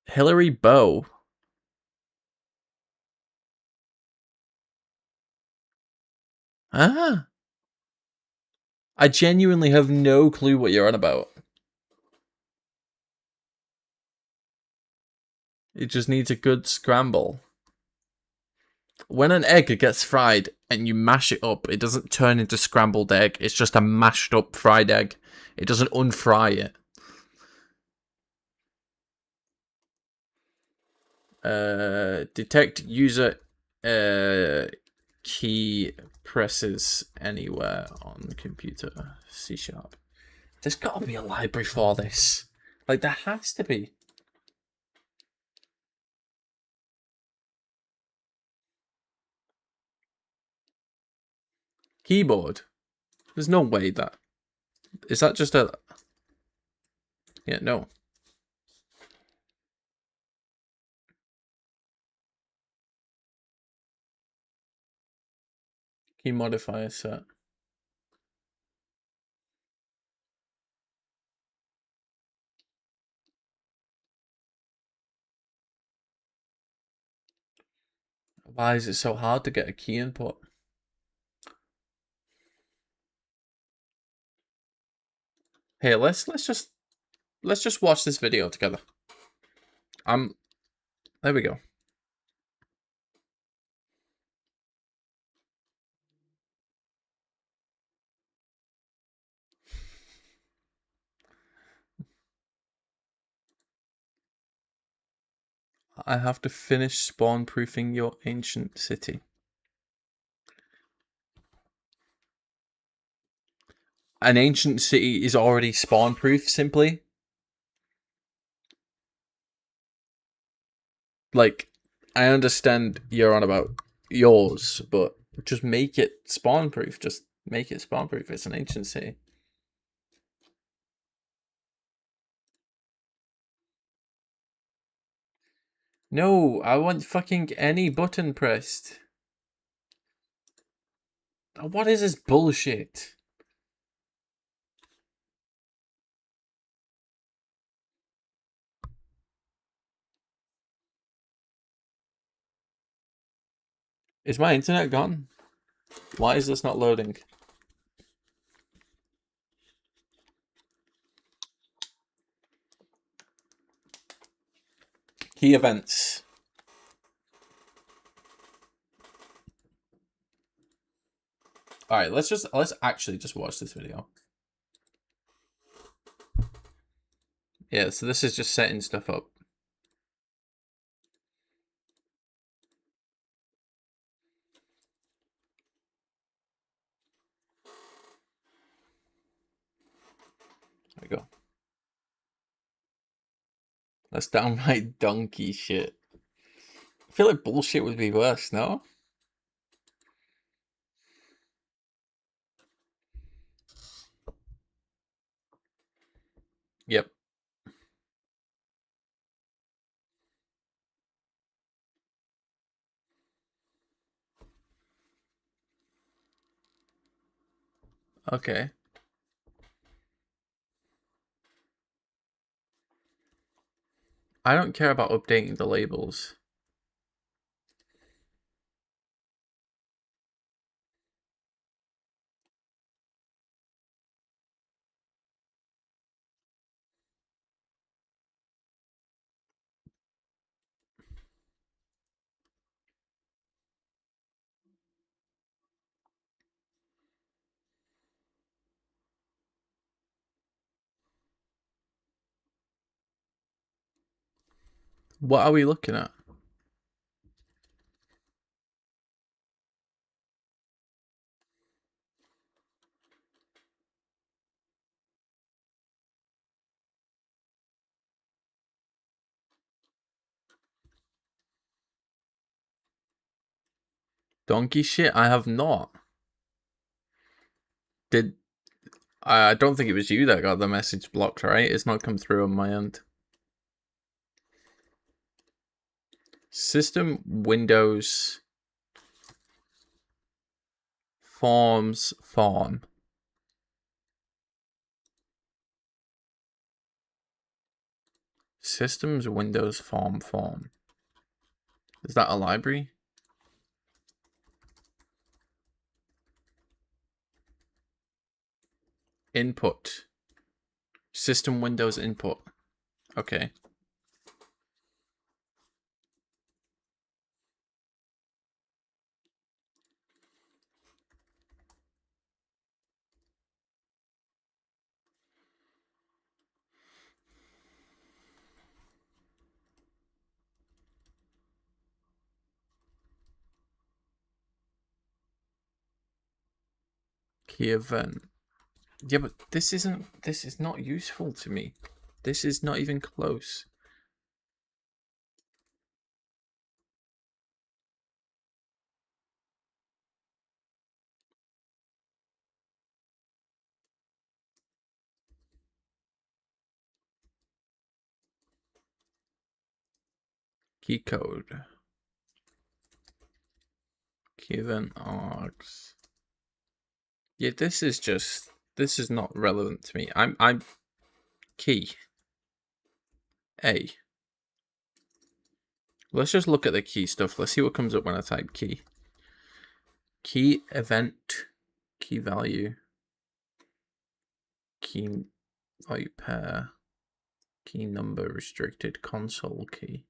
Hillary Bow. Ah. I genuinely have no clue what you're on about. It just needs a good scramble. When an egg gets fried and you mash it up, it doesn't turn into scrambled egg. It's just a mashed up fried egg. It doesn't unfry it. Detect user key presses anywhere on the computer. C#. There's got to be a library for this. Like, there has to be. Keyboard. There's no way that. Is that just a... Yeah, no. Key modifier set. Why is it so hard to get a key input? Hey, let's just watch this video together. There we go. I have to finish spawn proofing your ancient city. An ancient city is already spawn proof, simply. Like, I understand you're on about yours, but just make it spawn proof. Just make it spawn proof. It's an ancient city. No, I want fucking any button pressed. What is this bullshit? Is my internet gone? Why is this not loading? Key events. Alright, let's actually just watch this video. Yeah, so this is just setting stuff up. There we go. That's downright donkey shit. I feel like bullshit would be worse, no? Okay. I don't care about updating the labels. What are we looking at? Donkey shit? I have not. Did I don't think it was you that got the message blocked, right? It's not come through on my end. System Windows Forms Form. Systems Windows Form. Is that a library? Input. System Windows input. Okay. Key event. Yeah, but this is not useful to me. This is not even close. Key code. Key event args. Yeah, this is not relevant to me. I'm key. A. Let's just look at the key stuff. Let's see what comes up when I type key. Key event, key value, key value pair, key number restricted, console key,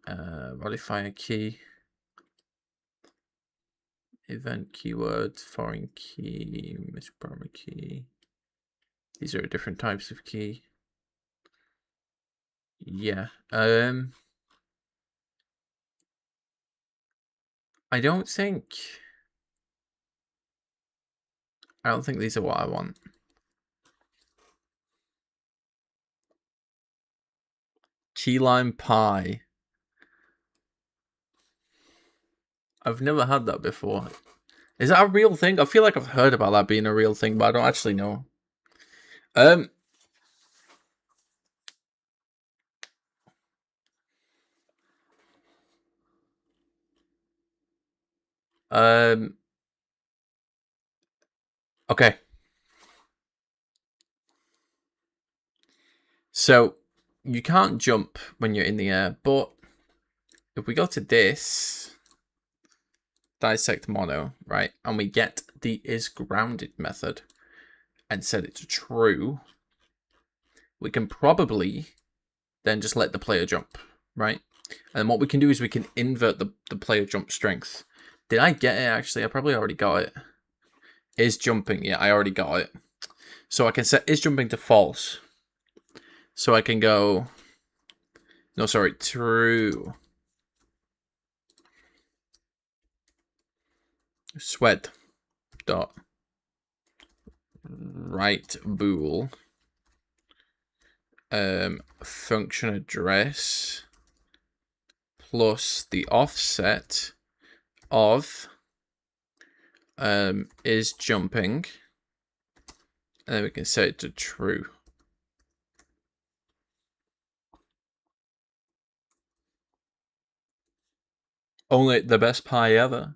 modifier key, event keywords, foreign key, misprogram key. These are different types of key. Yeah. I don't think these are what I want. Key lime pie. I've never had that before. Is that a real thing? I feel like I've heard about that being a real thing, but I don't actually know. Um. Okay. So you can't jump when you're in the air, but if we go to this dissect mono, right, and we get the is grounded method and set it to true, we can probably then just let the player jump, right? And what we can do is we can invert the player jump strength. Did I get it actually? I probably already got it. Is jumping, yeah, I already got it. So I can set is jumping to false. So I can go, no, sorry, true. Sweat dot right bool function address plus the offset of is jumping, and then we can set it to true. Only the best pie ever.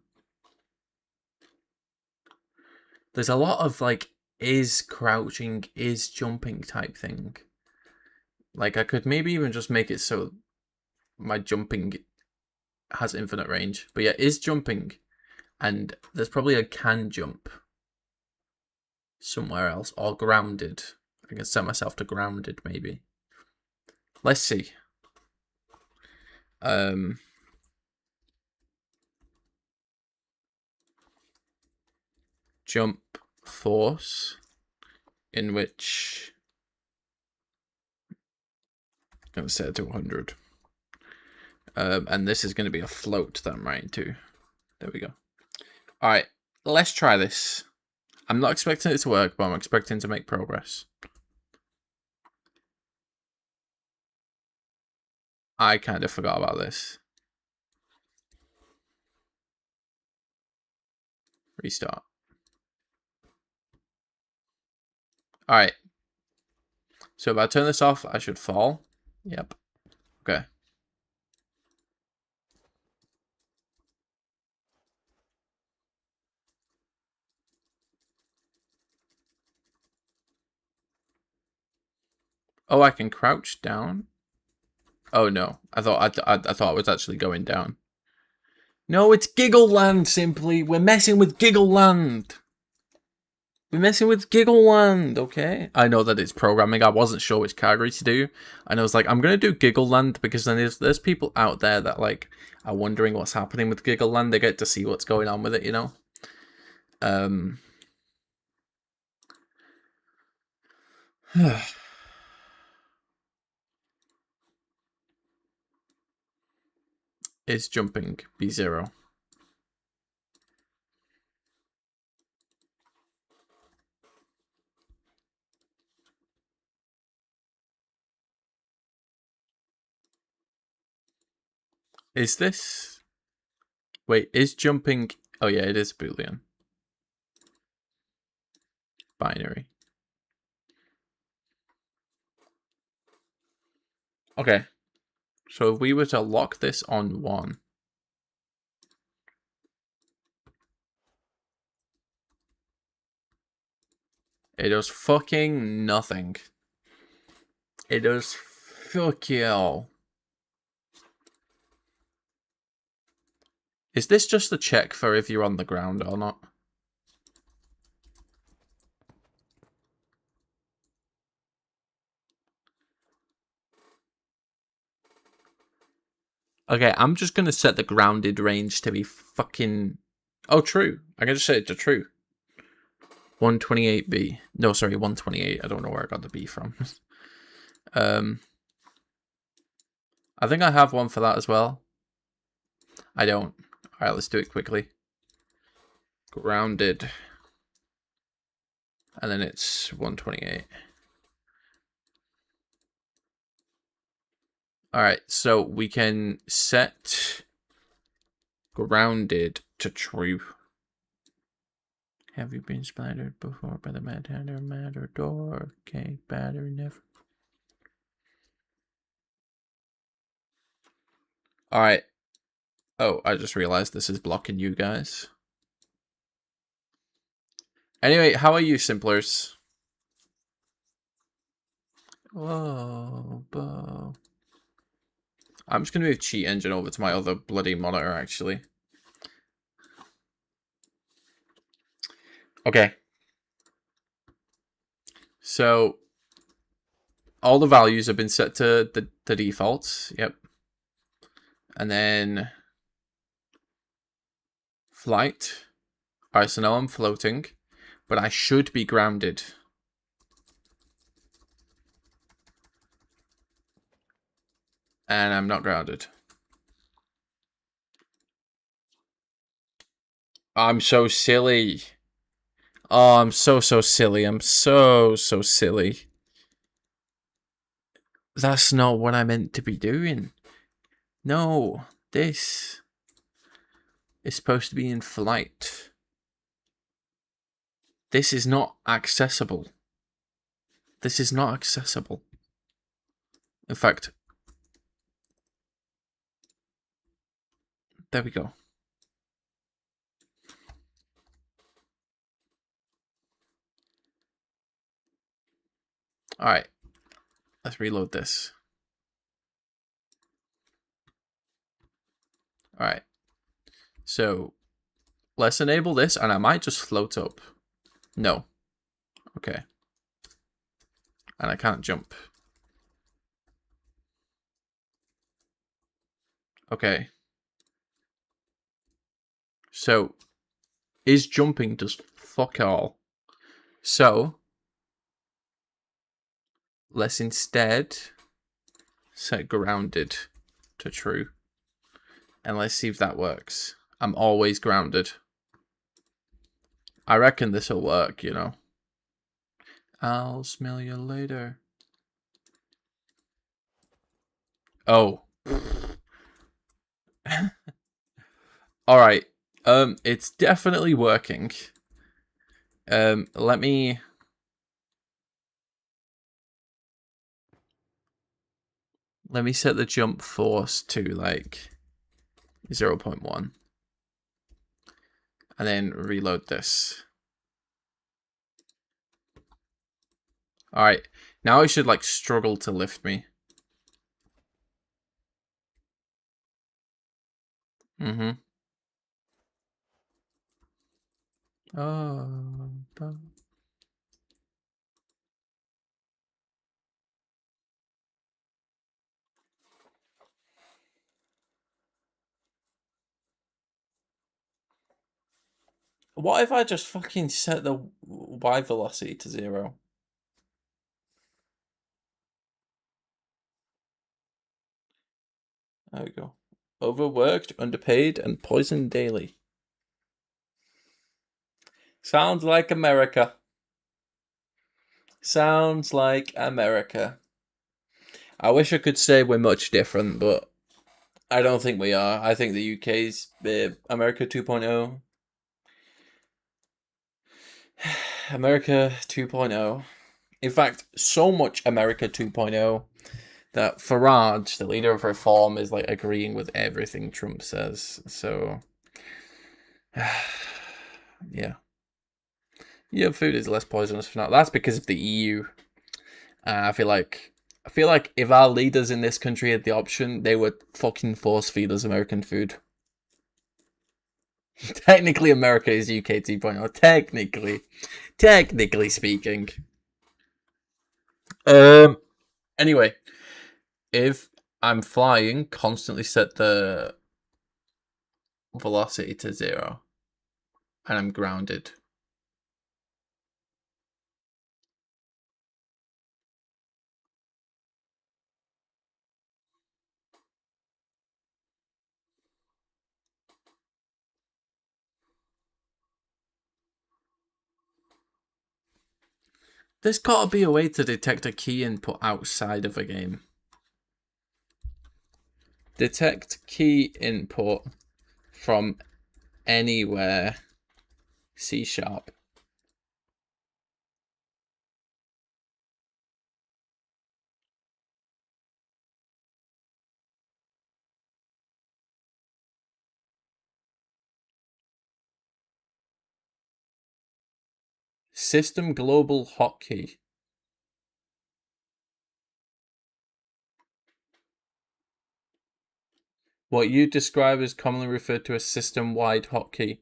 There's a lot of like is crouching, is jumping type thing. Like I could maybe even just make it so my jumping has infinite range. But yeah, is jumping, and there's probably a can jump somewhere else, or grounded. I can set myself to grounded maybe. Let's see. Jump force, in which I'm going to set it to 100. And this is going to be a float that I'm writing to. There we go. All right, let's try this. I'm not expecting it to work, but I'm expecting to make progress. I kind of forgot about this. Restart. All right. So if I turn this off, I should fall. Yep. Okay. Oh, I can crouch down. Oh no, I thought I thought it was actually going down. No, it's Giggle Land. Simply, we're messing with Giggle Land. We're messing with Giggle Land, okay? I know that it's programming. I wasn't sure which category to do, and I was like, I'm gonna do Giggle Land because then there's people out there that like are wondering what's happening with Giggle Land. They get to see what's going on with it, you know. Is jumping B0? Is this? Wait, is jumping? Oh yeah, it is Boolean. Binary. Okay. So if we were to lock this on 1. It does fucking nothing. It does fuck you. Is this just a check for if you're on the ground or not? Okay, I'm just gonna set the grounded range to be fucking... Oh, true. I can just set it to true. 128B. No, sorry, 128. I don't know where I got the B from. I think I have one for that as well. I don't. Alright, let's do it quickly. Grounded. And then it's 128. Alright, so we can set grounded to true. Have you been splattered before by the Mad Hatter Matador? Okay, batter never. Alright. Oh, I just realized this is blocking you guys. Anyway, how are you, Simplers? Whoa, Bo. I'm just going to move Cheat Engine over to my other bloody monitor, actually. Okay. So, all the values have been set to the defaults. Yep. And then... Flight. Alright, so now I'm floating. But I should be grounded. And I'm not grounded. I'm so silly. Oh, I'm so silly. I'm so silly. That's not what I meant to be doing. No, this is supposed to be in flight. This is not accessible. This is not accessible. In fact, there we go. Alright. Let's reload this. Alright. So, let's enable this, and I might just float up. No. Okay. And I can't jump. Okay. So, is jumping just fuck all? So, let's instead set grounded to true. And let's see if that works. I'm always grounded. I reckon this will work, you know. I'll smell you later. Oh. Alright. It's definitely working. Let me set the jump force to like 0.1. And then reload this. Alright. Now it should like struggle to lift me. Mm-hmm. Oh. What if I just fucking set the Y velocity to 0? There we go. Overworked, underpaid, and poisoned daily. Sounds like America. Sounds like America. I wish I could say we're much different, but I don't think we are. I think the UK's America 2.0. America 2.0. In fact, so much America 2.0 that Farage, the leader of Reform, is like agreeing with everything Trump says. So, yeah. Yeah, food is less poisonous for now. That's because of the EU. I feel like if our leaders in this country had the option, they would fucking force feed us American food. Technically, America is UK 2.0. Technically speaking. Anyway, if I'm flying, constantly set the velocity to 0, and I'm grounded. There's gotta be a way to detect a key input outside of a game. Detect key input from anywhere. C#. System global hotkey. What you describe is commonly referred to as system-wide hotkey.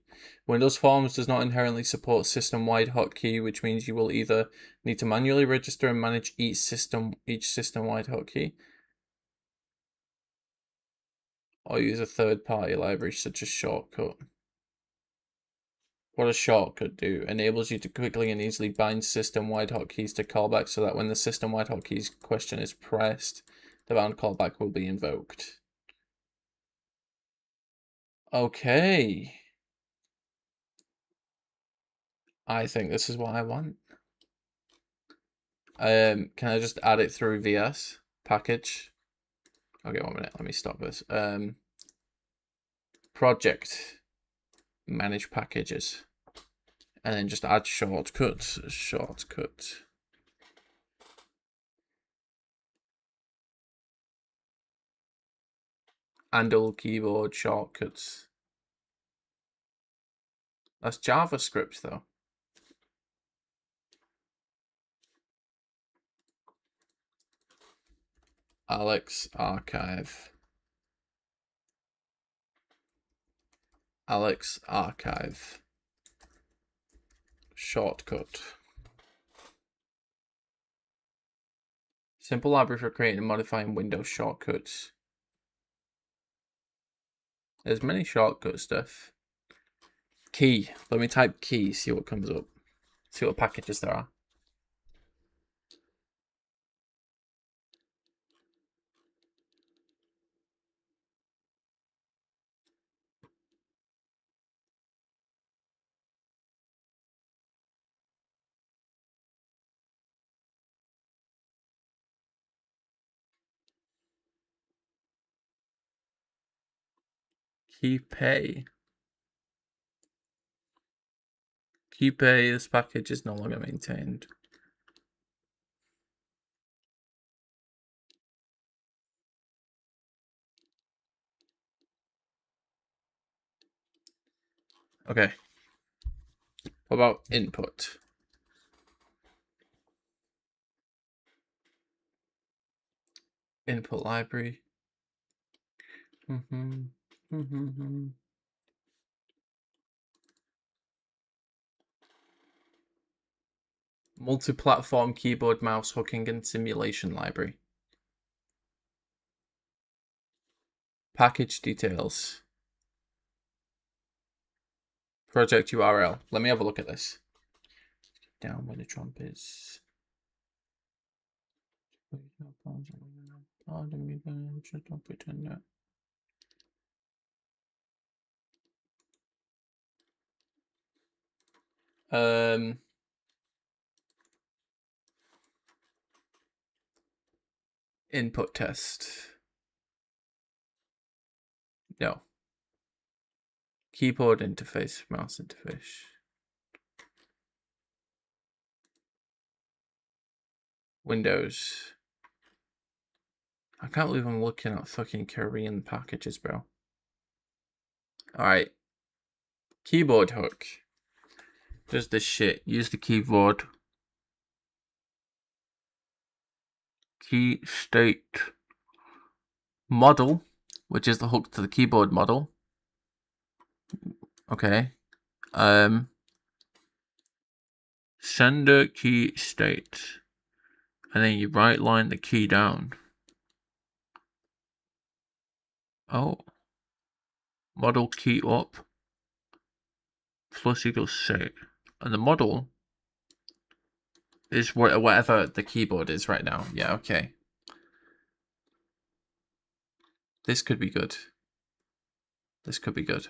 Windows Forms does not inherently support system-wide hotkey, which means you will either need to manually register and manage each system-wide hotkey, or use a third-party library such as Shortcut. What does Shortcut do? Enables you to quickly and easily bind system-wide hotkeys to callback so that when the system-wide hotkeys question is pressed, the bound callback will be invoked. Okay. I think this is what I want. Can I just add it through VS package? Okay, 1 minute. Let me stop this. Project, manage packages, and then just add shortcut. Handle keyboard shortcuts. That's JavaScript though. Alex Archive. Alex Archive. Shortcut. Simple library for creating and modifying Windows shortcuts. There's many shortcut stuff. Key. Let me type key, see what comes up. See what packages there are. KeyPay. KeyPay, this package is no longer maintained. Okay. What about input? Input library. Multi-platform keyboard, mouse, hooking, and simulation library. Package details. Project URL. Let me have a look at this. Down where the trump is. Input test. No. Keyboard interface, mouse interface. Windows. I can't believe I'm looking at fucking Korean packages, bro. Alright. Keyboard hook. Does this shit. Use the keyboard. Key state model, which is the hook to the keyboard model. Okay. Sender key state. And then you right line the key down. Oh. Model key up. Plus equals set. And the model is whatever the keyboard is right now. Yeah, okay. This could be good. This could be good.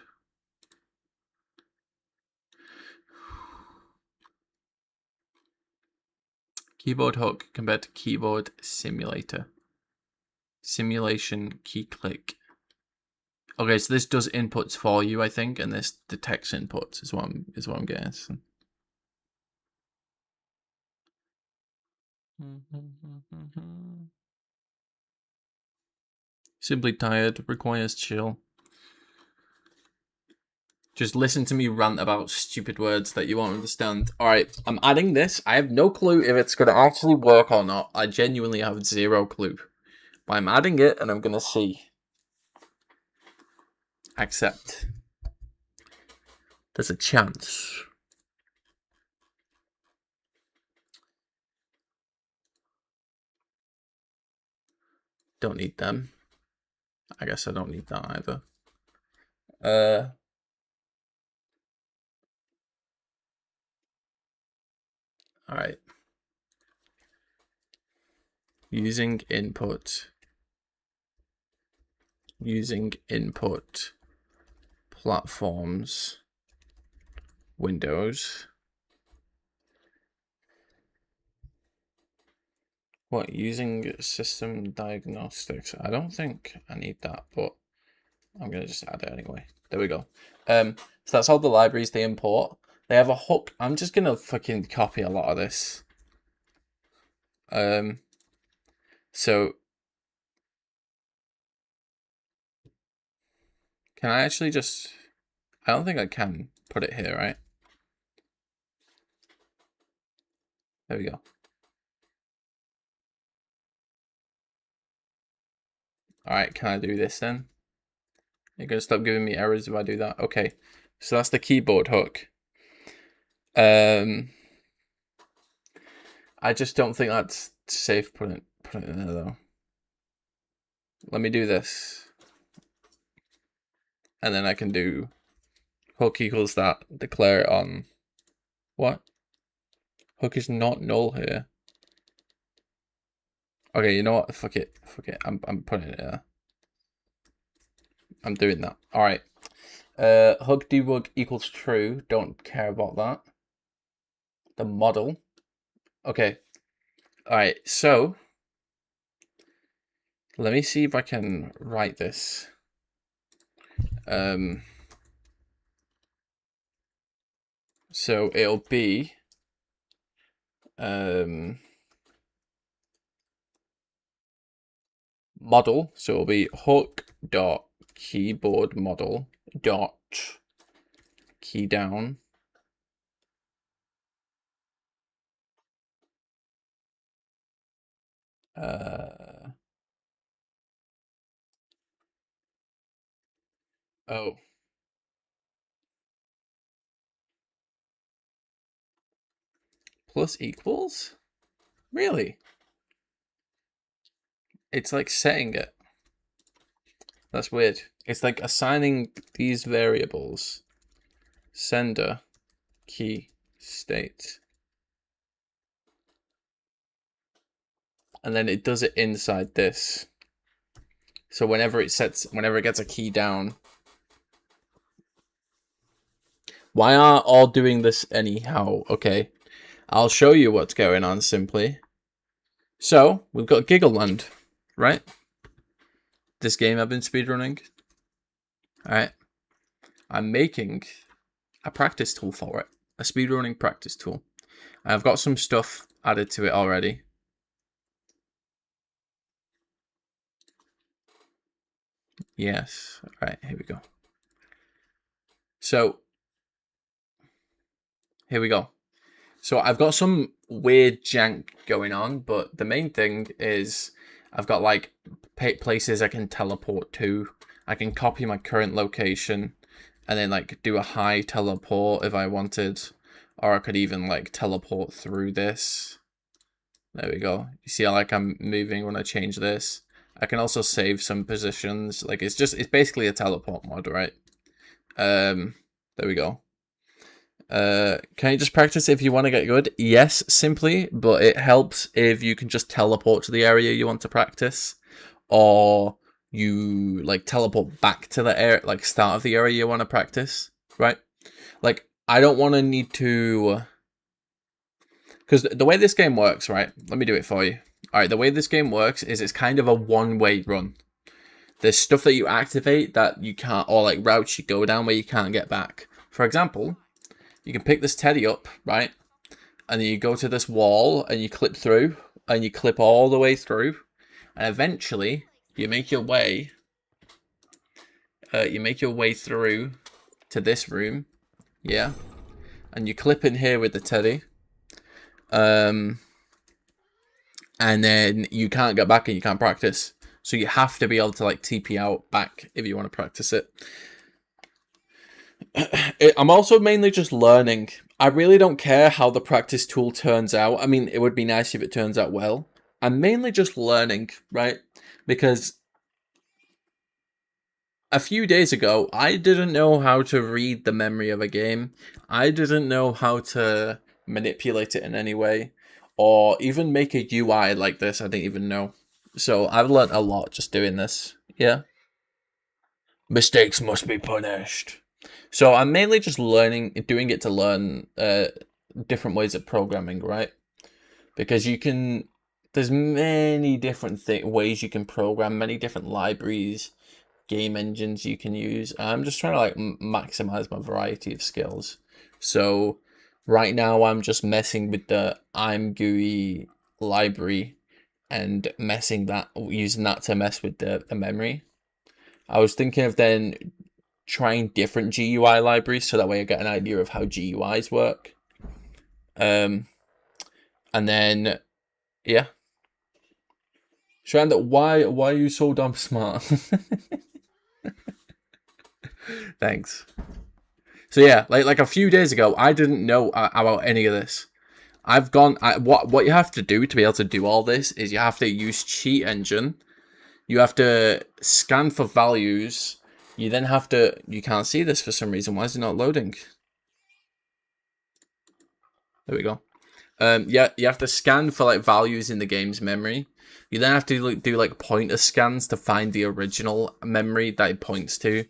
Keyboard hook compared to keyboard simulator. Simulation key click. Okay, so this does inputs for you, I think, and this detects inputs is what I'm guessing. Simply tired, requires chill. Just listen to me rant about stupid words that you won't understand. Alright, I'm adding this. I have no clue if it's going to actually work or not. I genuinely have zero clue. But I'm adding it and I'm going to see. Accept. There's a chance. Don't need them. I guess I don't need that either. Alright. Using input. Using input. Platforms. Windows. What, using system diagnostics? I don't think I need that, but I'm going to just add it anyway. There we go. So that's all the libraries they import. They have a hook. I'm just going to fucking copy a lot of this. So can I actually just... I don't think I can put it here, right? There we go. Alright, can I do this then? You're going to stop giving me errors if I do that? Okay. So that's the keyboard hook. I just don't think that's safe putting it in there though. Let me do this. And then I can do hook equals that, declare it on. What? Hook is not null here. Okay, you know what? Fuck it. I'm putting it there. I'm doing that. Alright. Hook debug equals true. Don't care about that. The model. Okay. Alright, so let me see if I can write this. So it'll be model. So it'll be hook dot keyboard model dot key down. Oh. Plus equals? Really? It's like setting it. That's weird. It's like assigning these variables. Sender, key, state. And then it does it inside this. So whenever it gets a key down. Why are all doing this anyhow? Okay. I'll show you what's going on simply. So we've got Giggleland, right? This game I've been speedrunning. Alright. I'm making a practice tool for it. A speedrunning practice tool. I've got some stuff added to it already. Yes. Alright, here we go. So, here we go. So I've got some weird jank going on, but the main thing is I've got like places I can teleport to. I can copy my current location and then like do a high teleport if I wanted, or I could even like teleport through this. There we go. You see how like I'm moving when I change this? I can also save some positions. Like it's basically a teleport mod, right? There we go. Can you just practice if you want to get good? Yes, simply, but it helps if you can just teleport to the area you want to practice, or you like teleport back to the area, like start of the area you want to practice, right? Like I don't want to need to, because the way this game works, right? Let me do it for you. All right, the way this game works is it's kind of a one-way run. There's stuff that you activate that you can't, or like routes you go down where you can't get back. For example, you can pick this teddy up, right? And then you go to this wall and you clip through and you clip all the way through. And eventually you make your way through to this room. Yeah. And you clip in here with the teddy. And then you can't get back and you can't practice. So you have to be able to like TP out back if you want to practice it. I'm also mainly just learning. I really don't care how the practice tool turns out. I mean, it would be nice if it turns out well. I'm mainly just learning, right? Because a few days ago, I didn't know how to read the memory of a game. I didn't know how to manipulate it in any way, or even make a UI like this. I didn't even know. So I've learned a lot just doing this. Yeah. Mistakes must be punished. So I'm mainly just doing it to learn different ways of programming, right? Because there's many different ways you can program, many different libraries, game engines you can use. I'm just trying to like maximize my variety of skills. So right now I'm just messing with the ImGui library and using that to mess with the memory. I was thinking of then trying different GUI libraries so that way I get an idea of how GUIs work. And then, yeah. Shanda, why are you so damn smart? Thanks. So yeah, like a few days ago, I didn't know about any of this. What you have to do to be able to do all this is you have to use Cheat Engine. You have to scan for values. You then have to... You can't see this for some reason. Why is it not loading? There we go. Yeah, you have to scan for like values in the game's memory. You then have to do like pointer scans to find the original memory that it points to.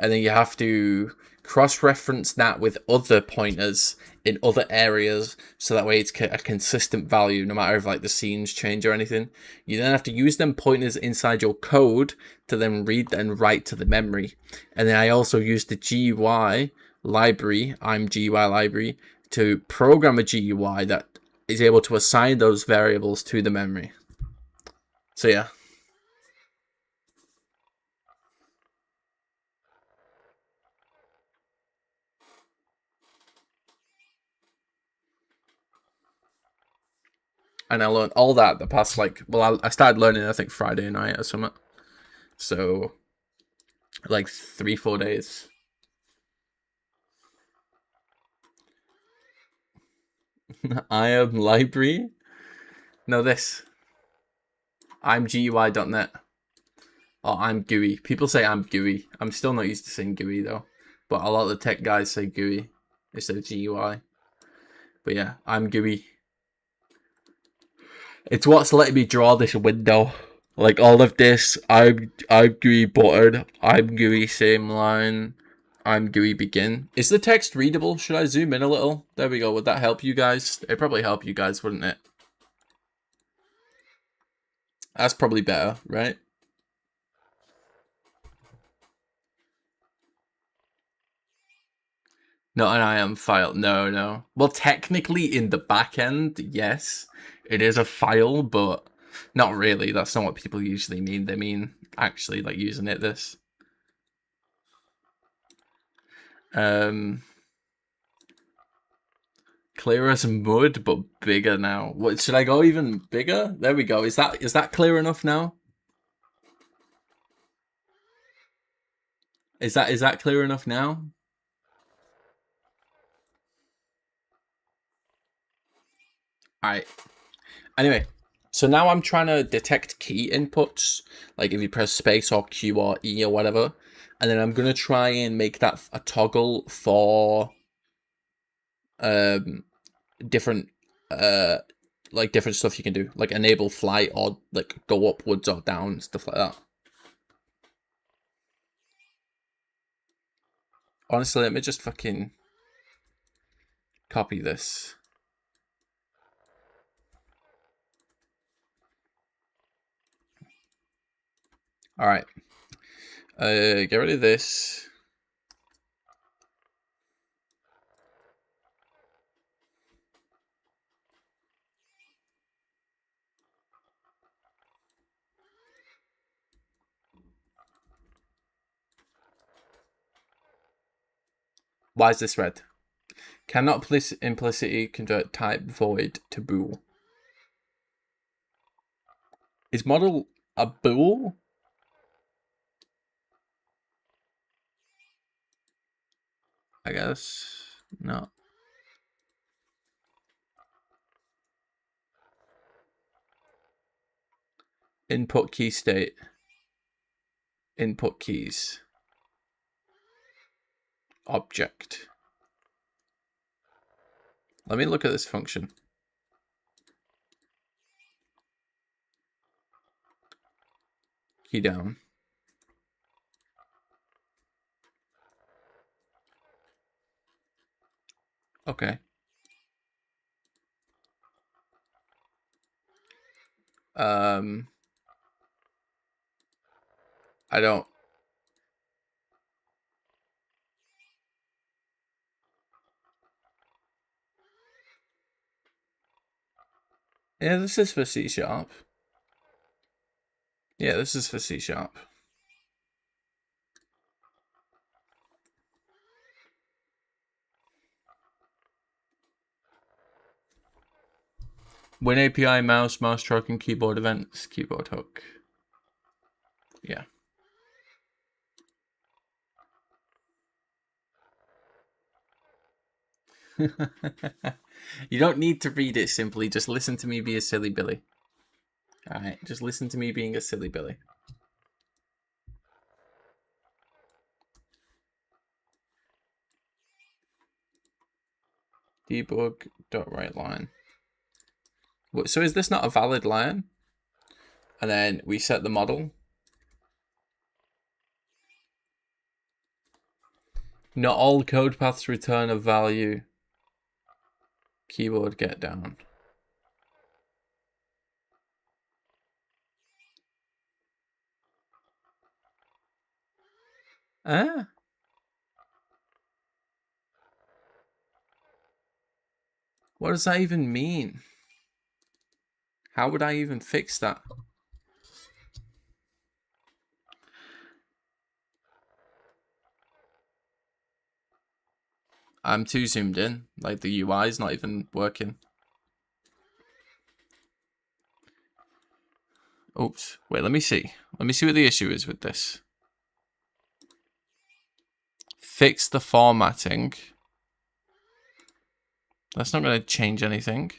And then you have to cross-reference that with other pointers in other areas, so that way it's a consistent value no matter if like the scenes change or anything. You then have to use them pointers inside your code to then read and write to the memory. And then I also use the GUI library, GUI library, to program a GUI that is able to assign those variables to the memory. So yeah. And I learned all that the past, like, well, I started learning, I think, Friday night or something. So, like, 3-4 days. I am library. No, this. I'm GUI.net. Oh, I'm GUI. People say I'm GUI. I'm still not used to saying GUI, though. But a lot of the tech guys say GUI instead of GUI. But yeah, I'm GUI. It's what's letting me draw this window. Like all of this, I'm GUI button, I'm GUI same line, I'm GUI begin. Is the text readable? Should I zoom in a little? There we go. Would that help you guys? It'd probably help you guys, wouldn't it? That's probably better, right? No, an IAM file. No. Well, technically in the back end, yes, it is a file, but not really. That's not what people usually mean. They mean actually like using it this. Clear as mud, but bigger now. What should I go even bigger? There we go. Is that clear enough now? Is that clear enough now? Alright. Anyway, so now I'm trying to detect key inputs, like if you press space or Q or E or whatever, and then I'm gonna try and make that a toggle for different like different stuff you can do, like enable flight or like go upwards or down, stuff like that. Honestly, let me just fucking copy this. All right. Get rid of this. Why is this red? Cannot implicitly convert type void to bool. Is model a bool? I guess no. Input key state. Input keys. Object. Let me look at this function. Key down. Okay. I don't. Yeah, this is for C#. Yeah, this is for C#. Win API, mouse, mouse tracking, keyboard events, keyboard hook. Yeah. You don't need to read it simply. Just listen to me be a silly Billy. Alright, just listen to me being a silly Billy. Debug.writeLine. So is this not a valid line? And then we set the model. Not all code paths return a value. Keyboard get down. Ah. What does that even mean? How would I even fix that? I'm too zoomed in. Like the UI is not even working. Oops. Wait, let me see. Let me see what the issue is with this. Fix the formatting. That's not going to change anything.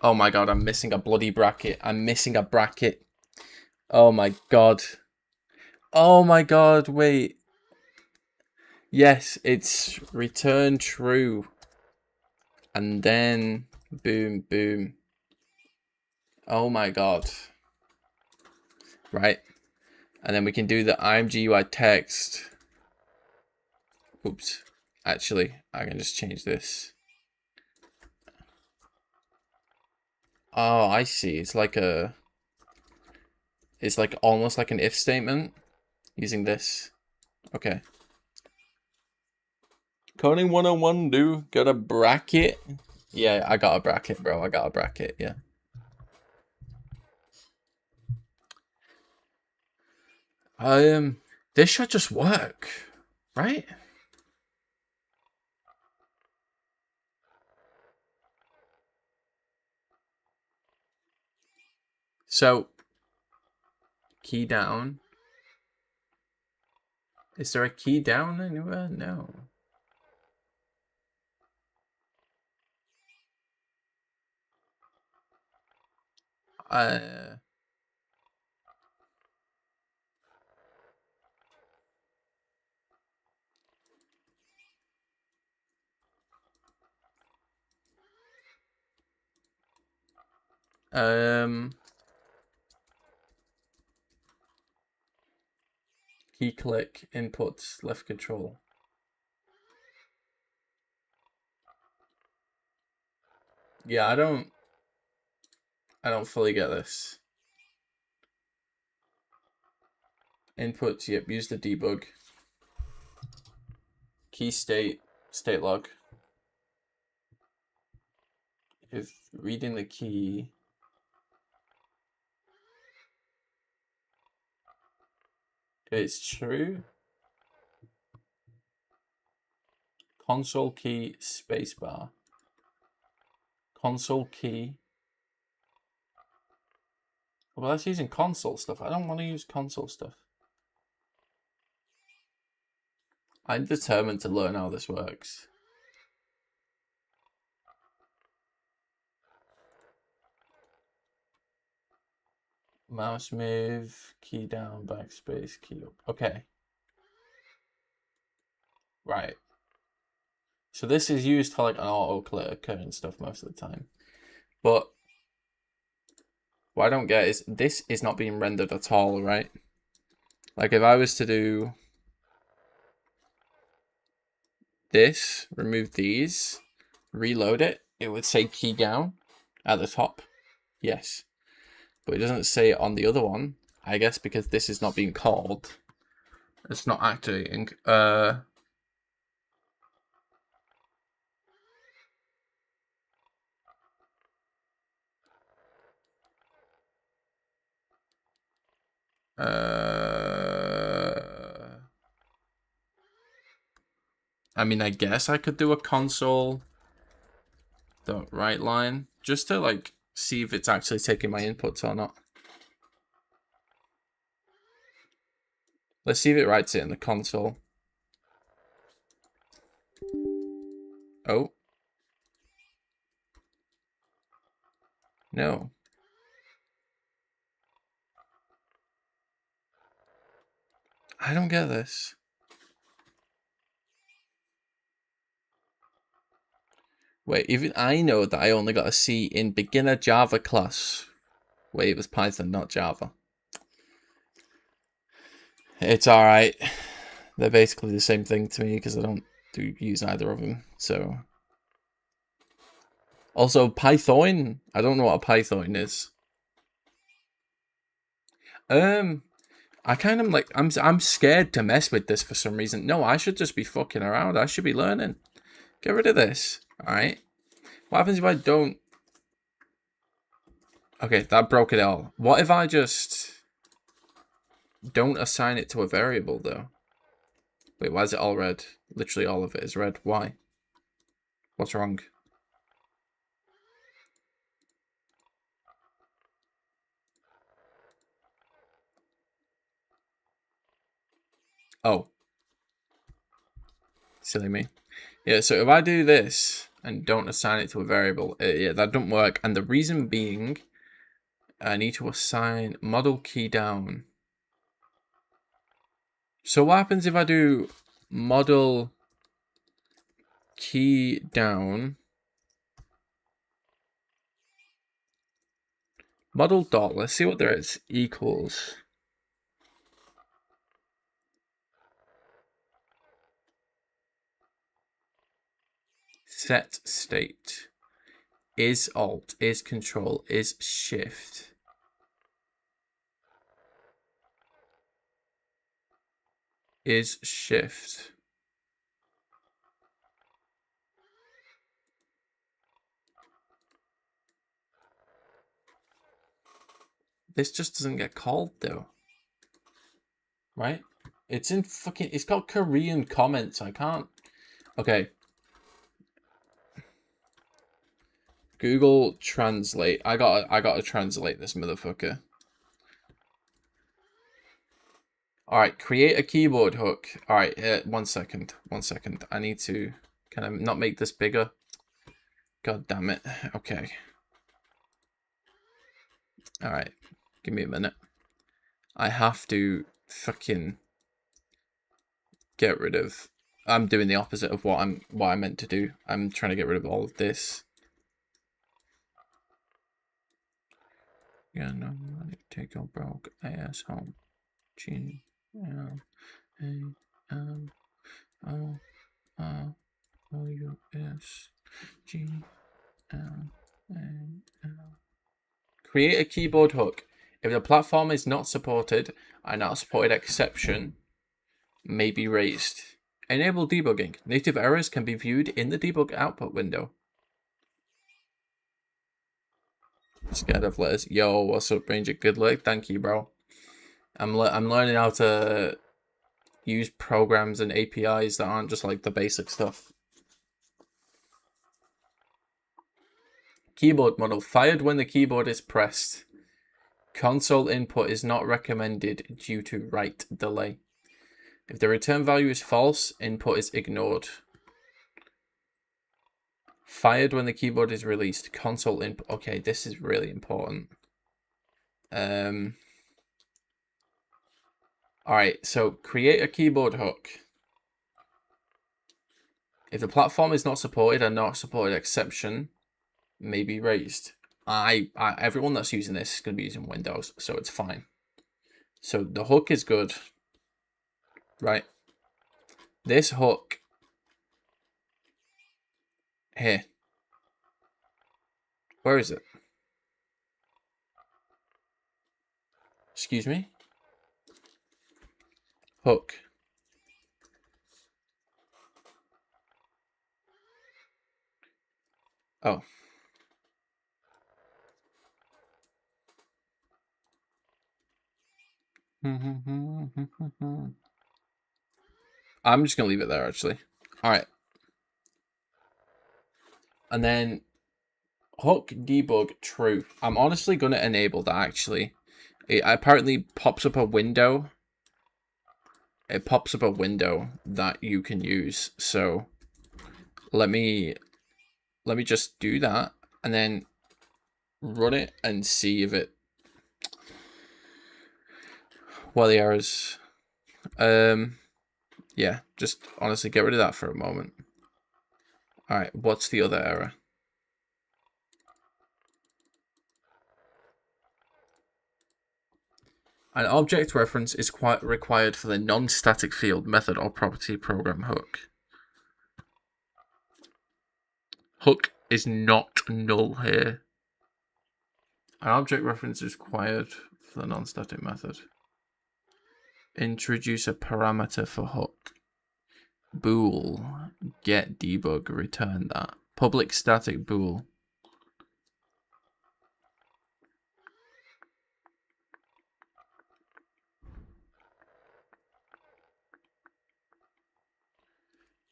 Oh my god, I'm missing a bloody bracket. I'm missing a bracket. Oh my god. Oh my god, wait. Yes, it's return true. And then boom, boom. Oh my god. Right. And then we can do the IMGUI text. Oops. Actually, I can just change this. Oh, I see. It's like almost like an if statement using this. Okay. Coding 101, dude. Got a bracket? Yeah, I got a bracket, bro. I got a bracket, yeah. This should just work, right? So, key down. Is there a key down anywhere? No. Key click, inputs, left control. Yeah, I don't fully get this. Inputs, yep, use the debug. Key state log. If reading the key it's true. Console key spacebar. Console key. Well, that's using console stuff. I don't want to use console stuff. I'm determined to learn how this works. Mouse move, key down, backspace, key up. Okay. Right. So this is used for like an auto clicker and stuff most of the time. But what I don't get is this is not being rendered at all, right? Like if I was to do this, remove these, reload it, it would say key down at the top. Yes. But it doesn't say it on the other one. I guess because this is not being called. It's not activating. I mean, I guess I could do a console. The right line. Just to like see if it's actually taking my inputs or not. Let's see if it writes it in the console. Oh. No. I don't get this. Wait, even I know that I only got a C in beginner Java class. Wait, it was Python, not Java. It's alright. They're basically the same thing to me because I don't use either of them. So, also Python. I don't know what a Python is. I kind of like I'm scared to mess with this for some reason. No, I should just be fucking around. I should be learning. Get rid of this. All right. What happens if I don't? Okay, that broke it all. What if I just don't assign it to a variable though? Wait, why is it all red? Literally all of it is red. Why? What's wrong? Oh. Silly me. Yeah, so if I do this and don't assign it to a variable, yeah, that doesn't work. And the reason being, I need to assign model key down. So what happens if I do model key down, model dot, let's see what there is, equals. Set state. Is alt, is control, is shift. Is shift. This just doesn't get called though. Right? It's in fucking, it's got Korean comments. I can't. Okay. Google Translate. I gotta translate this motherfucker. All right, create a keyboard hook. All right, 1 second. 1 second. I need to. Can I not make this bigger? God damn it. Okay. All right. Give me a minute. I have to fucking get rid of. I'm doing the opposite of what I meant to do. I'm trying to get rid of all of this. Yeah, no, take your broke ass home. G L A M O R O U S G L A L. Create a keyboard hook. If the platform is not supported, a not supported exception may be raised. Enable debugging. Native errors can be viewed in the debug output window. Scared of letters. Yo, what's up, Ranger? Good luck. Thank you, bro. I'm learning how to use programs and APIs that aren't just like the basic stuff. Keyboard model. Fired when the keyboard is pressed. Console input is not recommended due to write delay. If the return value is false, input is ignored. Fired when the keyboard is released. Console input. Okay, this is really important. Alright, so create a keyboard hook. If the platform is not supported, a not supported exception may be raised. Everyone that's using this is going to be using Windows, so it's fine. So the hook is good, right? This hook here. Where is it? Excuse me? Hook. Oh. I'm just going to leave it there, actually. All right. And then Hook debug true. I'm honestly going to enable that, actually. It apparently pops up a window. It pops up a window that you can use. So let me just do that and then run it and see if it... What are the errors? Yeah, just honestly get rid of that for a moment. All right, what's the other error? An object reference is quite required for the non-static field method or property program hook. Hook is not null here. An object reference is required for the non-static method. Introduce a parameter for hook. Bool, get debug, return that. Public static bool.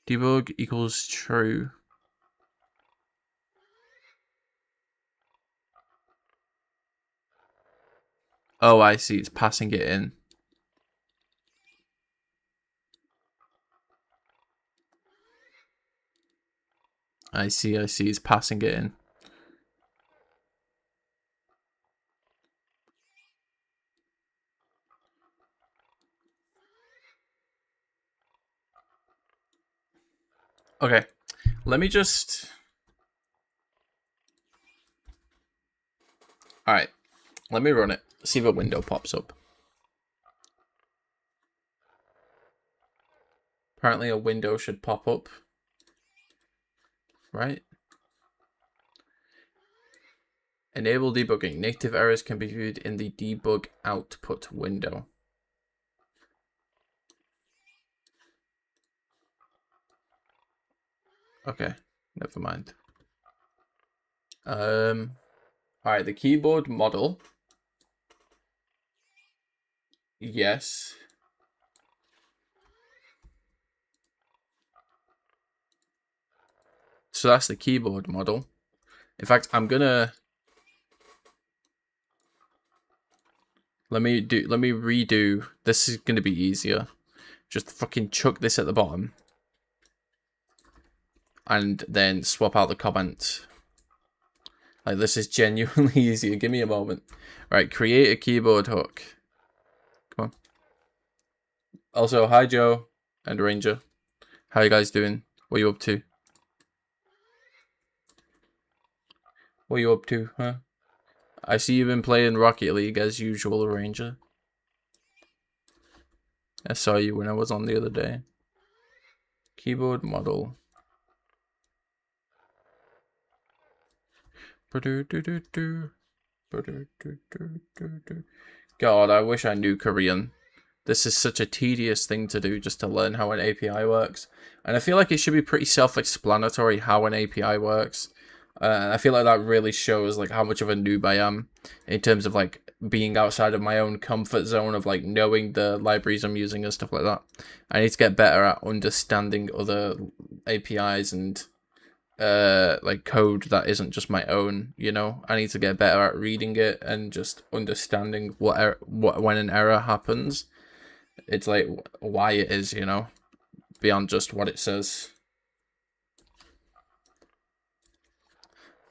Debug equals true. Oh, I see. It's passing it in. I see. It's passing it in. Okay. Let me just... Alright. Let me run it. See if a window pops up. Apparently a window should pop up. Right? Enable debugging. Native errors can be viewed in the debug output window. Okay, never mind. Alright, the keyboard model. Yes. So that's the keyboard model. In fact, I'm gonna... Let me redo. This is gonna be easier. Just fucking chuck this at the bottom. And then swap out the comment. Like, this is genuinely easier. Give me a moment. Right, create a keyboard hook. Come on. Also, hi Joe and Ranger. How you guys doing? What are you up to? What are you up to, huh? I see you've been playing Rocket League as usual, Ranger. I saw you when I was on the other day. Keyboard model. God, I wish I knew Korean. This is such a tedious thing to do just to learn how an API works. And I feel like it should be pretty self-explanatory how an API works. I feel like that really shows like how much of a noob I am in terms of like being outside of my own comfort zone of like knowing the libraries I'm using and stuff like that. I need to get better at understanding other APIs and like code that isn't just my own, you know. I need to get better at reading it and just understanding what when an error happens. It's like why it is, you know, beyond just what it says.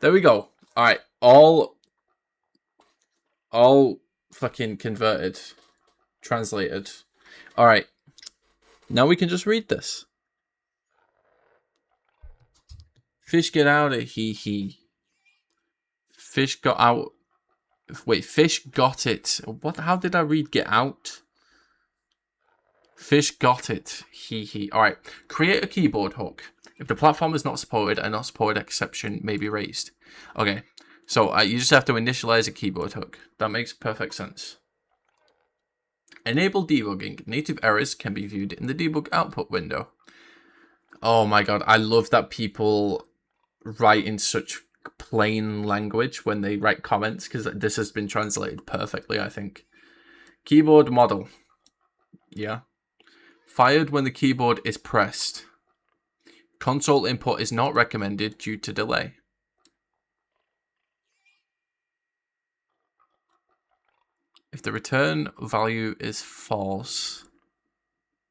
There we go. All right, all fucking converted, translated. All right, now we can just read this. Fish get out of he. Fish got out. Wait, fish got it. What? How did I read get out? Fish got it. He. All right. Create a keyboard hook. If the platform is not supported, a not supported exception may be raised. Okay. So you just have to initialize a keyboard hook. That makes perfect sense. Enable debugging. Native errors can be viewed in the debug output window. Oh my god, I love that people write in such plain language when they write comments, because this has been translated perfectly, I think. Keyboard model. Yeah. Fired when the keyboard is pressed. Console input is not recommended due to delay. If the return value is false,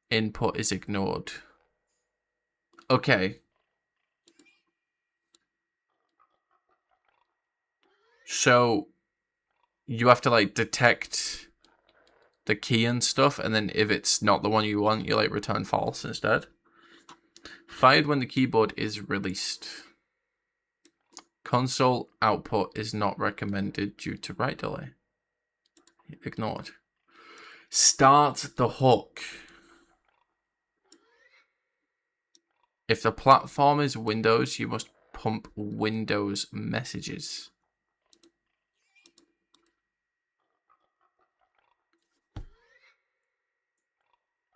input is ignored. Okay. So you have to like detect the key and stuff, and then if it's not the one you want, you like return false instead. Fired when the keyboard is released. Console output is not recommended due to write delay. Ignored. Start the hook. If the platform is Windows, you must pump Windows messages.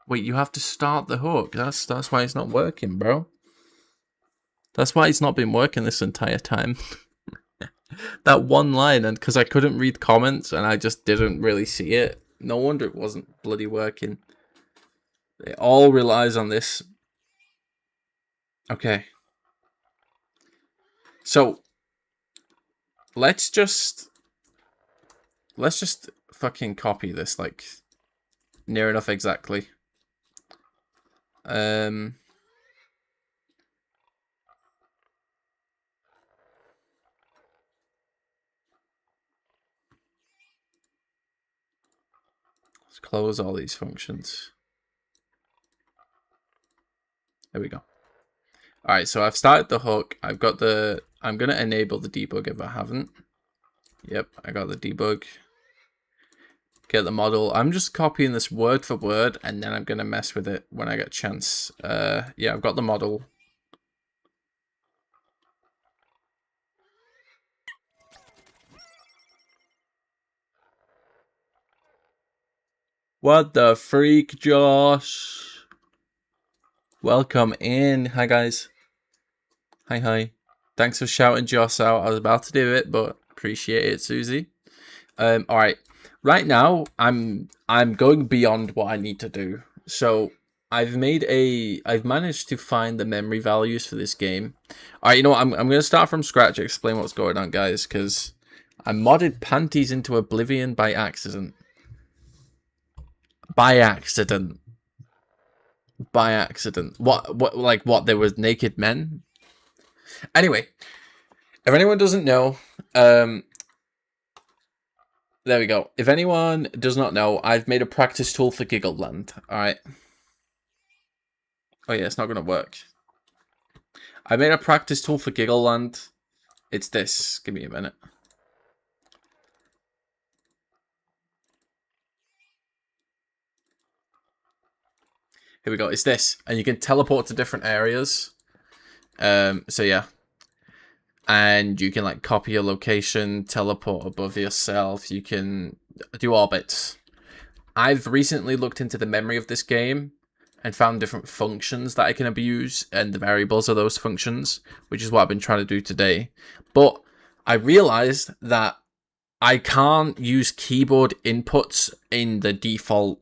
Wait, you have to start the hook. That's why it's not working, bro. That's why it's not been working this entire time. That one line, and because I couldn't read comments and I just didn't really see it. No wonder it wasn't bloody working. It all relies on this. Okay. So let's just fucking copy this like near enough exactly. Let's close all these functions. There we go. All right, so I've started the hook. I've got the. I'm gonna enable the debug if I haven't. Yep, I got the debug. Get the model. I'm just copying this word for word, and then I'm gonna mess with it when I get a chance. Yeah, I've got the model. What the freak, Josh? Welcome in. Hi, guys. Hi. Thanks for shouting Josh out. I was about to do it, but appreciate it, Susie. All right. Right now, I'm going beyond what I need to do. So I've managed to find the memory values for this game. All right, you know what? I'm gonna start from scratch. Explain what's going on, guys, because I modded Panties into Oblivion by accident. By accident. What? There was naked men. Anyway, if anyone doesn't know, there we go. If anyone does not know, I've made a practice tool for Giggleland. All right. Oh yeah, it's not gonna work. I made a practice tool for Giggleland. It's this. Give me a minute. Here we go. It's this, and you can teleport to different areas. So yeah, and you can like copy your location, teleport above yourself. You can do orbits. I've recently looked into the memory of this game and found different functions that I can abuse and the variables of those functions, which is what I've been trying to do today. But I realized that I can't use keyboard inputs in the default,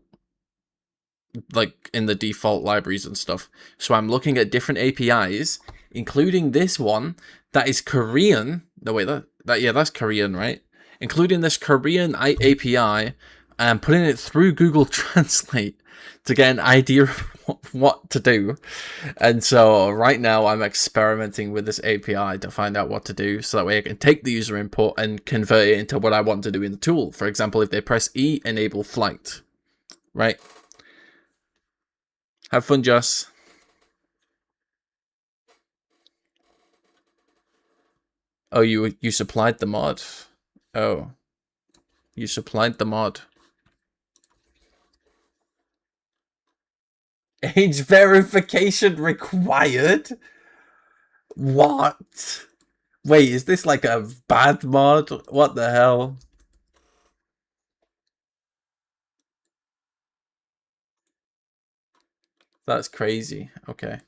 like in the default libraries and stuff. So I'm looking at different APIs, including this one that is Korean. No, wait, that's Korean, right? Including this Korean API and putting it through Google Translate to get an idea of what to do. And so right now I'm experimenting with this API to find out what to do, so that way I can take the user input and convert it into what I want to do in the tool. For example, if they press E, enable flight, right? Have fun, Joss. Oh, you supplied the mod. Oh, you supplied the mod. Age verification required? What? Wait, is this like a bad mod? What the hell? That's crazy. Okay.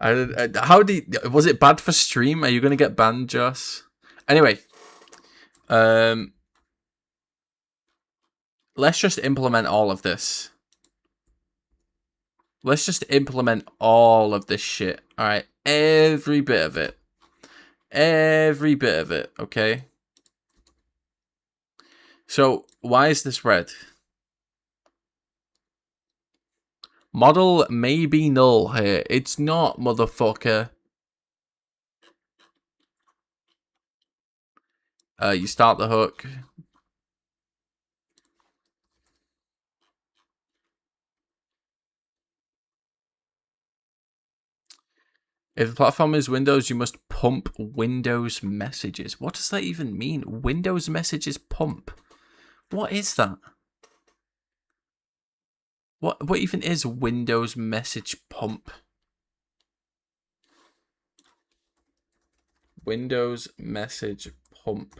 Was it bad for stream? Are you gonna get banned, Joss? Anyway, let's just implement all of this. Let's just implement all of this shit. All right, every bit of it. Every bit of it, okay? So, why is this red? Model may be null here. It's not, motherfucker. You start the hook. If the platform is Windows, you must pump Windows messages. What does that even mean? Windows messages pump. What is that? What even is Windows message pump? Windows message pump.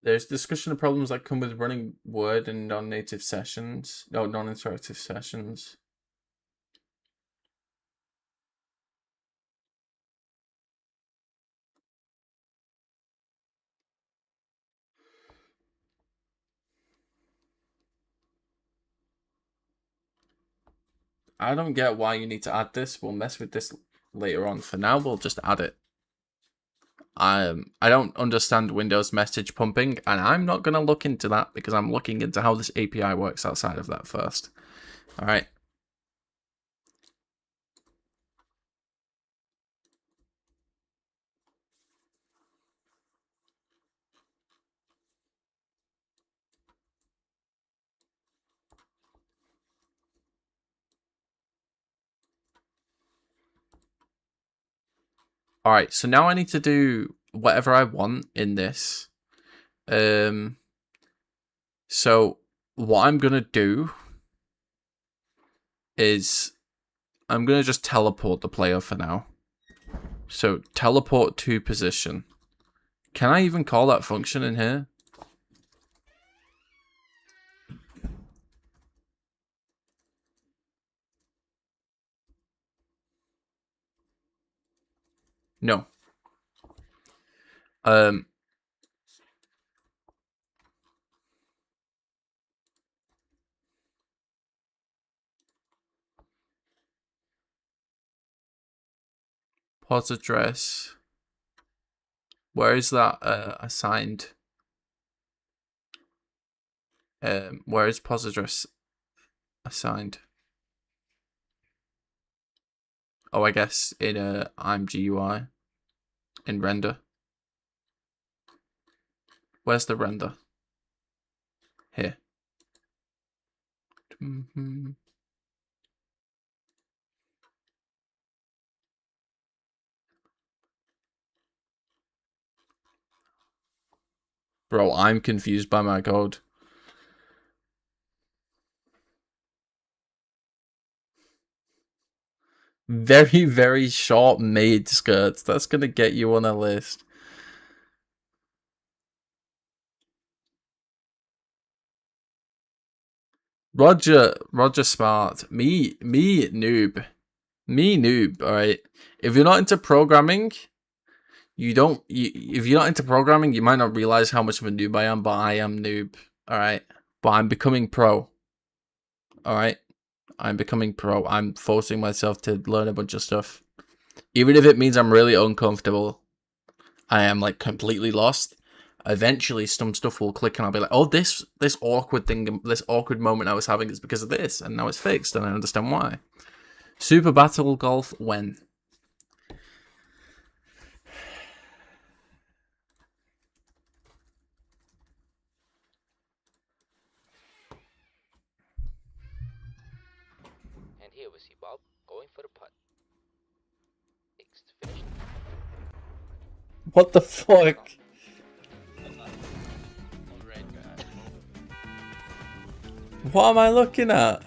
There's discussion of problems that come with running Word in non-native sessions. No, non-interactive sessions. I don't get why you need to add this. We'll mess with this later on. For now, we'll just add it. I don't understand Windows message pumping, and I'm not going to look into that because I'm looking into how this API works outside of that first. All right. All right, so now I need to do whatever I want in this. So what I'm going to do is I'm going to just teleport the player for now. So teleport to position. Can I even call that function in here? No. Pos address. Where is that assigned? Where is pos address assigned? Oh, I guess in I'm GUI. In render. Where's the render? Here. Bro, I'm confused by my code. Very, very short maid skirts. That's gonna get you on a list. Roger Smart. Me noob. Me noob, alright? If you're not into programming, if you're not into programming, you might not realize how much of a noob I am, but I am noob, alright? But I'm becoming pro. Alright? I'm becoming pro. I'm forcing myself to learn a bunch of stuff. Even if it means I'm really uncomfortable. I am like completely lost. Eventually some stuff will click and I'll be like, oh, this awkward thing, this awkward moment I was having is because of this, and now it's fixed and I understand why. Super Battle Golf when? And here we see Bob going for the putt. Finished. What the fuck? What am I looking at?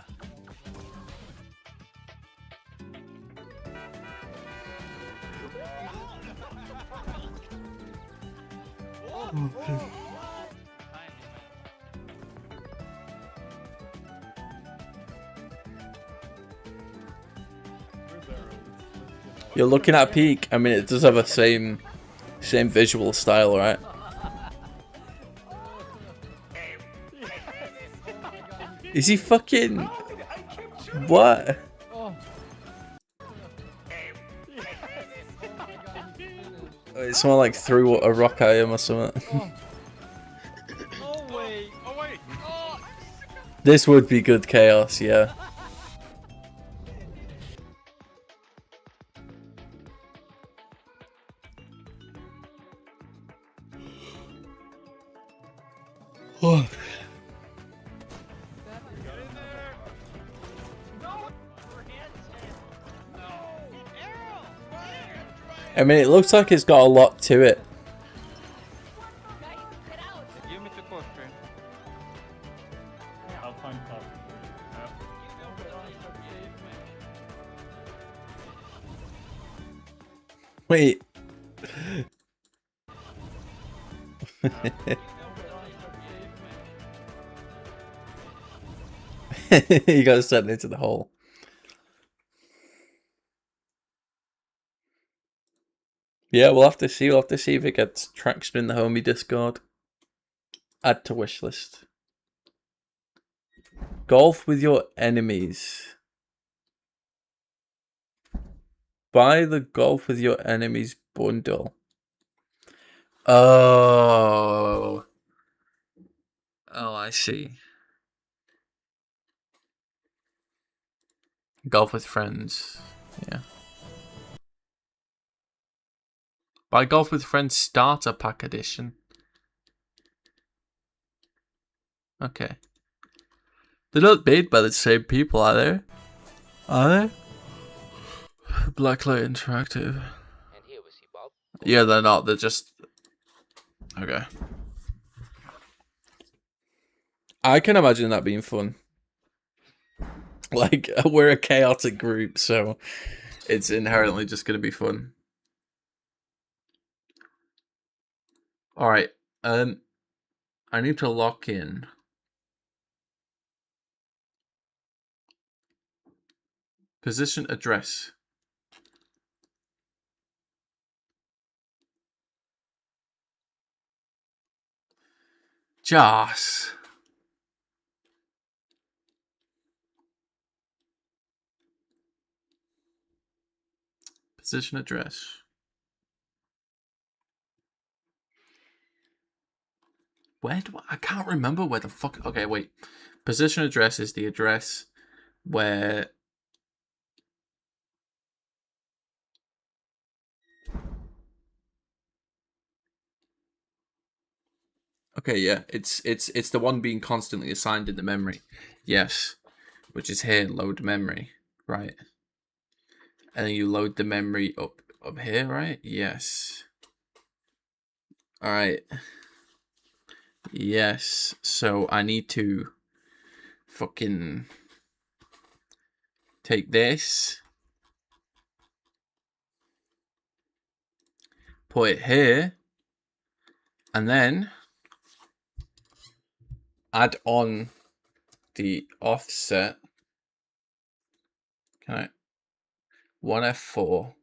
You're looking at peak. I mean, it does have the same Same visual style, right? Is he fucking... What? Someone like threw a rock at him or something. Oh wait. Oh wait. Oh. This would be good chaos, yeah. Oh. I mean, it looks like it's got a lot to it. Give me the coaster. I'll find top. Wait. You got sent into the hole. Yeah, we'll have to see. We'll have to see if it gets traction in the homie Discord. Add to wish list. Golf with your enemies. Buy the golf with your enemies bundle. Oh. Oh, I see. Golf with friends. Yeah. Buy Golf with Friends Starter Pack Edition. Okay. They're not made by the same people, are they? Are they? Blacklight Interactive. And here we see Bob. Yeah, they're not. They're just... Okay. I can imagine that being fun. Like, we're a chaotic group, so it's inherently just going to be fun. Alright, I need to lock in. Position address. Joss. Position address. Where do I can't remember where the fuck... Okay, wait. Position address is the address where... Okay, yeah. It's the one being constantly assigned in the memory. Yes. Which is here, load memory. Right. And then you load the memory up here, right? Yes. Alright. Yes. So I need to fucking take this, put it here, and then add on the offset. Can I? 1F4.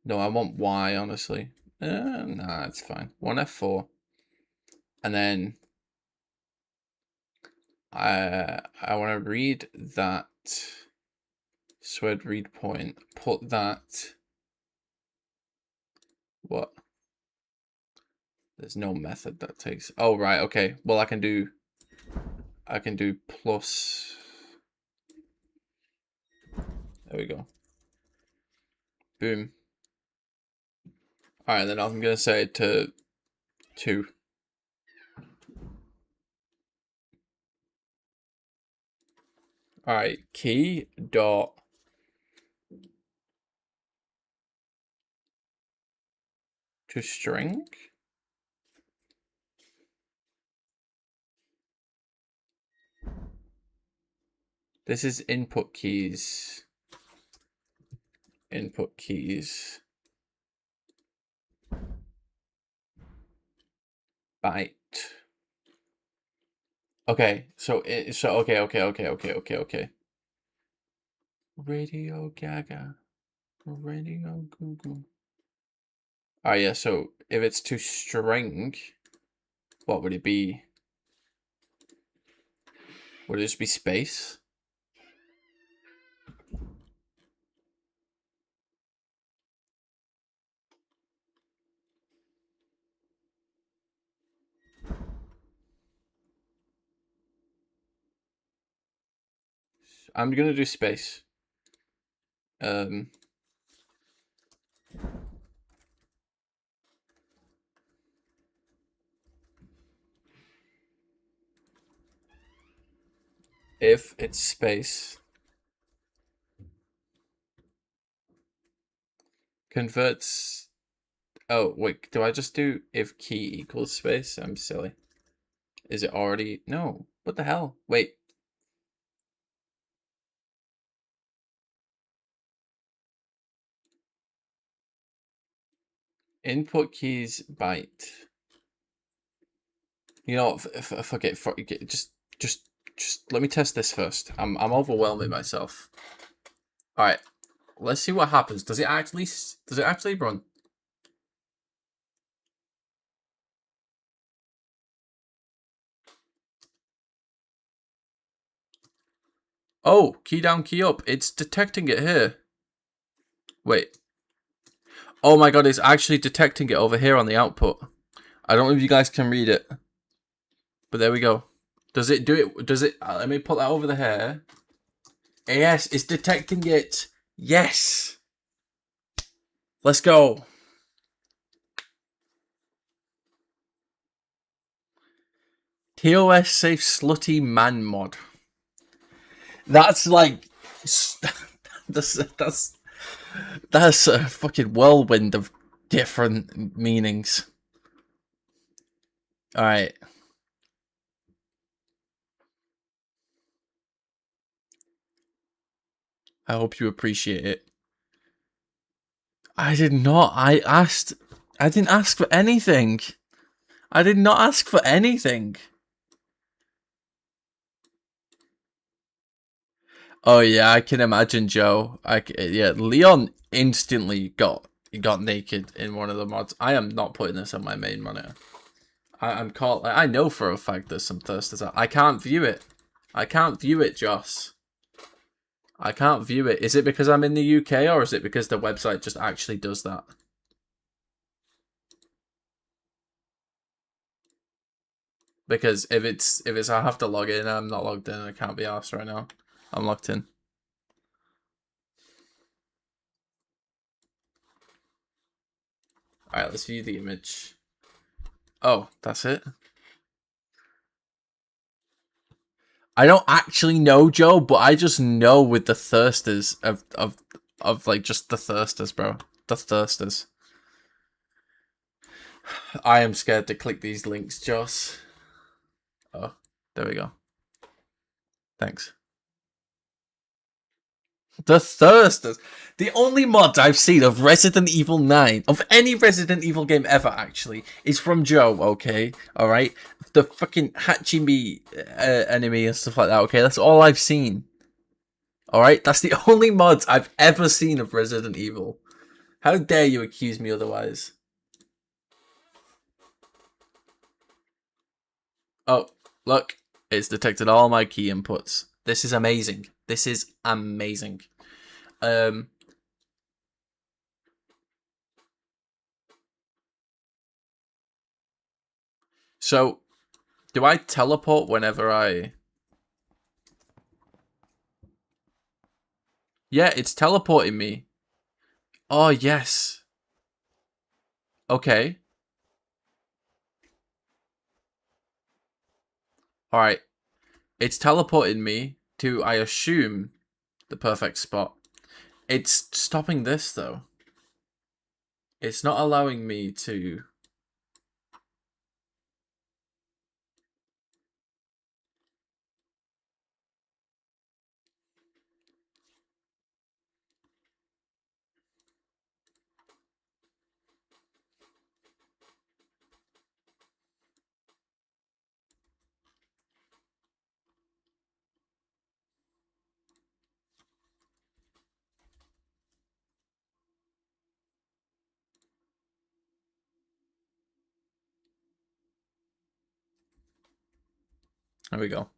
No, I want Y, honestly. Nah, it's fine. 1F4. And then I want to read that swed read point. Put that. What? There's no method that takes. Oh right, okay. Well, I can do plus. There we go. Boom. Alright, then I'm gonna say it to 2. Alright, key dot to string. This is input keys. Input keys. Byte. Okay, so okay. Radio Gaga. Radio Google. Oh yeah, so if it's to string, what would it be? Would it just be space? I'm gonna do space. If it's space, converts. Oh wait, do I just do if key equals space? I'm silly. Is it already? No. What the hell? Wait. Input keys byte. You know what? Fuck it. Just let me test this first. I'm overwhelming myself. All right. Let's see what happens. Does it actually run? Oh, key down, key up. It's detecting it here. Wait. Oh my god, it's actually detecting it over here on the output. I don't know if you guys can read it. But there we go. Does it do it? Does it? Let me put that over the hair. Yes, it's detecting it. Yes. Let's go. TOS safe slutty man mod. That's like that's a fucking whirlwind of different meanings. All right. I hope you appreciate it. I did not. I didn't ask for anything. I did not ask for anything. Oh yeah, I can imagine Joe. Yeah, Leon instantly got naked in one of the mods. I am not putting this on my main monitor. I'm caught. I know for a fact there's some thirsters out. I can't view it. I can't view it, Joss. I can't view it. Is it because I'm in the UK or is it because the website just actually does that? Because if it's I have to log in, I'm not logged in. I can't be asked right now. I'm logged in. All right, let's view the image. Oh, that's it. I don't actually know, Joe, but I just know with the thirsters of like just the thirsters, bro. The thirsters. I am scared to click these links, Joss. Oh, there we go. Thanks. The thirsters. The only mod I've seen of Resident Evil 9, of any Resident Evil game ever, actually, is from Joe, okay? Alright? The fucking Hachimi enemy and stuff like that, okay? That's all I've seen. Alright? That's the only mods I've ever seen of Resident Evil. How dare you accuse me otherwise? Oh, look. It's detected all my key inputs. This is amazing. This is amazing. So, do I teleport whenever I... Yeah, it's teleporting me. Oh, yes. Okay. Alright. It's teleporting me to, I assume, the perfect spot. It's stopping this, though. It's not allowing me to... There we go.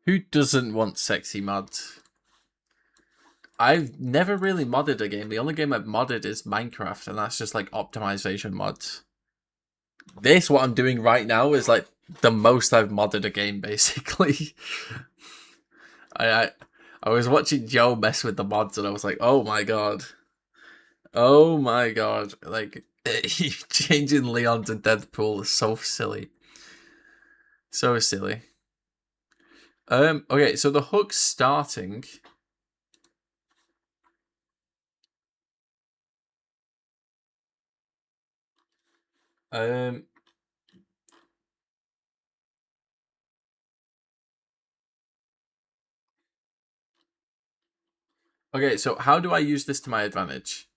Who doesn't want sexy mods? I've never really modded a game. The only game I've modded is Minecraft, and that's just like optimization mods. This, what I'm doing right now, is like the most I've modded a game, basically. I was watching Joe mess with the mods, and I was like, oh my god. Oh my god. Like, changing Leon to Deadpool is so silly. So silly. Okay, so the hook's starting. Okay, so how do I use this to my advantage?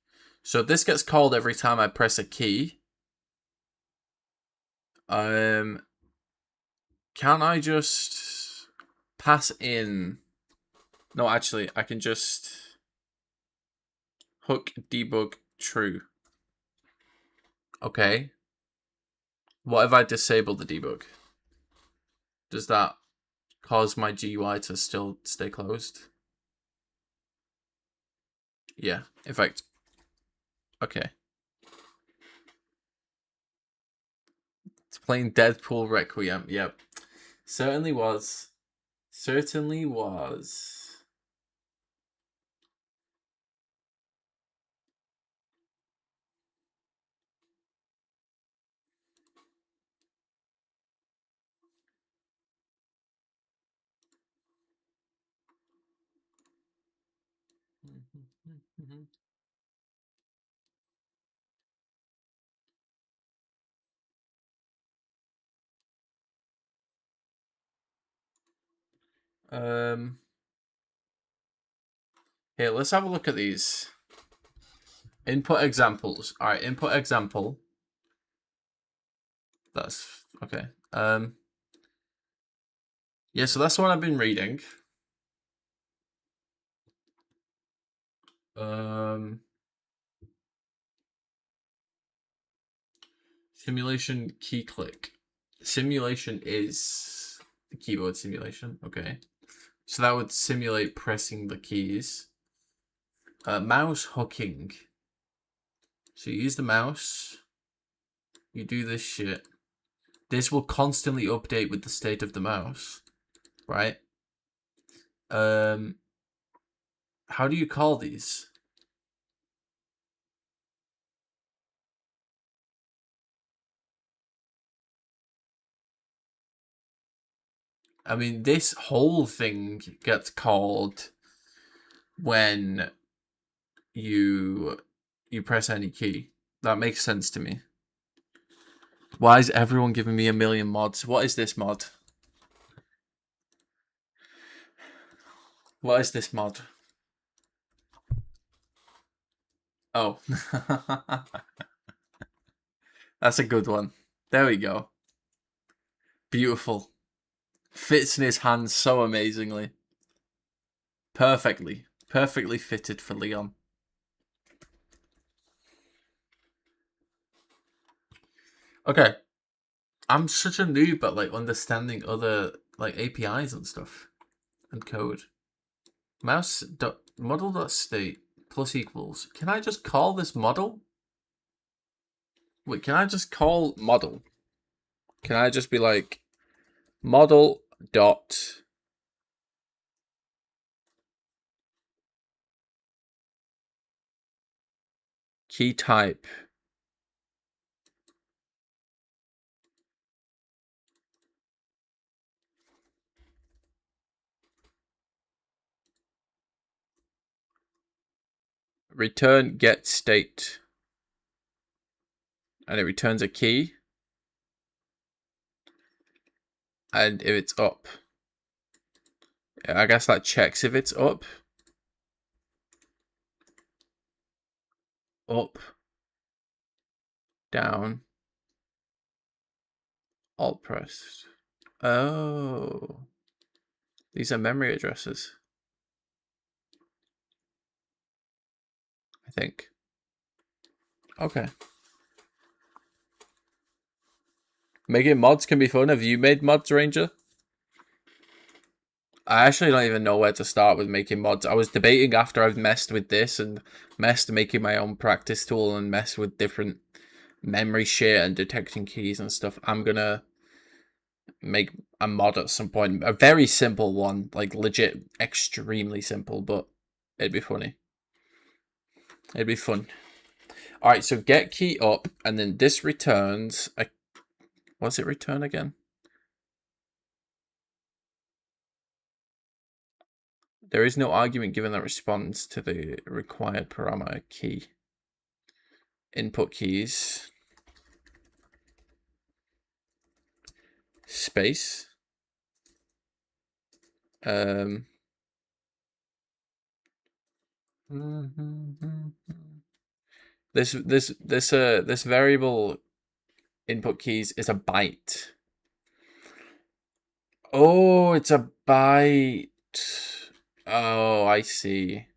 So this gets called every time I press a key. Can I just pass in? No, actually, I can just hook debug true. Okay. What if I disable the debug? Does that cause my GUI to still stay closed? Yeah, in fact. Okay. It's playing Deadpool Requiem. Yep. Certainly was. Certainly was. Here, let's have a look at these. Input examples. Alright, input example. That's okay. Yeah, so that's what I've been reading. Simulation key click. Simulation is the keyboard simulation. Okay. So that would simulate pressing the keys. Mouse hooking. So you use the mouse. You do this shit. This will constantly update with the state of the mouse. Right? How do you call these? I mean, this whole thing gets called when you press any key. That makes sense to me. Why is everyone giving me a million mods? What is this mod? What is this mod? Oh. That's a good one. There we go. Beautiful. Fits in his hands so amazingly. Perfectly. Perfectly fitted for Leon. Okay. I'm such a noob at like understanding other like APIs and stuff and code. Mouse dot model dot state plus equals. Can I just call this model? Wait, can I just call model? Can I just be like model dot key type return get state, and it returns a key, and if it's up, I guess that checks if it's up, down, alt pressed. Oh, these are memory addresses, I think. Okay. Making mods can be fun. Have you made mods, Ranger? I actually don't even know where to start with making mods. I was debating after I've messed with this and messed making my own practice tool and messed with different memory shit and detecting keys and stuff. I'm gonna make a mod at some point. A very simple one, like legit extremely simple, but it'd be funny. It'd be fun. Alright, so get key up, and then this returns a... What's it return again? There is no argument given that responds to the required parameter key. Input keys. Space. This variable input keys is a byte. Oh, it's a byte. Oh, I see.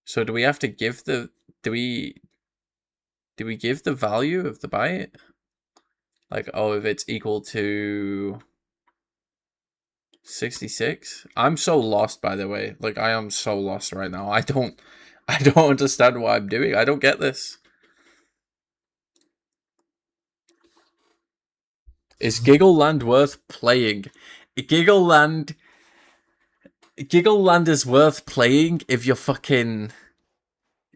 So do we have to give the do we give the value of the byte? Like, oh, if it's equal to 66? I'm so lost, by the way. Like, I am so lost right now. I don't understand what I'm doing. I don't get this. Is Giggleland worth playing? Giggleland is worth playing if you're fucking...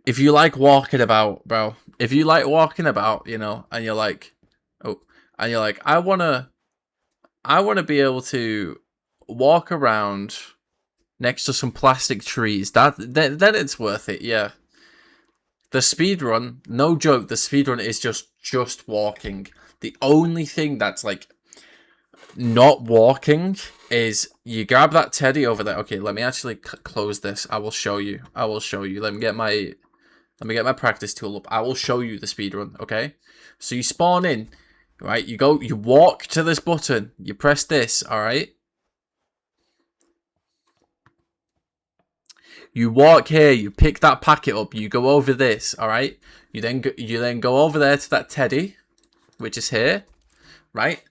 If you like walking about, bro. If you like walking about, you know, and you're like... Oh, and you're like, I wanna be able to walk around next to some plastic trees. Then it's worth it, yeah. The speedrun, no joke, the speedrun is just walking. The only thing that's like not walking is you grab that teddy over there. Okay, let me actually close this. I will show you. Let me get my practice tool up. I will show you the speedrun, okay? So you spawn in, right? You walk to this button. You press this, all right? You walk here, you pick that packet up, you go over this, all right? You then go over there to that teddy, which is here, right?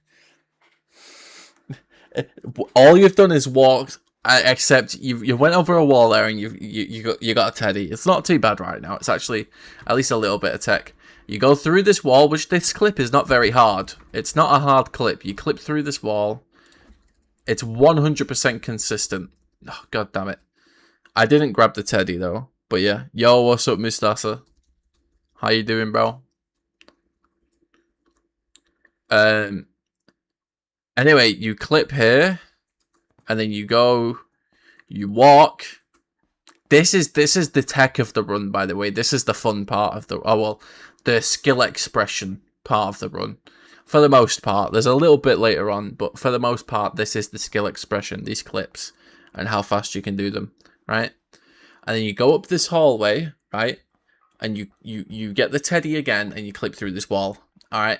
All you've done is walked, except you went over a wall there and you got a teddy. It's not too bad right now. It's actually at least a little bit of tech. You go through this wall, which this clip is not very hard. It's not a hard clip. You clip through this wall. It's 100% consistent. Oh, God damn it. I didn't grab the teddy though, but yeah. Yo, what's up, Mustasa? How you doing, bro? Anyway, you clip here, and then you go, you walk. This is the tech of the run, by the way. This is the fun part of the skill expression part of the run. For the most part, there's a little bit later on, but for the most part, this is the skill expression, these clips, and how fast you can do them. Right, and then you go up this hallway, right, and you get the teddy again, and you clip through this wall. All right,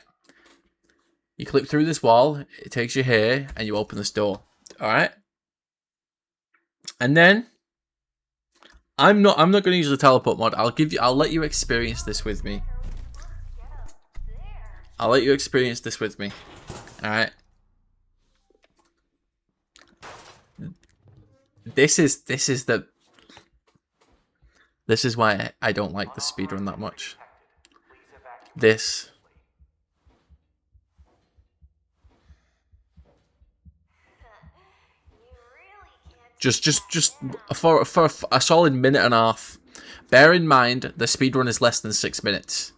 you clip through this wall. It takes you here, and you open this door. All right, and then I'm not going to use the teleport mod. I'll let you experience this with me. All right. This is why I don't like the speedrun that much. This. Just for a solid minute and a half. Bear in mind, the speedrun is less than 6 minutes.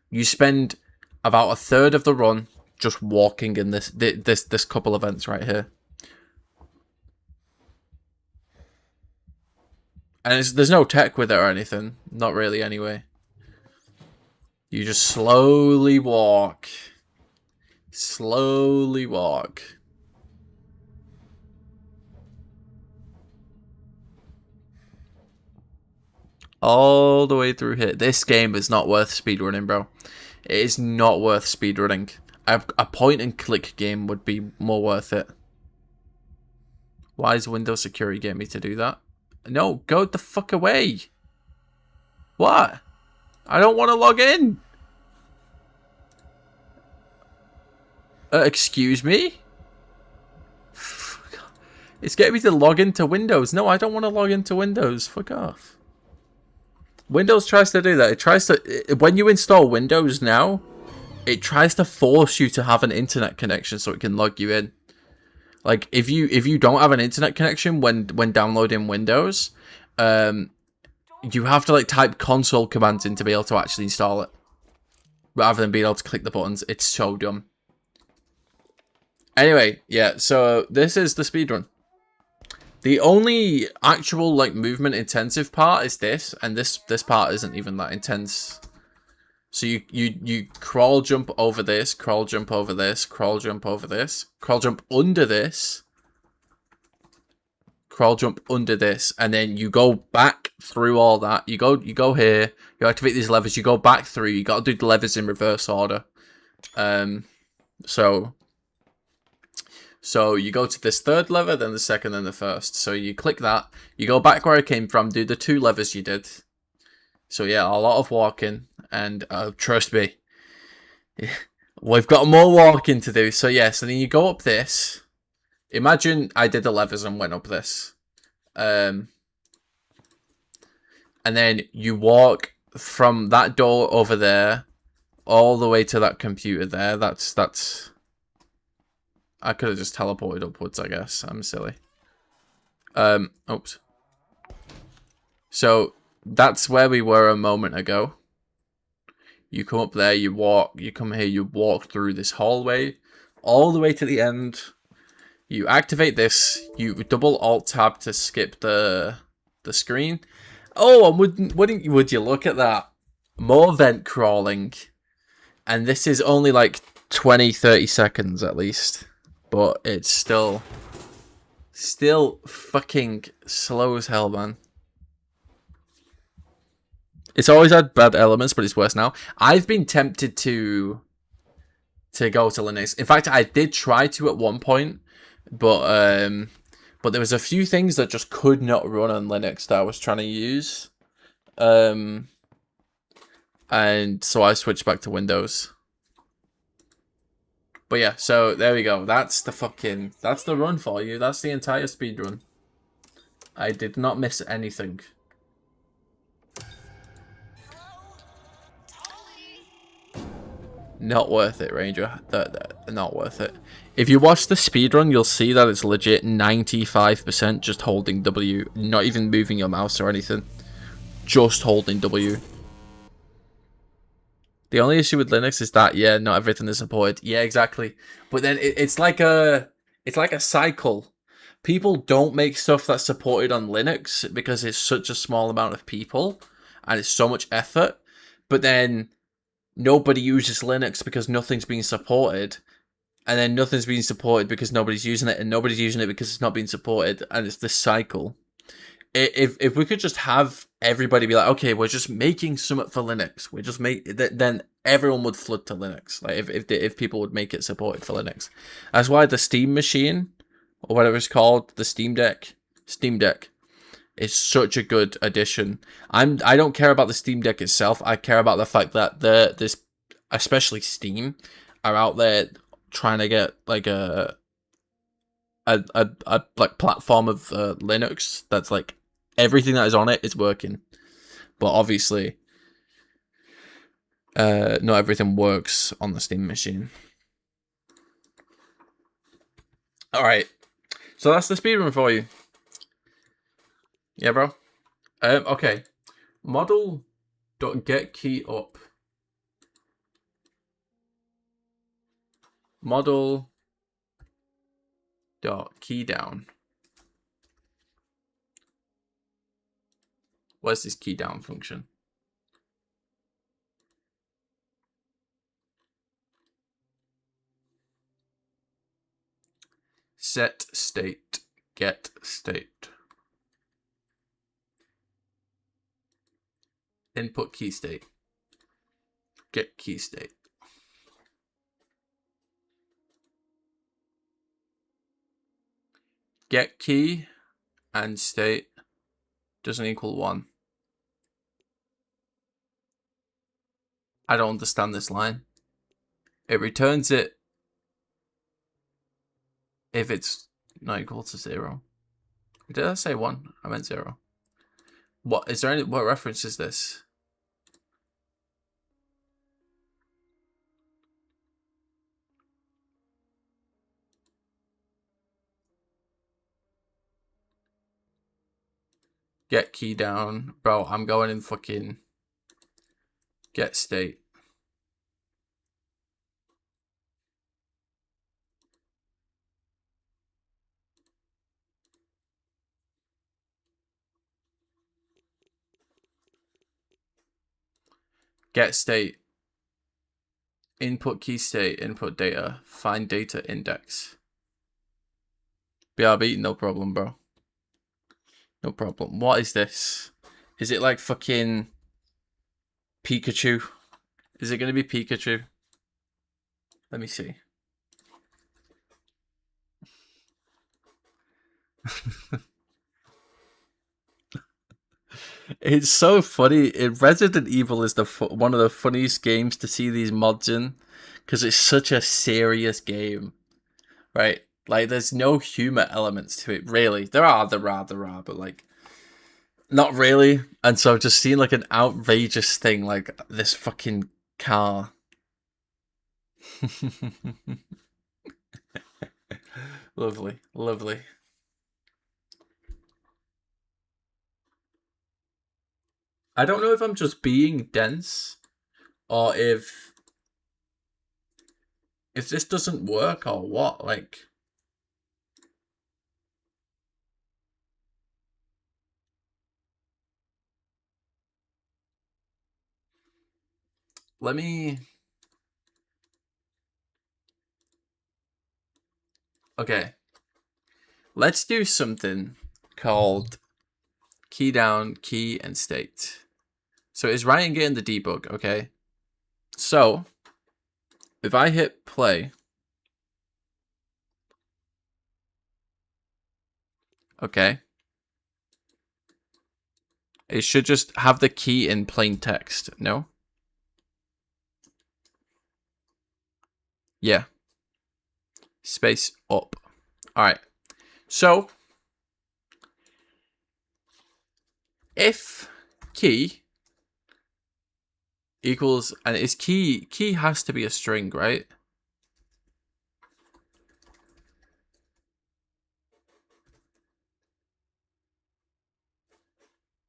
You spend about a third of the run just walking in this couple events right here. And there's no tech with it or anything. Not really, anyway. You just slowly walk. Slowly walk. All the way through here. This game is not worth speedrunning, bro. It is not worth speedrunning. A point-and-click game would be more worth it. Why is Windows Security getting me to do that? No, go the fuck away. What? I don't want to log in. Excuse me? It's getting me to log into Windows. No, I don't want to log into Windows. Fuck off. Windows tries to do that. It tries to... When you install Windows now, it tries to force you to have an internet connection so it can log you in. Like, if you don't have an internet connection when downloading Windows, you have to, like, type console commands in to be able to actually install it. Rather than being able to click the buttons. It's so dumb. Anyway, yeah, so this is the speedrun. The only actual, like, movement intensive part is this, and this part isn't even that intense. So you crawl jump over this, crawl jump over this, crawl jump over this, crawl jump under this, crawl jump under this, and then you go back through all that. You go here, you activate these levers, you go back through, you gotta do the levers in reverse order. So you go to this third lever, then the second, then the first. So you click that, you go back where I came from, do the 2 levers you did. So yeah, a lot of walking, and trust me, we've got more walking to do. So yeah, so then you go up this. Imagine I did the levers and went up this. And then you walk from that door over there all the way to that computer there. That's I could have just teleported upwards, I guess. I'm silly. Oops. So that's where we were a moment ago. You come up there, you walk, you come here, you walk through this hallway all the way to the end. You activate this, you double alt tab to skip the screen. Oh, and would you look at that? More vent crawling. And this is only like 20-30 seconds at least. But it's still fucking slow as hell, man. It's always had bad elements, but it's worse now. I've been tempted to go to Linux. In fact, I did try to at one point, but there was a few things that just could not run on Linux that I was trying to use. And so I switched back to Windows. But yeah, so there we go. That's the run for you. That's the entire speed run. I did not miss anything. Not worth it, Ranger. Not worth it. If you watch the speedrun, you'll see that it's legit 95% just holding W. Not even moving your mouse or anything. Just holding W. The only issue with Linux is that, yeah, not everything is supported. Yeah, exactly. But then it's like a cycle. People don't make stuff that's supported on Linux because it's such a small amount of people and it's so much effort. But then nobody uses Linux because nothing's being supported. And then nothing's being supported because nobody's using it, and nobody's using it because it's not being supported, and it's this cycle. If we could just have everybody be like, okay, we're just making something for Linux, then everyone would flood to Linux. Like if people would make it supported for Linux. That's why the Steam machine, or whatever it's called, the Steam Deck, is such a good addition. I don't care about the Steam Deck itself. I care about the fact that this, especially Steam, are out there trying to get like a like platform of Linux that's like everything that is on it is working, but obviously not everything works on the Steam machine. All right, so that's the speedrun for you. Yeah, bro. Okay, model.getKey up. Model dot key down. Where's this key down function? Set state, get state. Input key state, get key state. Get key and state doesn't equal 1. I don't understand this line. It returns it if it's not equal to 0. Did I say 1? I meant 0. What is there any? What reference is this? Get key down, bro. I'm going in fucking get state. Get state. Input key state, input data, find data index. BRB, no problem, bro. No problem. What is this? Is it like fucking Pikachu? Is it going to be Pikachu? Let me see. It's so funny. Resident Evil is one of the funniest games to see these mods in, because it's such a serious game, right? Like, there's no humor elements to it, really. There are, but like, not really. And so I've just seen like an outrageous thing, like this fucking car. Lovely, lovely. I don't know if I'm just being dense, or if this doesn't work or what. Like, let me. Okay, let's do something called key down, key, and state. So it's writing it in the debug, okay? So if I hit play, okay, it should just have the key in plain text, no? Yeah. Space up. Alright. So if key equals, and it's key has to be a string, right?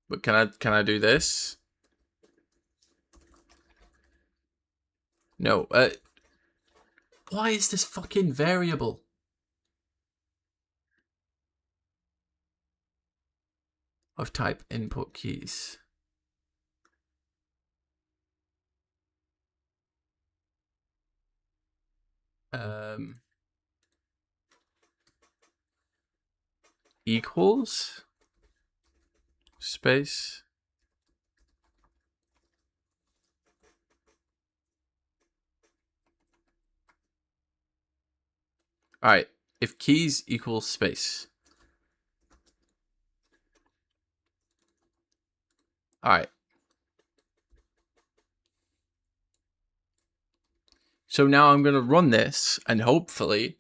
But can I do this? No. Why is this fucking variable? Of type input keys. Equals space. All right, if keys equals space. All right. So now I'm going to run this, and hopefully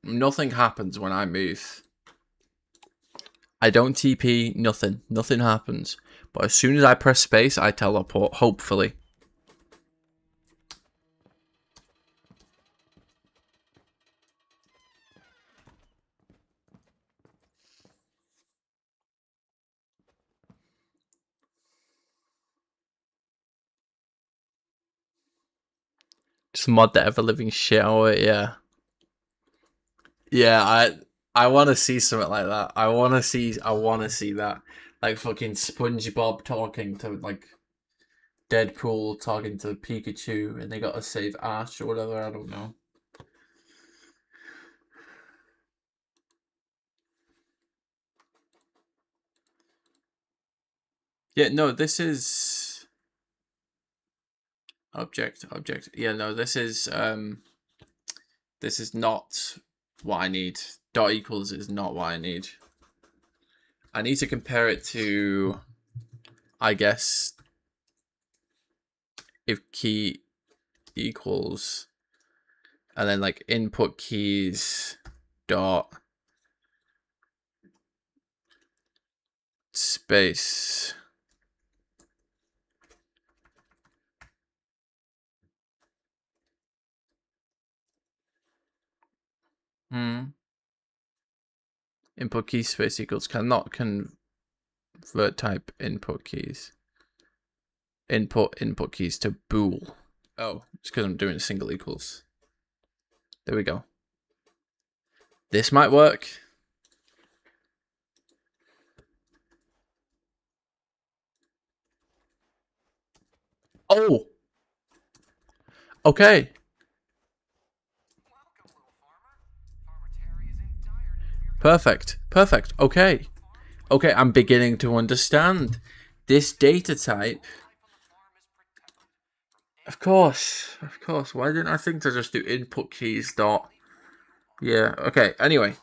nothing happens when I move. I don't TP, nothing happens. But as soon as I press space, I teleport, hopefully. Just mod the ever living shit out of it, yeah. Yeah, I want to see something like that. I want to see that. Like fucking SpongeBob talking to like Deadpool talking to Pikachu, and they got to save Ash or whatever, I don't know. Yeah, no, this is object. Yeah, no, this is not what I need. Dot equals is not what I need. I need to compare it to, I guess, if key equals, and then like input keys dot space. Input key space equals cannot convert type input keys. Input keys to bool. Oh, it's because I'm doing single equals. There we go. This might work. Oh! Okay. Perfect. Perfect. Okay. Okay, I'm beginning to understand. This data type... Of course. Of course. Why didn't I think to just do input keys dot... Yeah, okay. Anyway.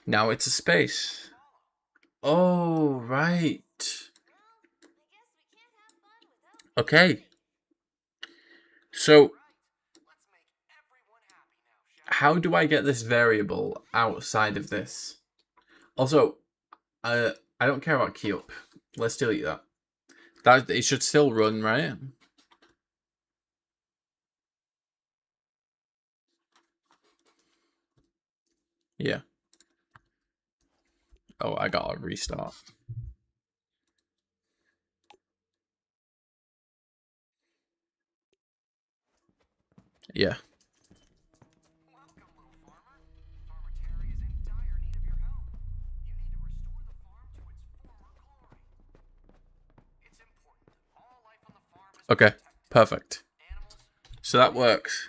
Now it's a space. Oh, right. Okay. So... how do I get this variable outside of this? Also, I don't care about key up. Let's delete that. That it should still run, right? Yeah. Oh, I gotta restart. Yeah. Okay, perfect. So that works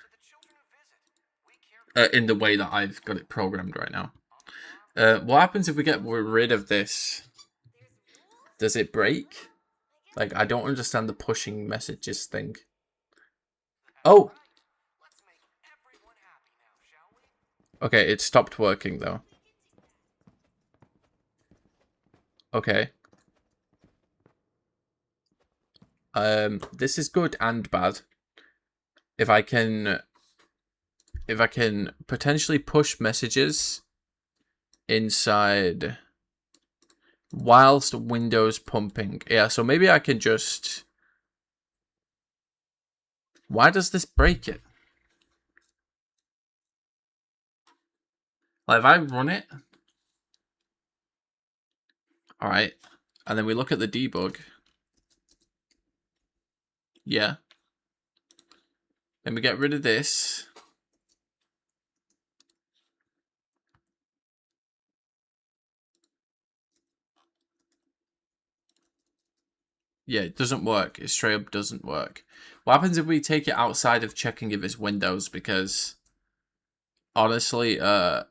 in the way that I've got it programmed right now. What happens if we get rid of this? Does it break? Like, I don't understand the pushing messages thing. Oh! Okay, it stopped working though. Okay. This is good and bad. If I can potentially push messages inside whilst Windows pumping. Yeah, so maybe I can just... Why does this break it? Like, if I run it... Alright. And then we look at the debug. Yeah. Then we get rid of this. Yeah, it doesn't work. It straight up doesn't work. What happens if we take it outside of checking if it's Windows? Because honestly, I'm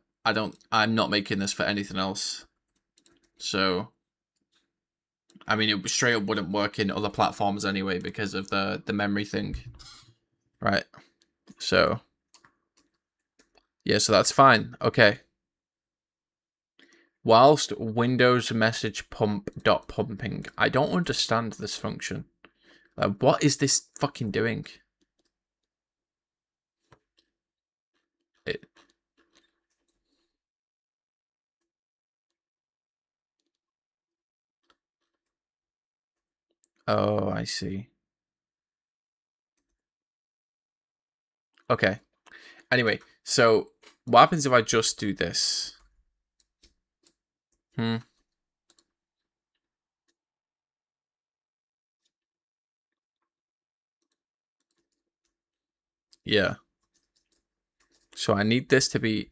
not making this for anything else. So, I mean, it straight up wouldn't work in other platforms anyway because of the memory thing. Right. So, yeah, so that's fine. Okay. Whilst Windows message pump.pumping. I don't understand this function. What is this fucking doing? Oh, I see. Okay. Anyway, so what happens if I just do this? Yeah. So I need this to be,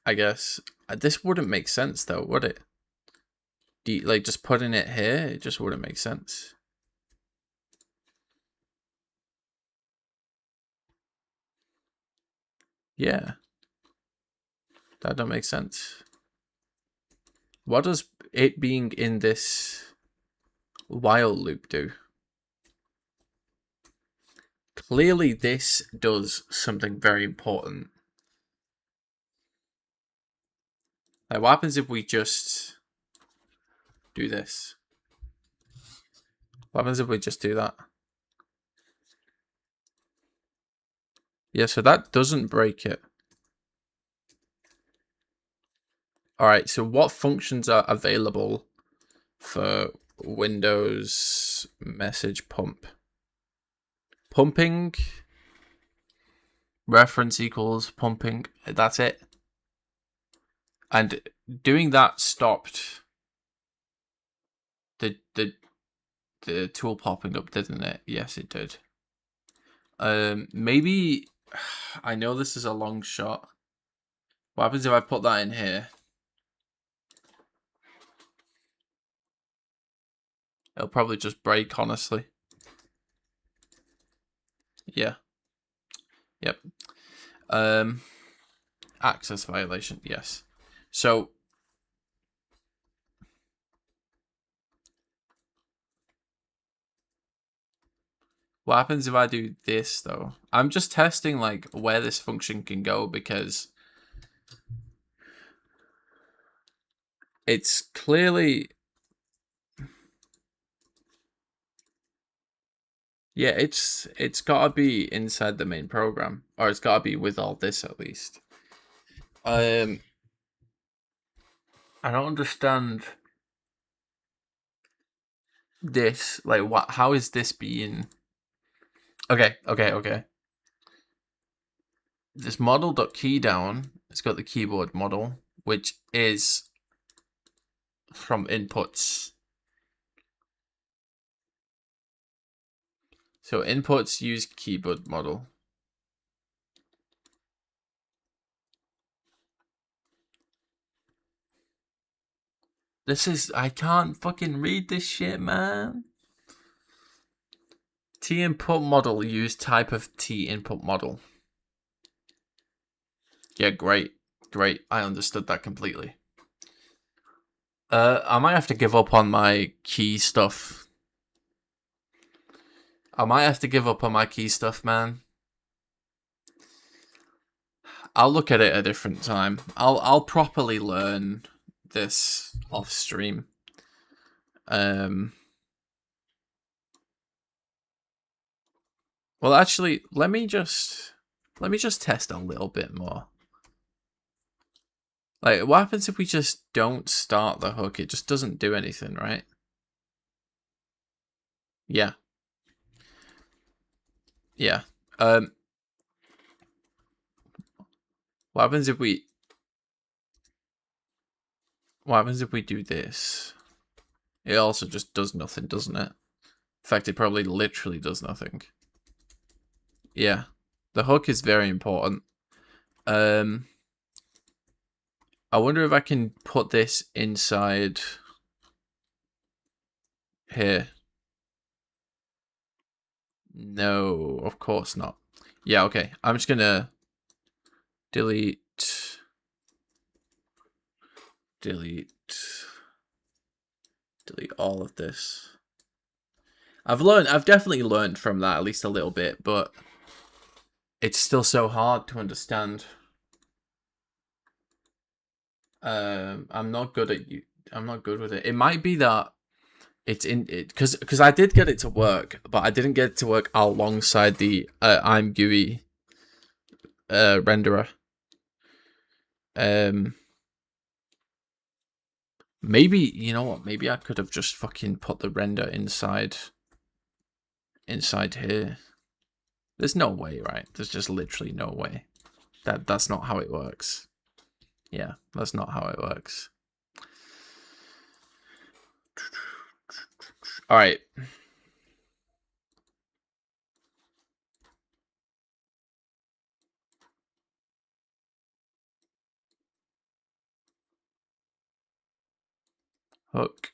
I guess, this wouldn't make sense though, would it? Like just putting it here, it just wouldn't make sense. Yeah. That don't make sense. What does it being in this while loop do? Clearly this does something very important. Like, what happens if we just do this? What happens if we just do that? Yeah, so that doesn't break it. Alright, so what functions are available for Windows message pump? Pumping, reference equals pumping, that's it. And doing that stopped the tool popping up, didn't it? Yes, it did. Maybe, I know this is a long shot. What happens if I put that in here? It'll probably just break, honestly. Yeah. Yep. Access violation, yes. So what happens if I do this though? I'm just testing like where this function can go because it's clearly, yeah, it's gotta be inside the main program, or it's gotta be with all this at least. I don't understand this. Like, what? How is this being? Okay. This model.key down. It's got the keyboard model, which is from inputs. So inputs use keyboard model. I can't fucking read this shit, man. T input model use type of T input model. Yeah, great. I understood that completely. I might have to give up on my key stuff. Man. I'll look at it a different time. I'll properly learn this off stream. Well, actually, let me just test a little bit more. Like, what happens if we just don't start the hook? It just doesn't do anything, right? Yeah. Yeah. What happens if we do this? It also just does nothing, doesn't it? In fact, it probably literally does nothing. Yeah. The hook is very important. I wonder if I can put this inside here. No, of course not. Yeah, okay. I'm just gonna delete all of this. I've definitely learned from that at least a little bit, but it's still so hard to understand. I'm not good with it. It might be that it's in it because I did get it to work, but I didn't get it to work alongside the ImGui renderer. Maybe, you know what? Maybe I could have just fucking put the render inside here. There's no way, right? There's just literally no way. That's not how it works. Yeah, that's not how it works. All right. Hook.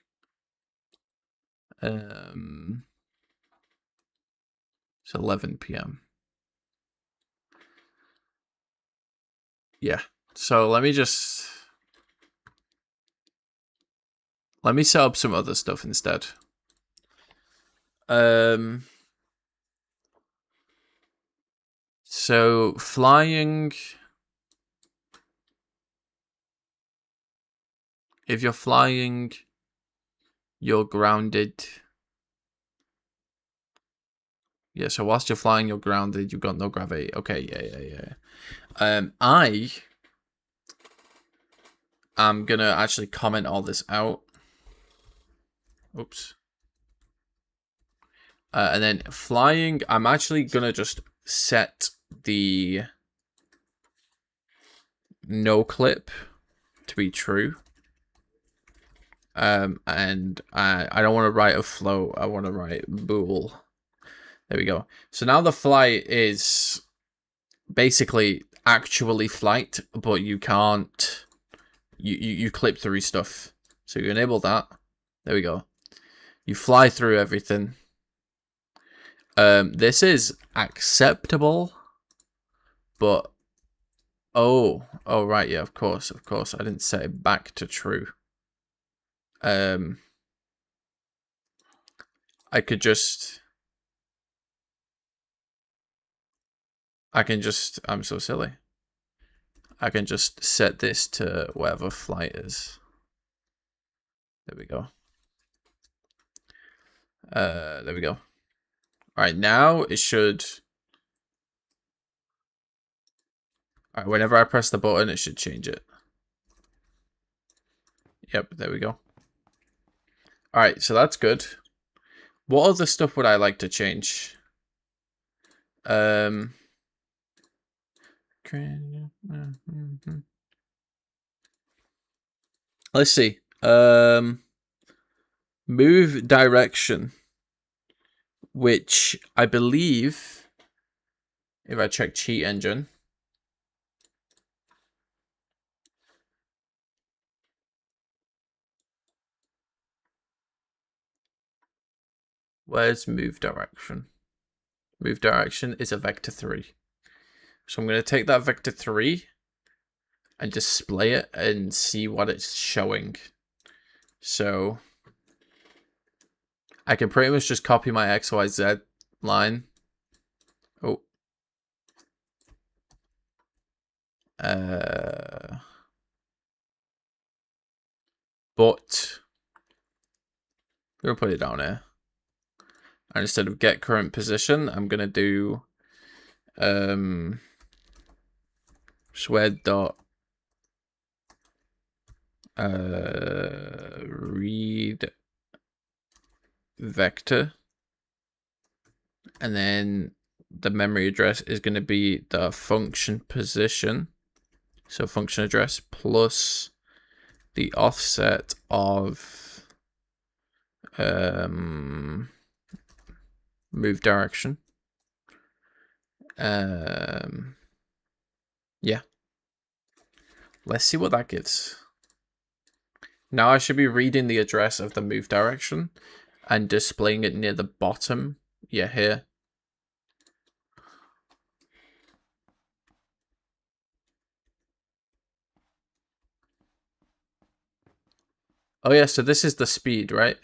It's 11 p.m. Yeah. So let me set up some other stuff instead. So flying. If you're flying, you're grounded. Yeah, so whilst you're flying, you're grounded. You've got no gravity. Okay, yeah. I am gonna actually comment all this out. Oops. And then flying, I'm actually gonna just set the no clip to be true. And I don't want to write a float. I want to write bool. There we go. So now the flight is basically actually flight, but you can't. You clip through stuff. So you enable that. There we go. You fly through everything. This is acceptable, but oh right, yeah, of course. I didn't set it back to true. I can just, I'm so silly. I can just set this to whatever flight is. There we go. There we go. Alright, now it should... Alright, whenever I press the button, it should change it. Yep, there we go. Alright, so that's good. What other stuff would I like to change? Let's see. Move direction, which I believe, if I check cheat engine, where's move direction? Move direction is a vector 3. So I'm going to take that vector 3 and display it and see what it's showing. So I can pretty much just copy my XYZ line. Oh. But I'm going to put it down here. And instead of get current position, I'm going to do swed dot read vector, and then the memory address is going to be the function position, so function address plus the offset of move direction. Yeah, let's see what that gives. Now I should be reading the address of the move direction and displaying it near the bottom. Yeah, here. Oh yeah, so this is the speed, right?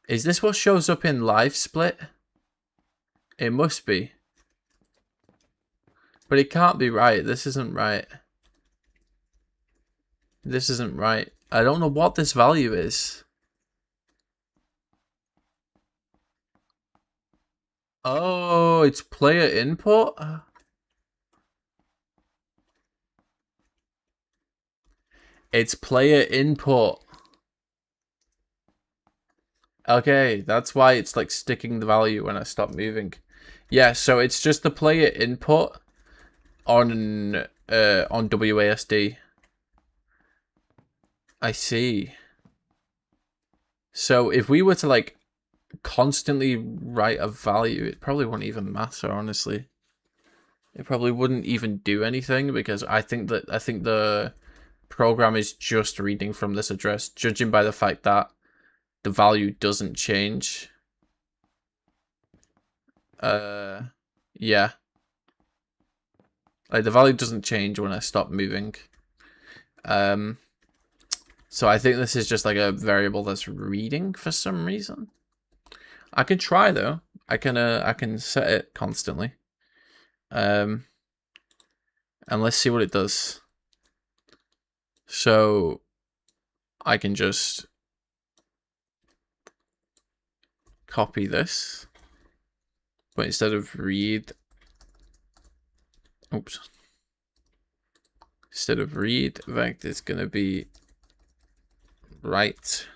Is this what shows up in live split? It must be. But it can't be right. This isn't right. This isn't right. I don't know what this value is. Oh, it's player input? It's player input. Okay, that's why it's like sticking the value when I stop moving. Yeah, so it's just the player input on WASD. I see. So if we were to like constantly write a value, it probably wouldn't even matter, honestly. It probably wouldn't even do anything because I think the program is just reading from this address, judging by the fact that the value doesn't change. Yeah. Like the value doesn't change when I stop moving. So I think this is just like a variable that's reading for some reason. I can try though. I can set it constantly. And let's see what it does. So I can just copy this But instead of read, oops. Instead of read vector, it's gonna be write.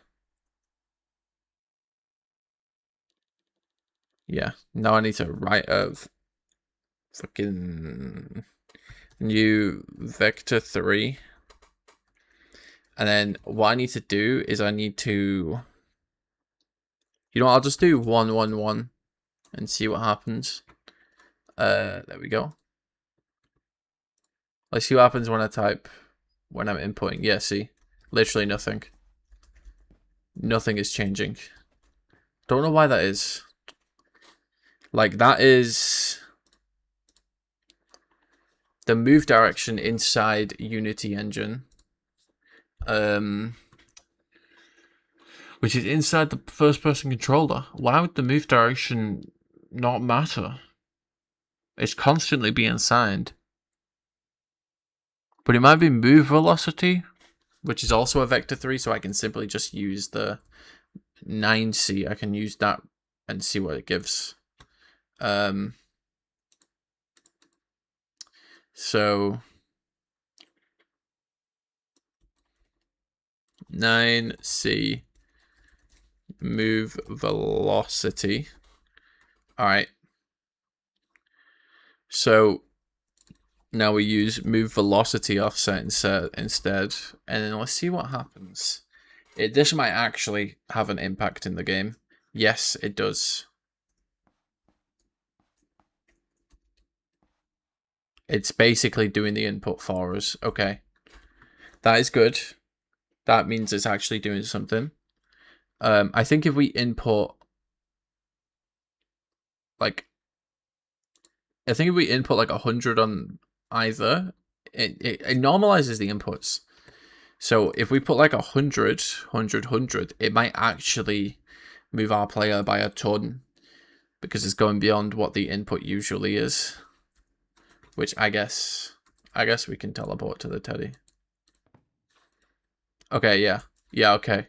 Yeah, now I need to write a fucking new vector 3. And then what I need to do is I need to, you know what, I'll just do 1, 1, 1 and see what happens. There we go. Let's see what happens when I type, when I'm inputting. Yeah, see, literally nothing. Nothing is changing. Don't know why that is. Like, that is the move direction inside Unity Engine. Which is inside the first-person controller. Why would the move direction not matter? It's constantly being signed. But it might be move velocity, which is also a vector 3, so I can simply just use the 9C. I can use that and see what it gives. So 9C move velocity. All right. So now we use move velocity offset instead, and then let's see what happens. This might actually have an impact in the game. Yes, it does. It's basically doing the input for us. Okay. That is good. That means it's actually doing something. I think if we input like 100 on either, it normalizes the inputs. So if we put like 100, 100, 100, it might actually move our player by a ton because it's going beyond what the input usually is. Which I guess we can teleport to the teddy. Okay, yeah. Yeah, okay.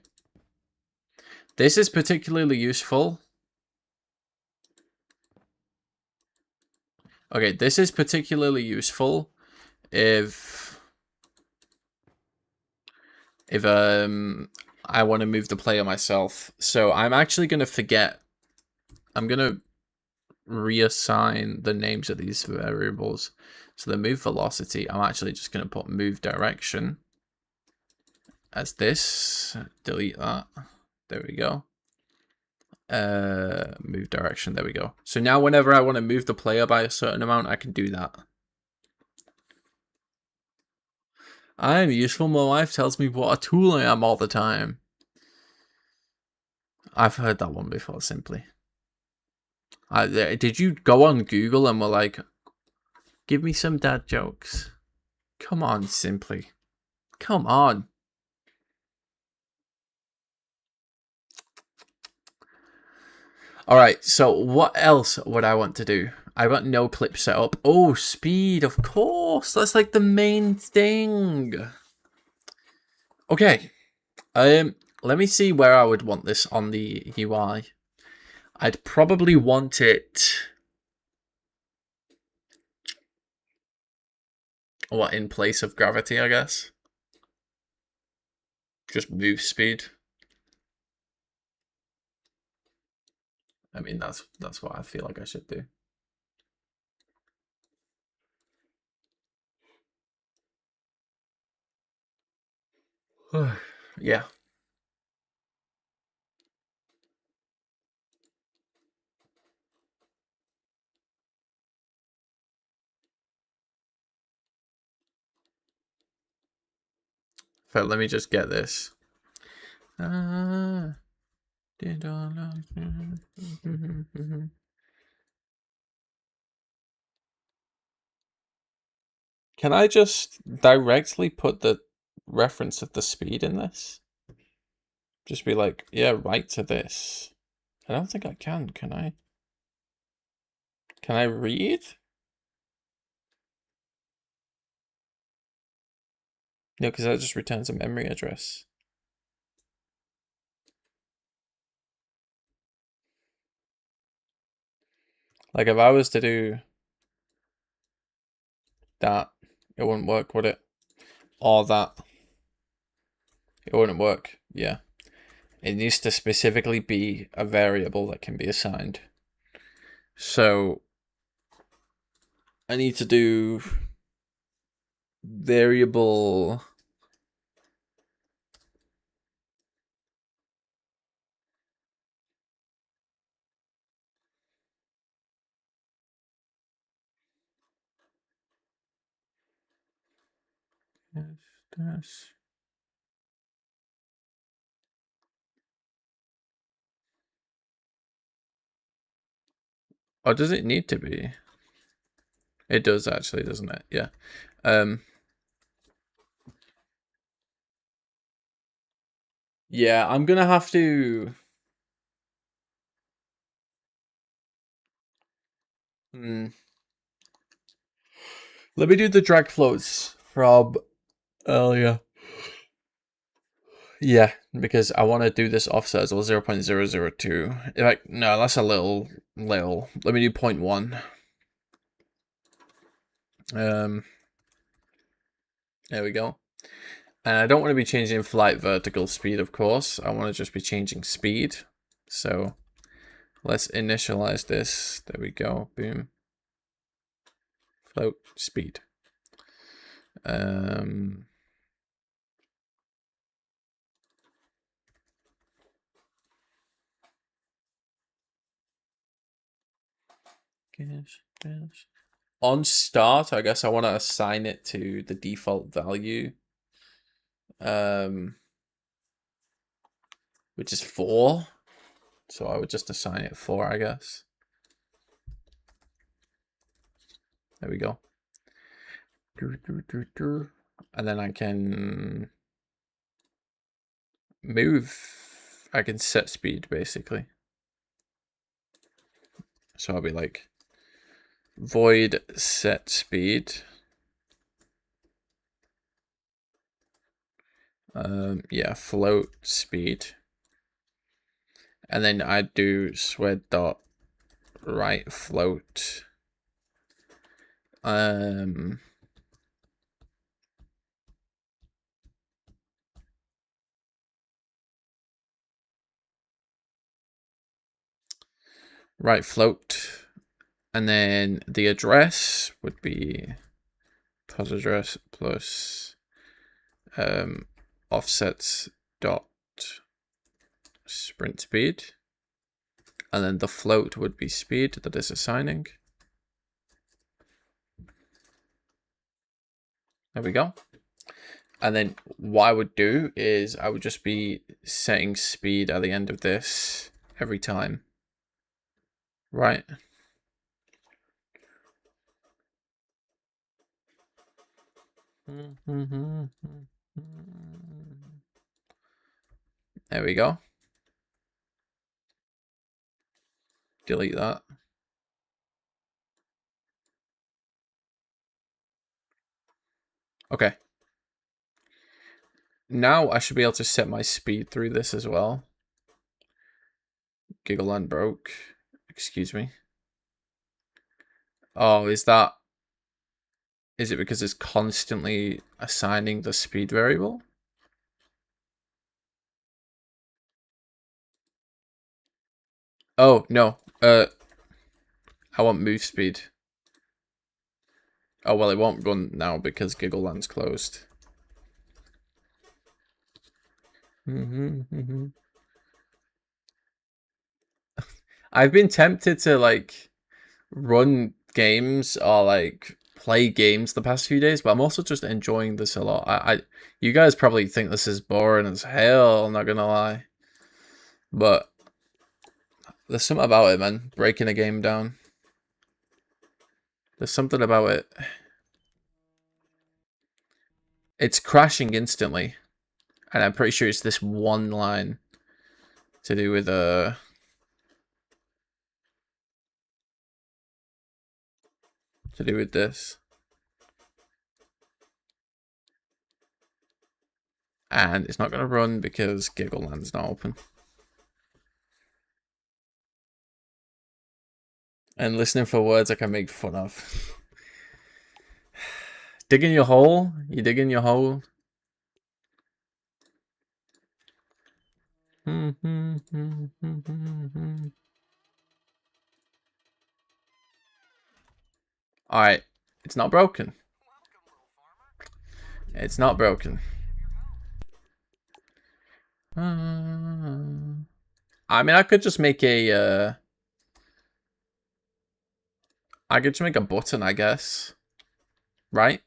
This is particularly useful. Okay, this is particularly useful if I want to move the player myself. So I'm actually going to forget. I'm going to reassign the names of these variables. So the move velocity, I'm actually just going to put move direction as this. Delete that. There we go. Move direction. There we go. So now whenever I want to move the player by a certain amount, I can do that. I am useful. My wife tells me what a tool I am all the time. I've heard that one before, simply. Did you go on Google and were like, give me some dad jokes? Come on, simply. Come on. Alright, so what else would I want to do? I've got no clip set up. Oh, speed, of course. That's like the main thing. Okay. Let me see where I would want this on the UI. I'd probably want it... What, in place of gravity, I guess? Just move speed. I mean, that's what I feel like I should do. Yeah. So let me just get this. Can I just directly put the reference of the speed in this? Just be like, yeah, right to this. I don't think I can I? Can I read? No, because that just returns a memory address. Like if I was to do that, it wouldn't work, would it? Or that, it wouldn't work. Yeah. It needs to specifically be a variable that can be assigned. So I need to do variable dash. Or does it need to be? It does actually, doesn't it? Yeah. Yeah, I'm gonna have to. Let me do the drag floats from earlier. Yeah, because I want to do this offset as well, 0.002. In fact, no, that's a little. Let me do 0.1. There we go. And I don't want to be changing flight vertical speed, of course. I want to just be changing speed. So let's initialize this. There we go. Boom. Float speed. On start, I guess I want to assign it to the default value. Which is 4. So I would just assign it 4, I guess. There we go. And then I can move. I can set speed, basically. So I'll be like, void set speed. Yeah, float speed. And then I do swed dot right float. Right float. And then the address would be pos address plus offsets dot sprint speed. And then the float would be speed that is assigning. There we go. And then what I would do is I would just be setting speed at the end of this every time. Right. There we go. Delete that. Okay. Now I should be able to set my speed through this as well. Giggleland broke. Excuse me. Oh, is it because it's constantly assigning the speed variable? Oh, no. I want move speed. Oh, well, it won't run now because Giggleland's closed. I've been tempted to, like, run games or, like, play games the past few days, but I'm also just enjoying this a lot. You guys probably think this is boring as hell, I'm not gonna lie. But there's something about it, man. Breaking a game down. There's something about it. It's crashing instantly. And I'm pretty sure it's this one line to do with to do with this. And it's not gonna run because Giggleland's not open. And listening for words I can make fun of. Digging your hole? You digging your hole? Alright. It's not broken. It's not broken. I mean, I could just make a... I could just make a button, I guess. Right?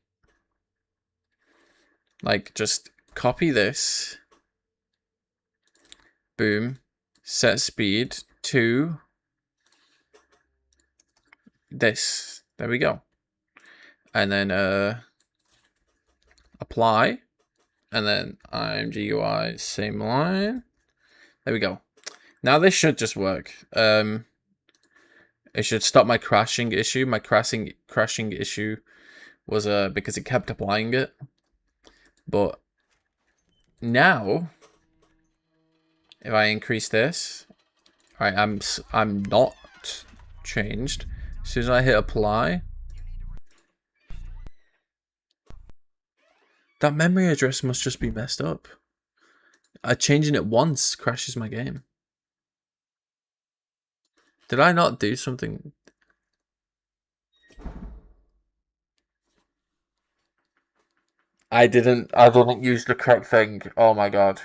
Like, just copy this. Boom. Set speed to this. There we go. And then apply. And then IMGUI, same line. There we go. Now this should just work. It should stop my crashing issue. My crashing issue was because it kept applying it. But now, if I increase this, all right, I'm not changed. As soon as I hit apply, that memory address must just be messed up. Changing it once crashes my game. Did I not do something? I didn't use the correct thing. Oh my god.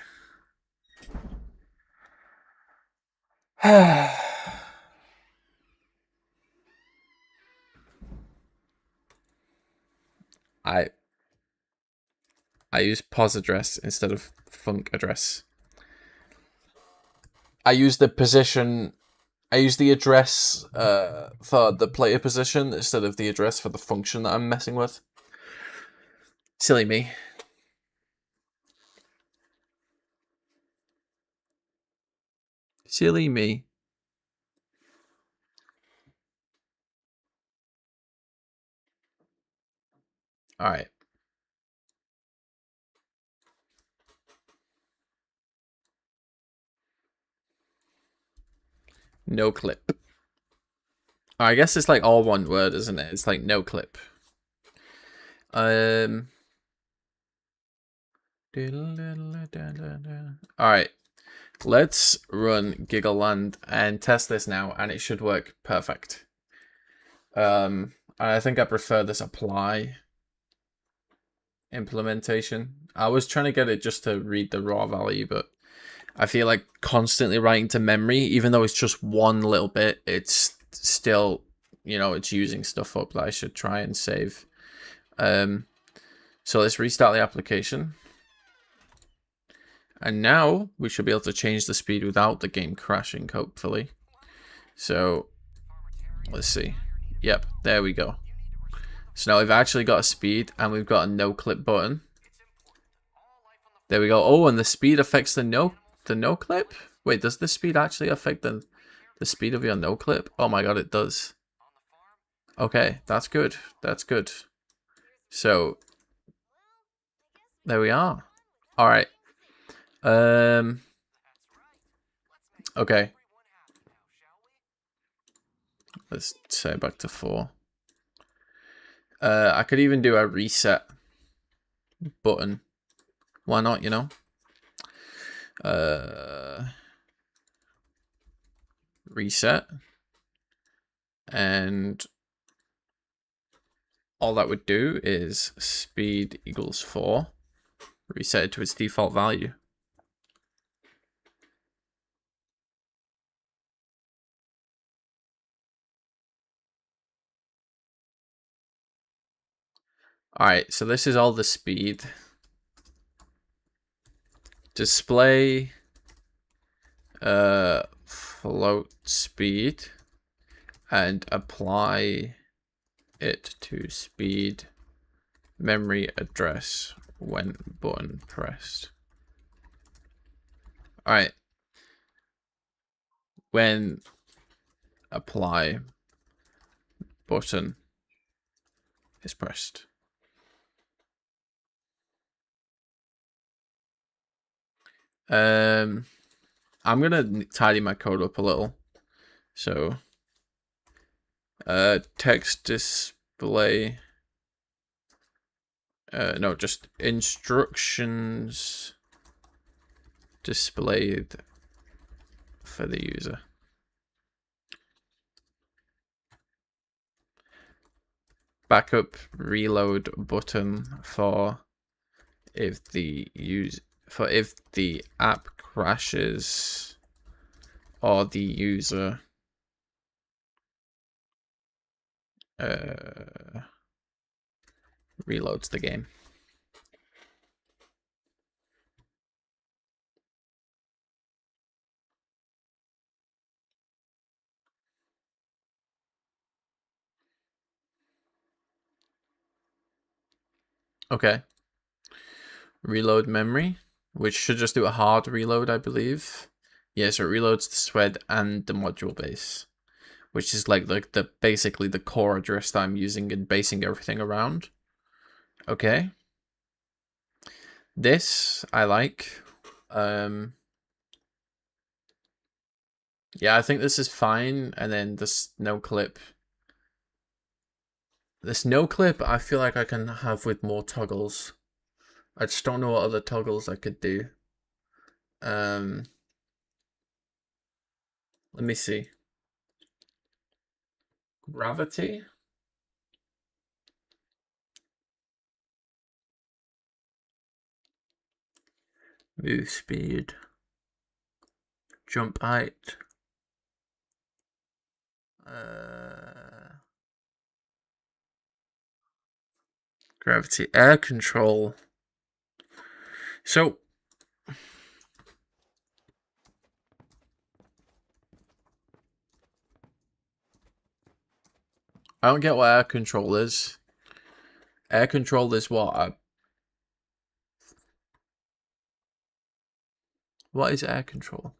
I use pos address instead of func address. I use the position. I use the address for the player position instead of the address for the function that I'm messing with. Silly me. Silly me. Alright. No clip. I guess it's like all one word, isn't it? It's like no clip. Alright. Let's run Gigaland and test this now, and it should work perfect. I think I prefer this apply implementation. I was trying to get it just to read the raw value, but I feel like constantly writing to memory, even though it's just one little bit, it's still, you know, it's using stuff up that I should try and save. So let's restart the application. And now we should be able to change the speed without the game crashing, hopefully. So let's see. Yep, there we go. So now we've actually got a speed and we've got a no clip button. There we go. Oh, and the speed affects the no clip? Wait, does the speed actually affect the speed of your no clip? Oh my god, it does. Okay, that's good. That's good. So there we are. All right. Okay. Let's set it back to 4. I could even do a reset button. Why not, you know? Reset. And all that would do is speed equals 4. Reset it to its default value. Alright, so this is all the speed. Display float speed and apply it to speed memory address when button pressed. Alright. When apply button is pressed. I'm gonna tidy my code up a little. So Text display. No, just instructions displayed for the user. Backup reload button for if the app crashes or the user reloads the game. Okay. Reload memory, which should just do a hard reload, I believe. Yeah, so it reloads the SWED and the module base, which is like the basically the core address that I'm using and basing everything around. Okay. This I like. Yeah, I think this is fine. And then this no clip. This no clip, I feel like I can have with more toggles. I just don't know what other toggles I could do. Let me see. Gravity. Move speed. Jump height. Gravity. Air control. So I don't get what air control is. Air control is what? What is air control?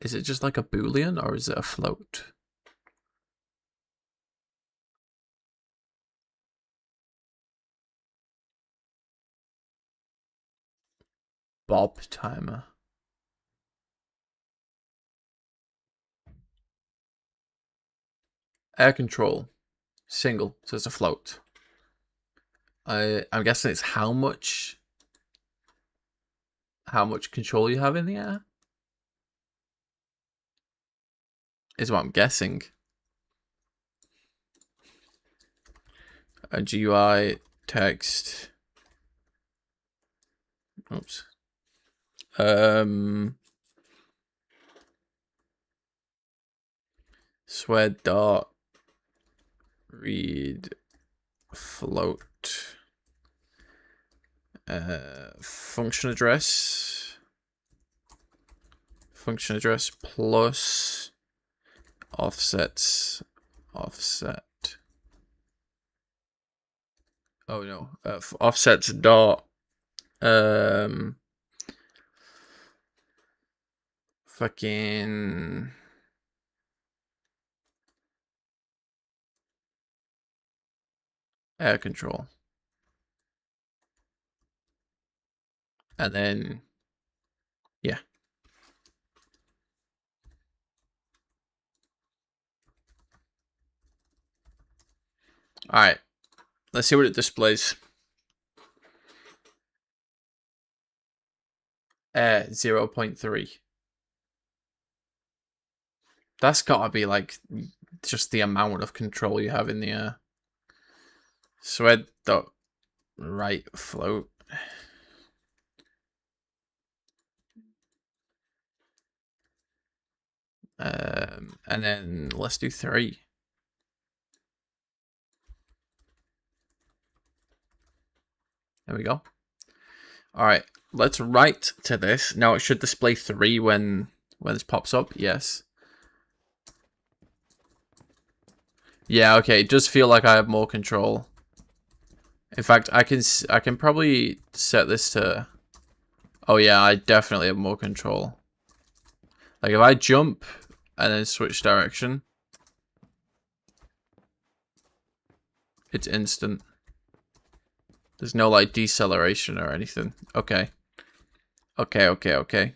Is it just like a boolean or is it a float? Bob timer. Air control. Single, so it's a float. I'm guessing it's how much control you have in the air? Is what I'm guessing. A GUI text. Oops. Swed dot read float. Function address plus offset. Oh no, offset dot fucking air control. And then, yeah. All right, let's see what it displays. 0.3. That's gotta be like just the amount of control you have in the air. Swed dot right float. And then let's do 3. There we go. All right, let's write to this. Now it should display 3 when this pops up. Yes. Yeah, okay. It does feel like I have more control. In fact, I can probably set this to. Oh yeah, I definitely have more control. Like if I jump and then switch direction, it's instant. There's no like deceleration or anything. Okay. Okay.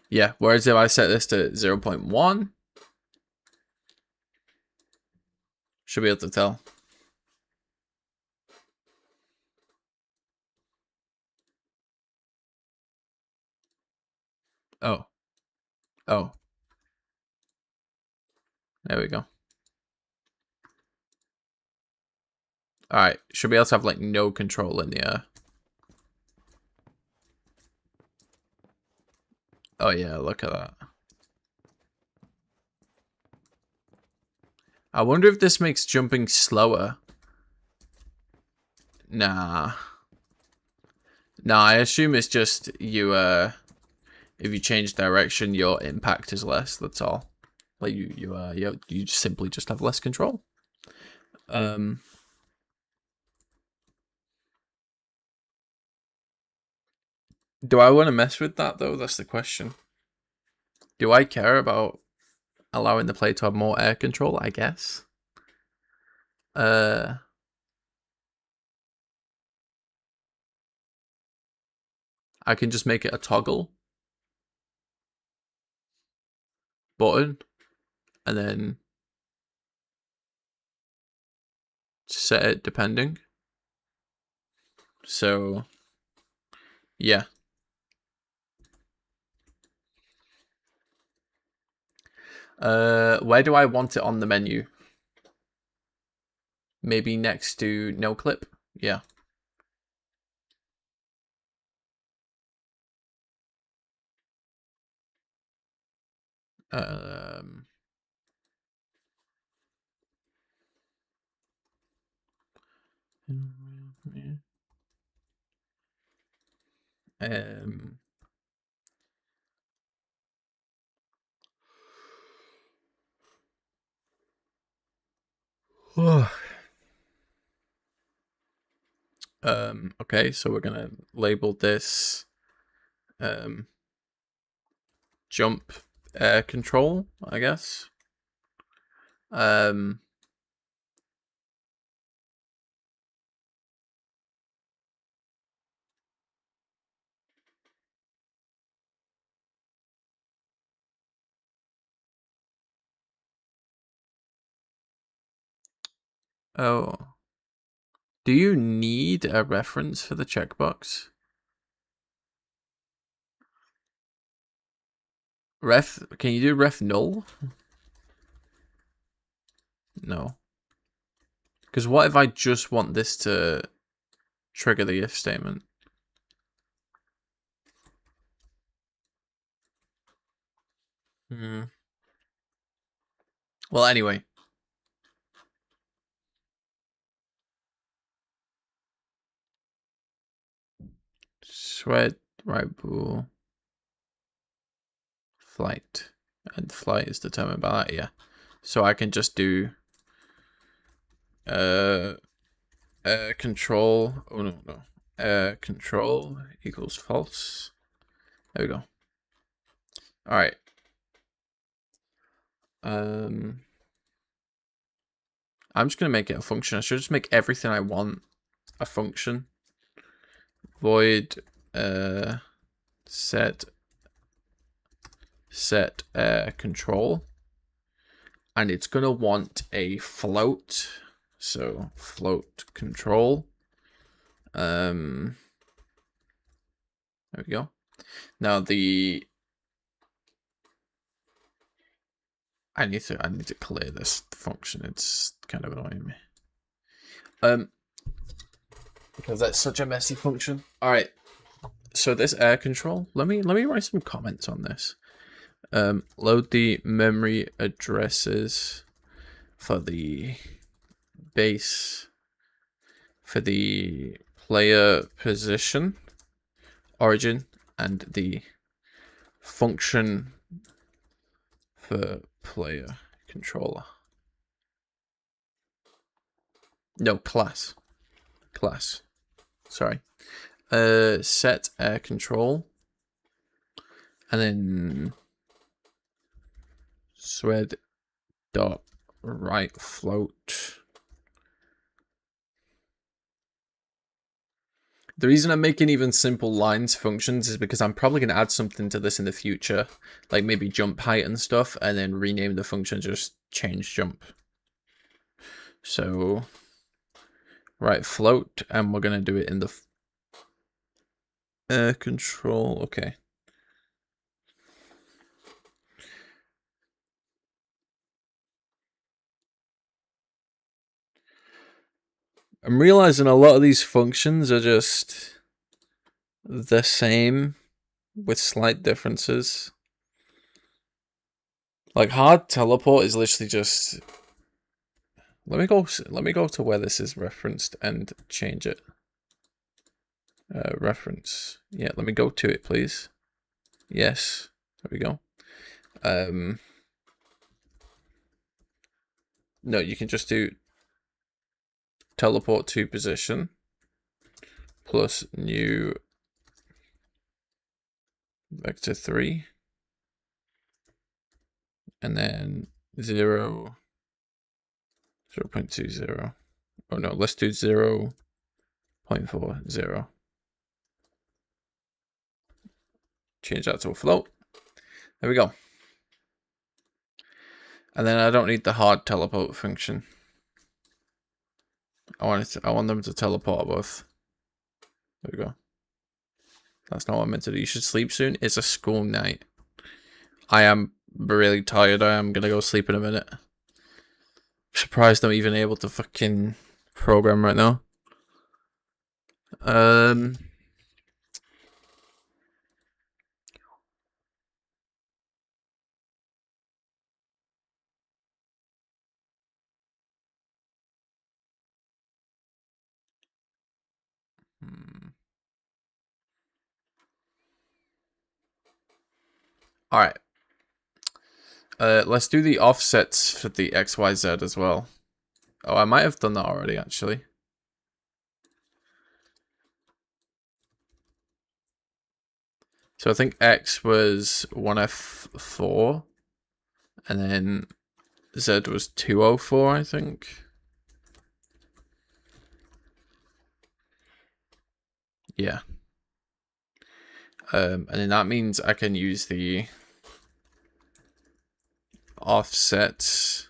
Yeah, whereas if I set this to 0.1, should be able to tell. Oh. Oh. There we go. Alright, should be able to have like no control in the air. Oh yeah, look at that. I wonder if this makes jumping slower. Nah. Nah, I assume it's just you, if you change direction, your impact is less, that's all. Like you simply just have less control. Do I want to mess with that though? That's the question. Do I care about allowing the player to have more air control? I guess. I can just make it a toggle button and then set it depending. So yeah. Where do I want it on the menu? Maybe next to no clip? Yeah. Um, okay, so we're gonna label this jump air control, I guess. Oh. Do you need a reference for the checkbox? Ref, can you do ref null? No. Because what if I just want this to trigger the if statement? Well, anyway. Sweat, right bool, flight. And flight is determined by that, yeah. So I can just do control. Oh no. Control equals false. There we go. Alright. I'm just gonna make it a function. I should just make everything I want a function. Void set control, and it's gonna want a float. So float control. There we go. Now I need to clear this function. It's kind of annoying me. Because that's such a messy function. All right. So this air control. Let me write some comments on this. Load the memory addresses for the base for the player position, origin, and the function for player controller. No, class. Sorry. Set air control, and then swed dot right float. The reason I'm making even simple lines functions is because I'm probably going to add something to this in the future. Like maybe jump height and stuff, and then rename the function just change jump. So, right, float, and we're going to do it in the air control. Okay. I'm realizing a lot of these functions are just the same with slight differences. Like hard teleport is literally just. Let me go to where this is referenced and change it. Reference. Yeah, let me go to it, please. Yes, there we go. No, you can just do teleport to position plus new vector 3 and then 0 0.20. Oh no, let's do 0.40. Change that to a float. There we go. And then I don't need the hard teleport function. I want them to teleport both. There we go. That's not what I meant to do. You should sleep soon. It's a school night. I am really tired. I am gonna go sleep in a minute. I'm surprised I'm even able to fucking program right now. All right. Let's do the offsets for the XYZ as well. Oh, I might have done that already, actually. So I think X was 1F4, and then Z was 204, I think. Yeah. And then that means I can use the offset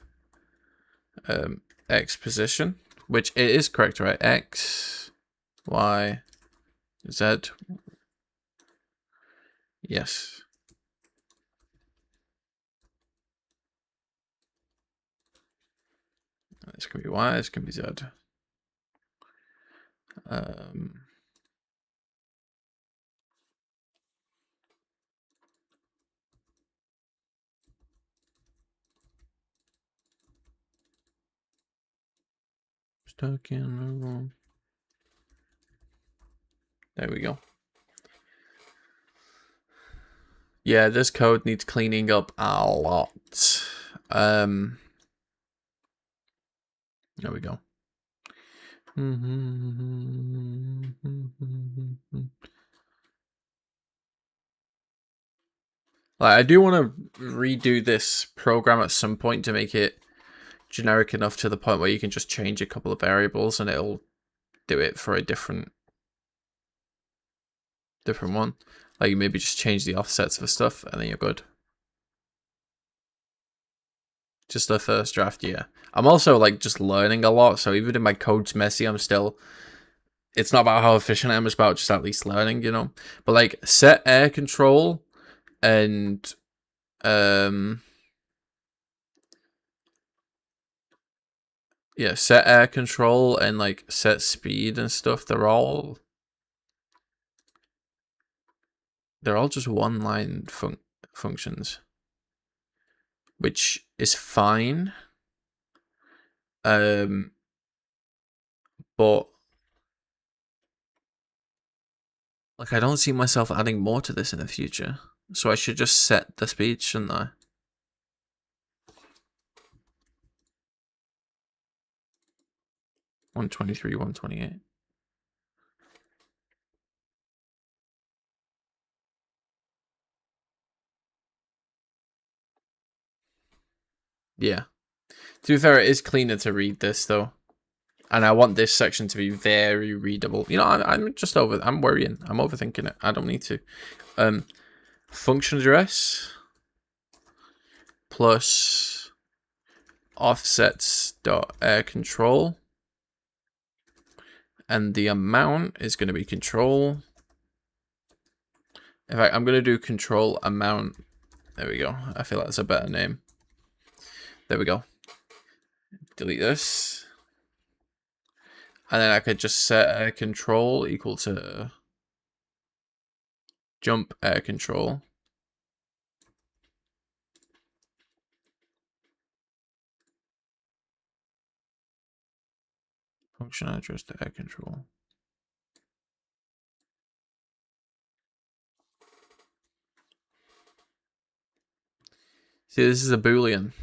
X position, which it is correct, right? X, Y, Z. Yes. This can be Y, this can be Z. Stuck in the room. There we go. Yeah, this code needs cleaning up a lot. There we go. Like, I do want to redo this program at some point to make it generic enough to the point where you can just change a couple of variables and it'll do it for a different one. Like, you maybe just change the offsets for stuff and then you're good. Just the first draft, yeah. I'm also like just learning a lot, so even if my code's messy, I'm still. It's not about how efficient I am; it's about just at least learning, you know. But like set air control, and yeah, set air control and like set speed and stuff. They're all just one line functions, which is fine. But like I don't see myself adding more to this in the future. So I should just set the speed, shouldn't I? $123, $128. Yeah. To be fair, it is cleaner to read this though. And I want this section to be very readable. You know, I'm worrying. I'm overthinking it. I don't need to. Function address plus offsets dot air control, and the amount is going to be control. In fact, I'm going to do control amount. There we go. I feel that's a better name. There we go. Delete this. And then I could just set air control equal to jump air control. Function address to air control. See, this is a Boolean.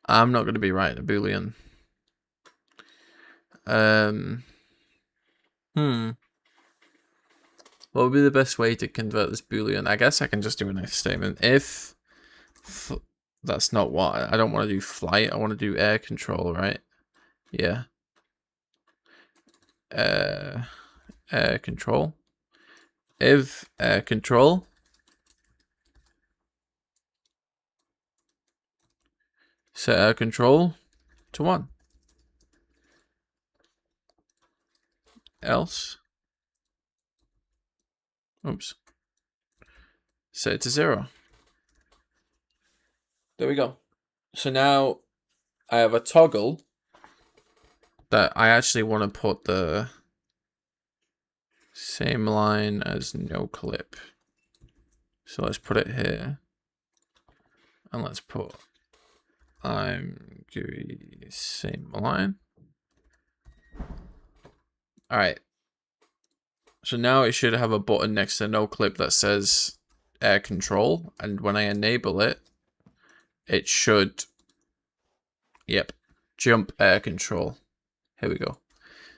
I'm not going to be writing a Boolean. What would be the best way to convert this Boolean? I guess I can just do an if statement. If that's not what I don't want to do flight. I want to do air control, right? Yeah. Air control. If air control set air control to 1. Else. Oops. Set it to 0. There we go. So now I have a toggle that I actually want to put the same line as no clip. So let's put it here. And let's put I'm GUI same line. Alright. So now it should have a button next to no clip that says air control. And when I enable it, it should, yep, jump air control. Here we go.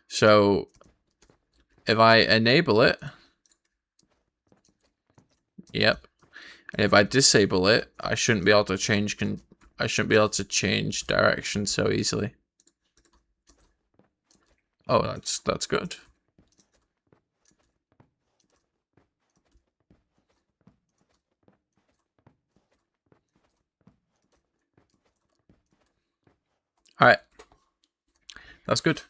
So if I enable it, yep. And if I disable it, I shouldn't be able to change direction so easily. Oh, that's good. All right. That's good.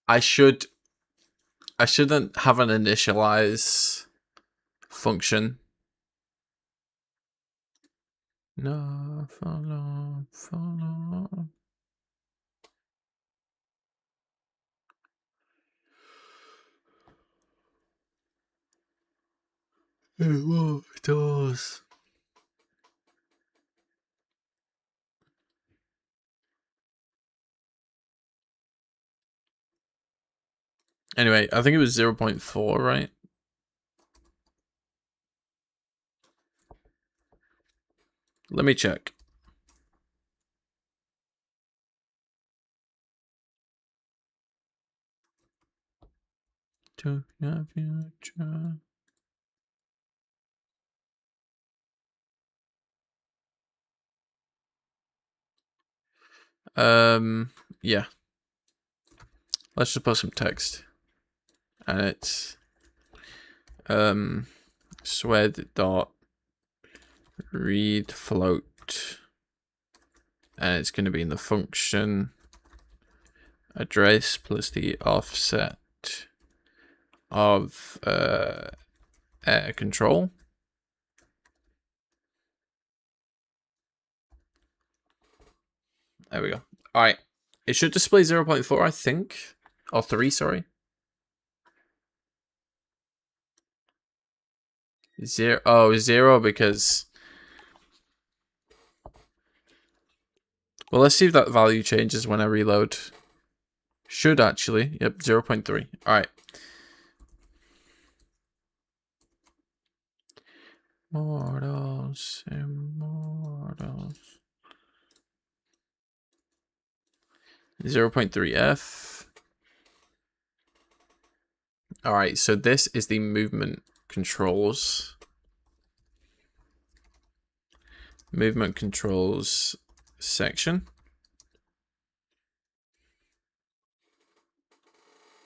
I shouldn't have an initialize function. No, follow. It does. Anyway, I think it was 0.4, right? Let me check. To your future. Yeah. Let's just put some text. And it's swed dot read float, and it's going to be in the function address plus the offset of air control. There we go. All right, it should display 0.4, I think, or 3. Sorry. 0. Oh, 0 because. Well, let's see if that value changes when I reload. Should actually. Yep, 0.3. All right. Immortals. 0.3F. Alright, so this is the movement controls. Movement controls section.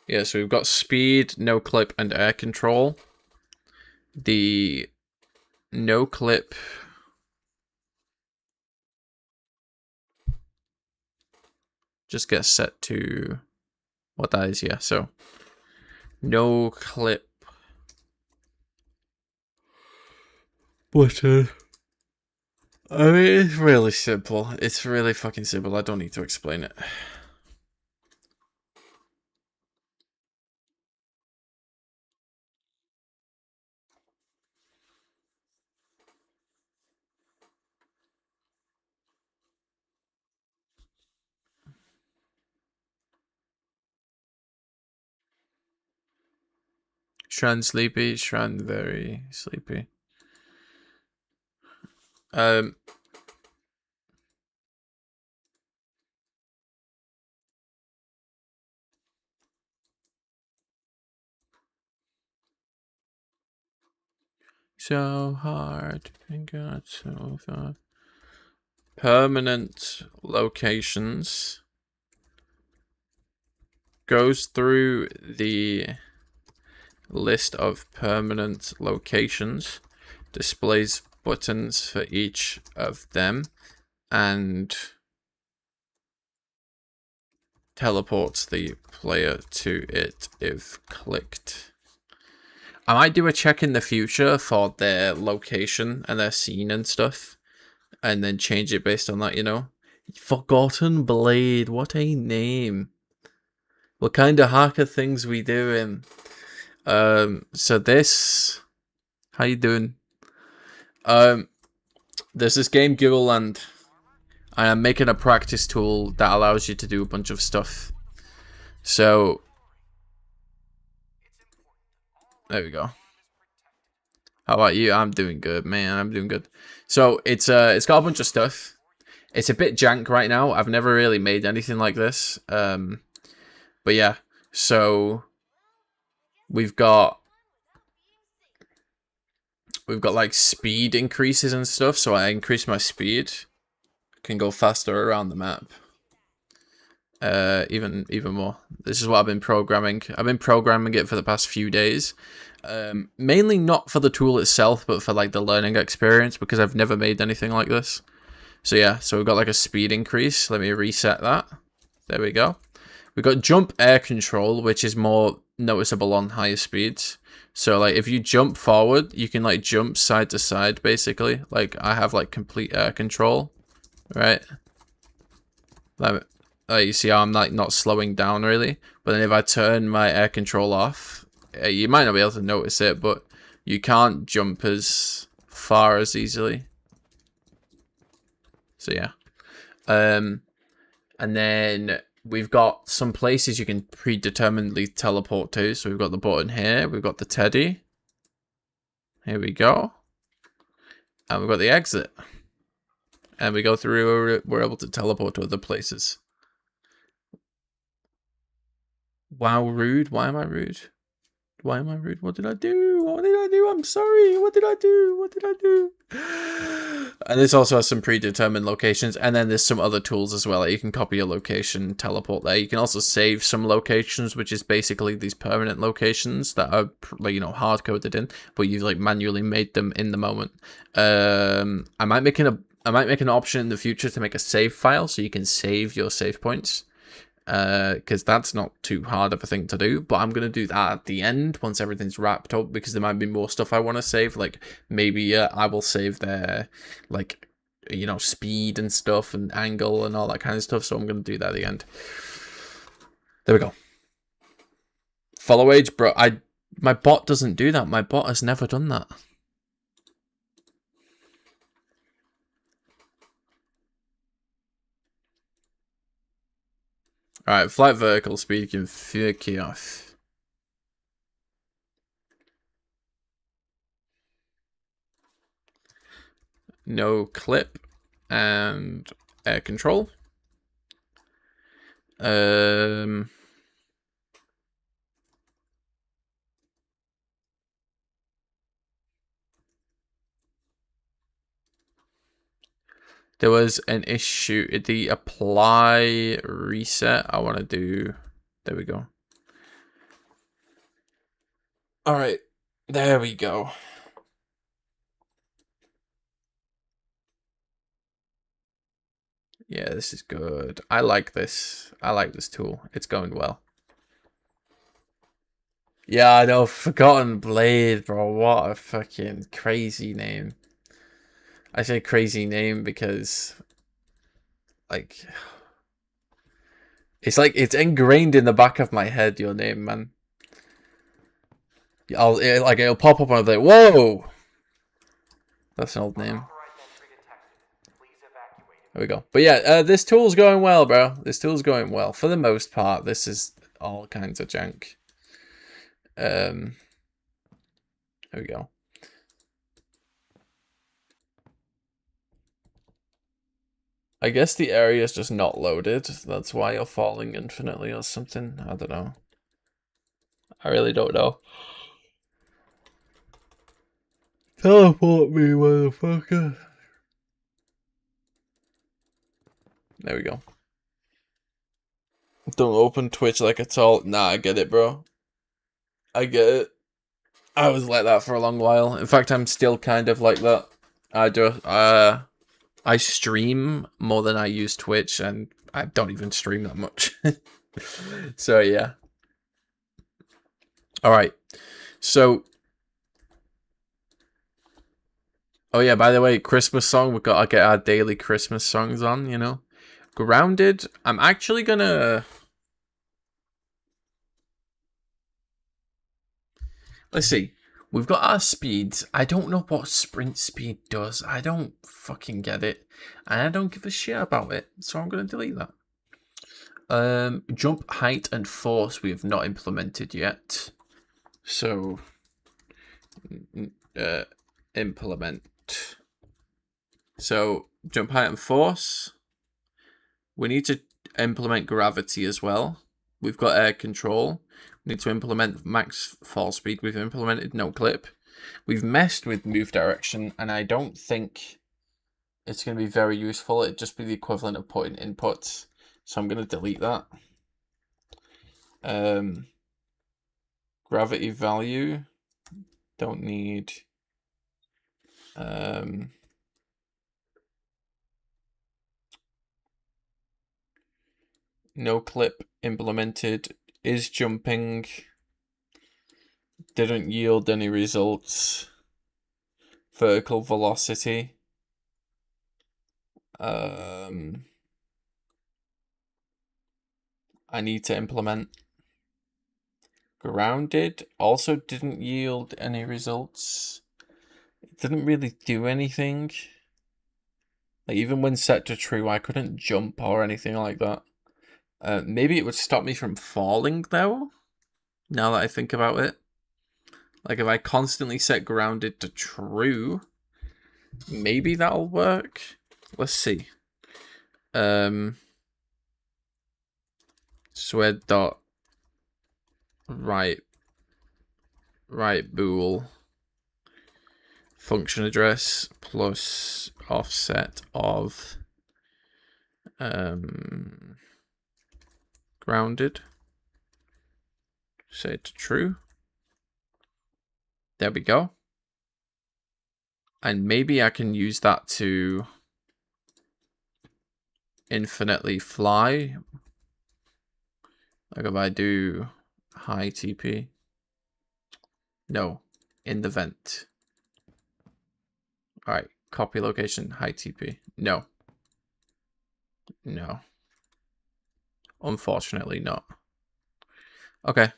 Yeah, so we've got speed, no clip, and air control. The no clip just gets set to what that is, yeah. So no clip button. I mean, it's really simple. It's really fucking simple. I don't need to explain it. Shran sleepy, Shran very sleepy. So hard and got so far. Permanent locations goes through the list of permanent locations, displays buttons for each of them, and teleports the player to it if clicked. I might do a check in the future for their location and their scene and stuff, and then change it based on that, you know? Forgotten Blade, what a name. What kind of hacker things we doing? So this... How you doing? There's this game, Google-land, and I'm making a practice tool that allows you to do a bunch of stuff. So... There we go. How about you? I'm doing good, man. I'm doing good. So it's got a bunch of stuff. It's a bit jank right now. I've never really made anything like this. But yeah. So we've got like speed increases and stuff. So I increase my speed, can go faster around the map. Even more. This is what I've been programming. I've been programming it for the past few days. Mainly not for the tool itself, but for like the learning experience, because I've never made anything like this. So yeah, so we've got like a speed increase. Let me reset that. There we go. We've got jump air control, which is more noticeable on higher speeds. So like if you jump forward, you can like jump side to side basically. Like I have like complete air control, right? You see how I'm like not slowing down really. But then if I turn my air control off, you might not be able to notice it, but you can't jump as far as easily. So yeah. And then we've got some places you can predeterminedly teleport to. So we've got the button here. We've got the teddy. Here we go. And we've got the exit. And we go through, we're able to teleport to other places. Wow, rude. Why am I rude? Why am I rude? What did I do? What did I do? I'm sorry. What did I do? What did I do? And this also has some predetermined locations. And then there's some other tools as well. Like you can copy a location, teleport there. You can also save some locations, which is basically these permanent locations that are, like, you know, hard coded in, but you've like manually made them in the moment. I might make an option in the future to make a save file so you can save your save points. Because that's not too hard of a thing to do, but I'm going to do that at the end once everything's wrapped up, because there might be more stuff I want to save. Like maybe I will save their, like, you know, speed and stuff and angle and all that kind of stuff, so I'm going to do that at the end. There we go. Follow age, bro. My bot doesn't do that. My bot has never done that. Alright, flight vertical speed can fuck you off. No clip and air control. There was an issue. The apply reset. I want to do. There we go. All right. There we go. Yeah, this is good. I like this. I like this tool. It's going well. Yeah, I know. Forgotten Blade, bro. What a fucking crazy name. I say crazy name because, like, it's ingrained in the back of my head. Your name, man. It'll pop up and I'll be like, whoa. That's an old name. There we go. But yeah, this tool's going well, bro. This tool's going well for the most part. This is all kinds of junk. There we go. I guess the area is just not loaded. That's why you're falling infinitely or something. I don't know. I really don't know. Teleport me, motherfucker. There we go. Don't open Twitch like it's all. Nah, I get it, bro. I get it. I was like that for a long while. In fact, I'm still kind of like that. I stream more than I use Twitch, and I don't even stream that much. So yeah. All right. So. Oh yeah. By the way, Christmas song. We've got to get our daily Christmas songs on. You know, Grounded. I'm actually gonna. Let's see. We've got our speeds. I don't know what sprint speed does. I don't fucking get it. And I don't give a shit about it. So I'm going to delete that. Jump height and force we have not implemented yet. So, implement. So, jump height and force. We need to implement gravity as well. We've got air control. We need to implement max fall speed. We've implemented no clip. We've messed with move direction, and I don't think it's going to be very useful. It'd just be the equivalent of putting inputs. So I'm going to delete that. Gravity value. Don't need. No clip implemented. Is jumping. Didn't yield any results. Vertical velocity. I need to implement. Grounded also didn't yield any results. It didn't really do anything. Like, even when set to true, I couldn't jump or anything like that. Maybe it would stop me from falling, though, now that I think about it. Like, if I constantly set grounded to true, maybe that'll work. Let's see. Swed dot right bool function address plus offset of grounded. Set to true. There we go. And maybe I can use that to infinitely fly. Like if I do high TP. No, in the vent. Alright, copy location, high TP. No. No. Unfortunately not. Okay.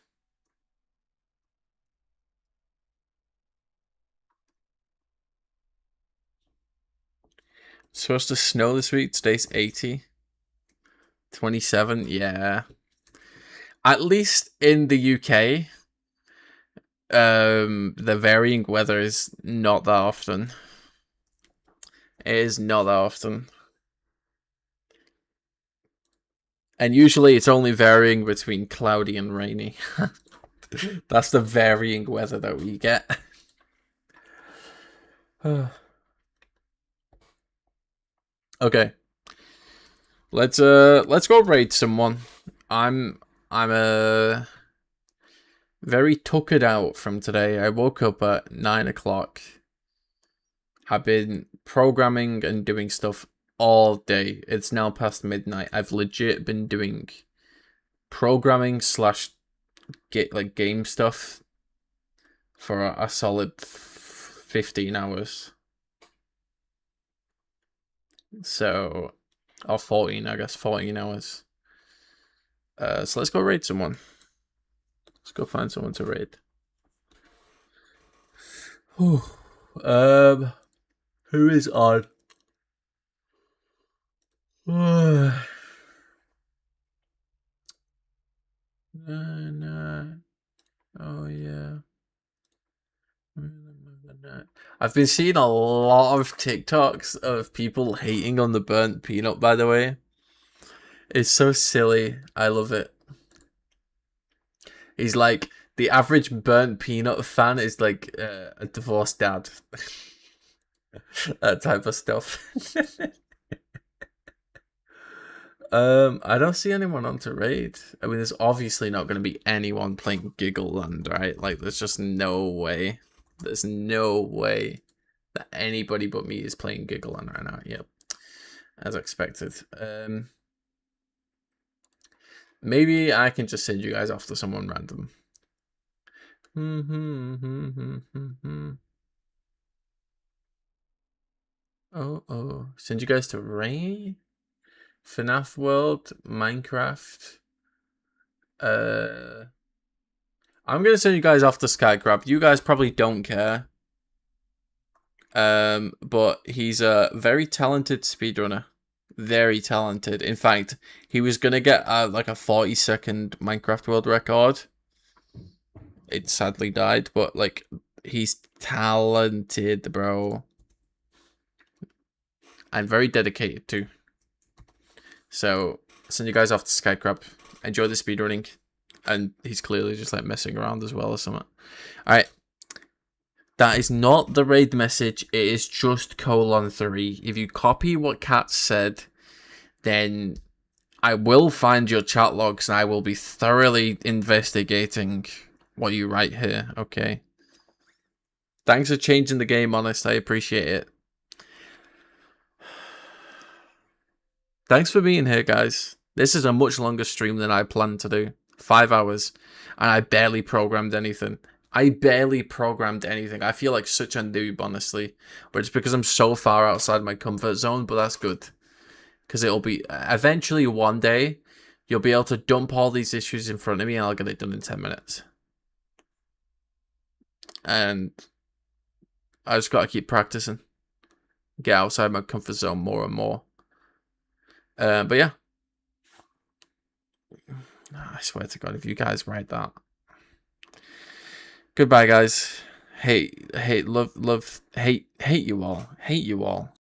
It's supposed to snow this week. Today's 80. 27, yeah. At least in the UK, the varying weather is not that often. It is not that often. And usually it's only varying between cloudy and rainy. That's the varying weather that we get. Okay. Let's go raid someone. I'm very tuckered out from today. I woke up at 9 o'clock. I've been programming and doing stuff all day. It's now past midnight. I've legit been doing programming / game stuff for a solid 15 hours. So, or 14, I guess, 14 hours. So let's go raid someone. Let's go find someone to raid. Whew. Who is on? No. Oh yeah. I've been seeing a lot of TikToks of people hating on the burnt peanut, by the way. It's so silly. I love it. He's like, the average burnt peanut fan is like a divorced dad. That type of stuff. I don't see anyone on to raid. I mean, there's obviously not going to be anyone playing Giggleland, right? Like, there's just no way. There's no way that anybody but me is playing Giggleland right now. Yep, as expected. Maybe I can just send you guys off to someone random. Oh. Send you guys to Rain? FNAF World, Minecraft. I'm gonna send you guys off to Skycrab. You guys probably don't care. But he's a very talented speedrunner. Very talented. In fact, he was gonna get like a 40-second Minecraft world record. It sadly died, but like, he's talented, bro. I'm very dedicated too. So, send you guys off to Skycrab. Enjoy the speedrunning. And he's clearly just like messing around as well or something. Alright. That is not the raid message. It is just :3. If you copy what Kat said, then I will find your chat logs and I will be thoroughly investigating what you write here. Okay. Thanks for changing the game, Honest. I appreciate it. Thanks for being here, guys. This is a much longer stream than I planned to do. 5 hours. And I barely programmed anything. I feel like such a noob, honestly. But it's because I'm so far outside my comfort zone, but that's good. Because it'll be... Eventually, one day, you'll be able to dump all these issues in front of me and I'll get it done in 10 minutes. And I just gotta keep practicing. Get outside my comfort zone more and more. But yeah. I swear to God, if you guys write that. Goodbye, guys. Hate you all. Hate you all.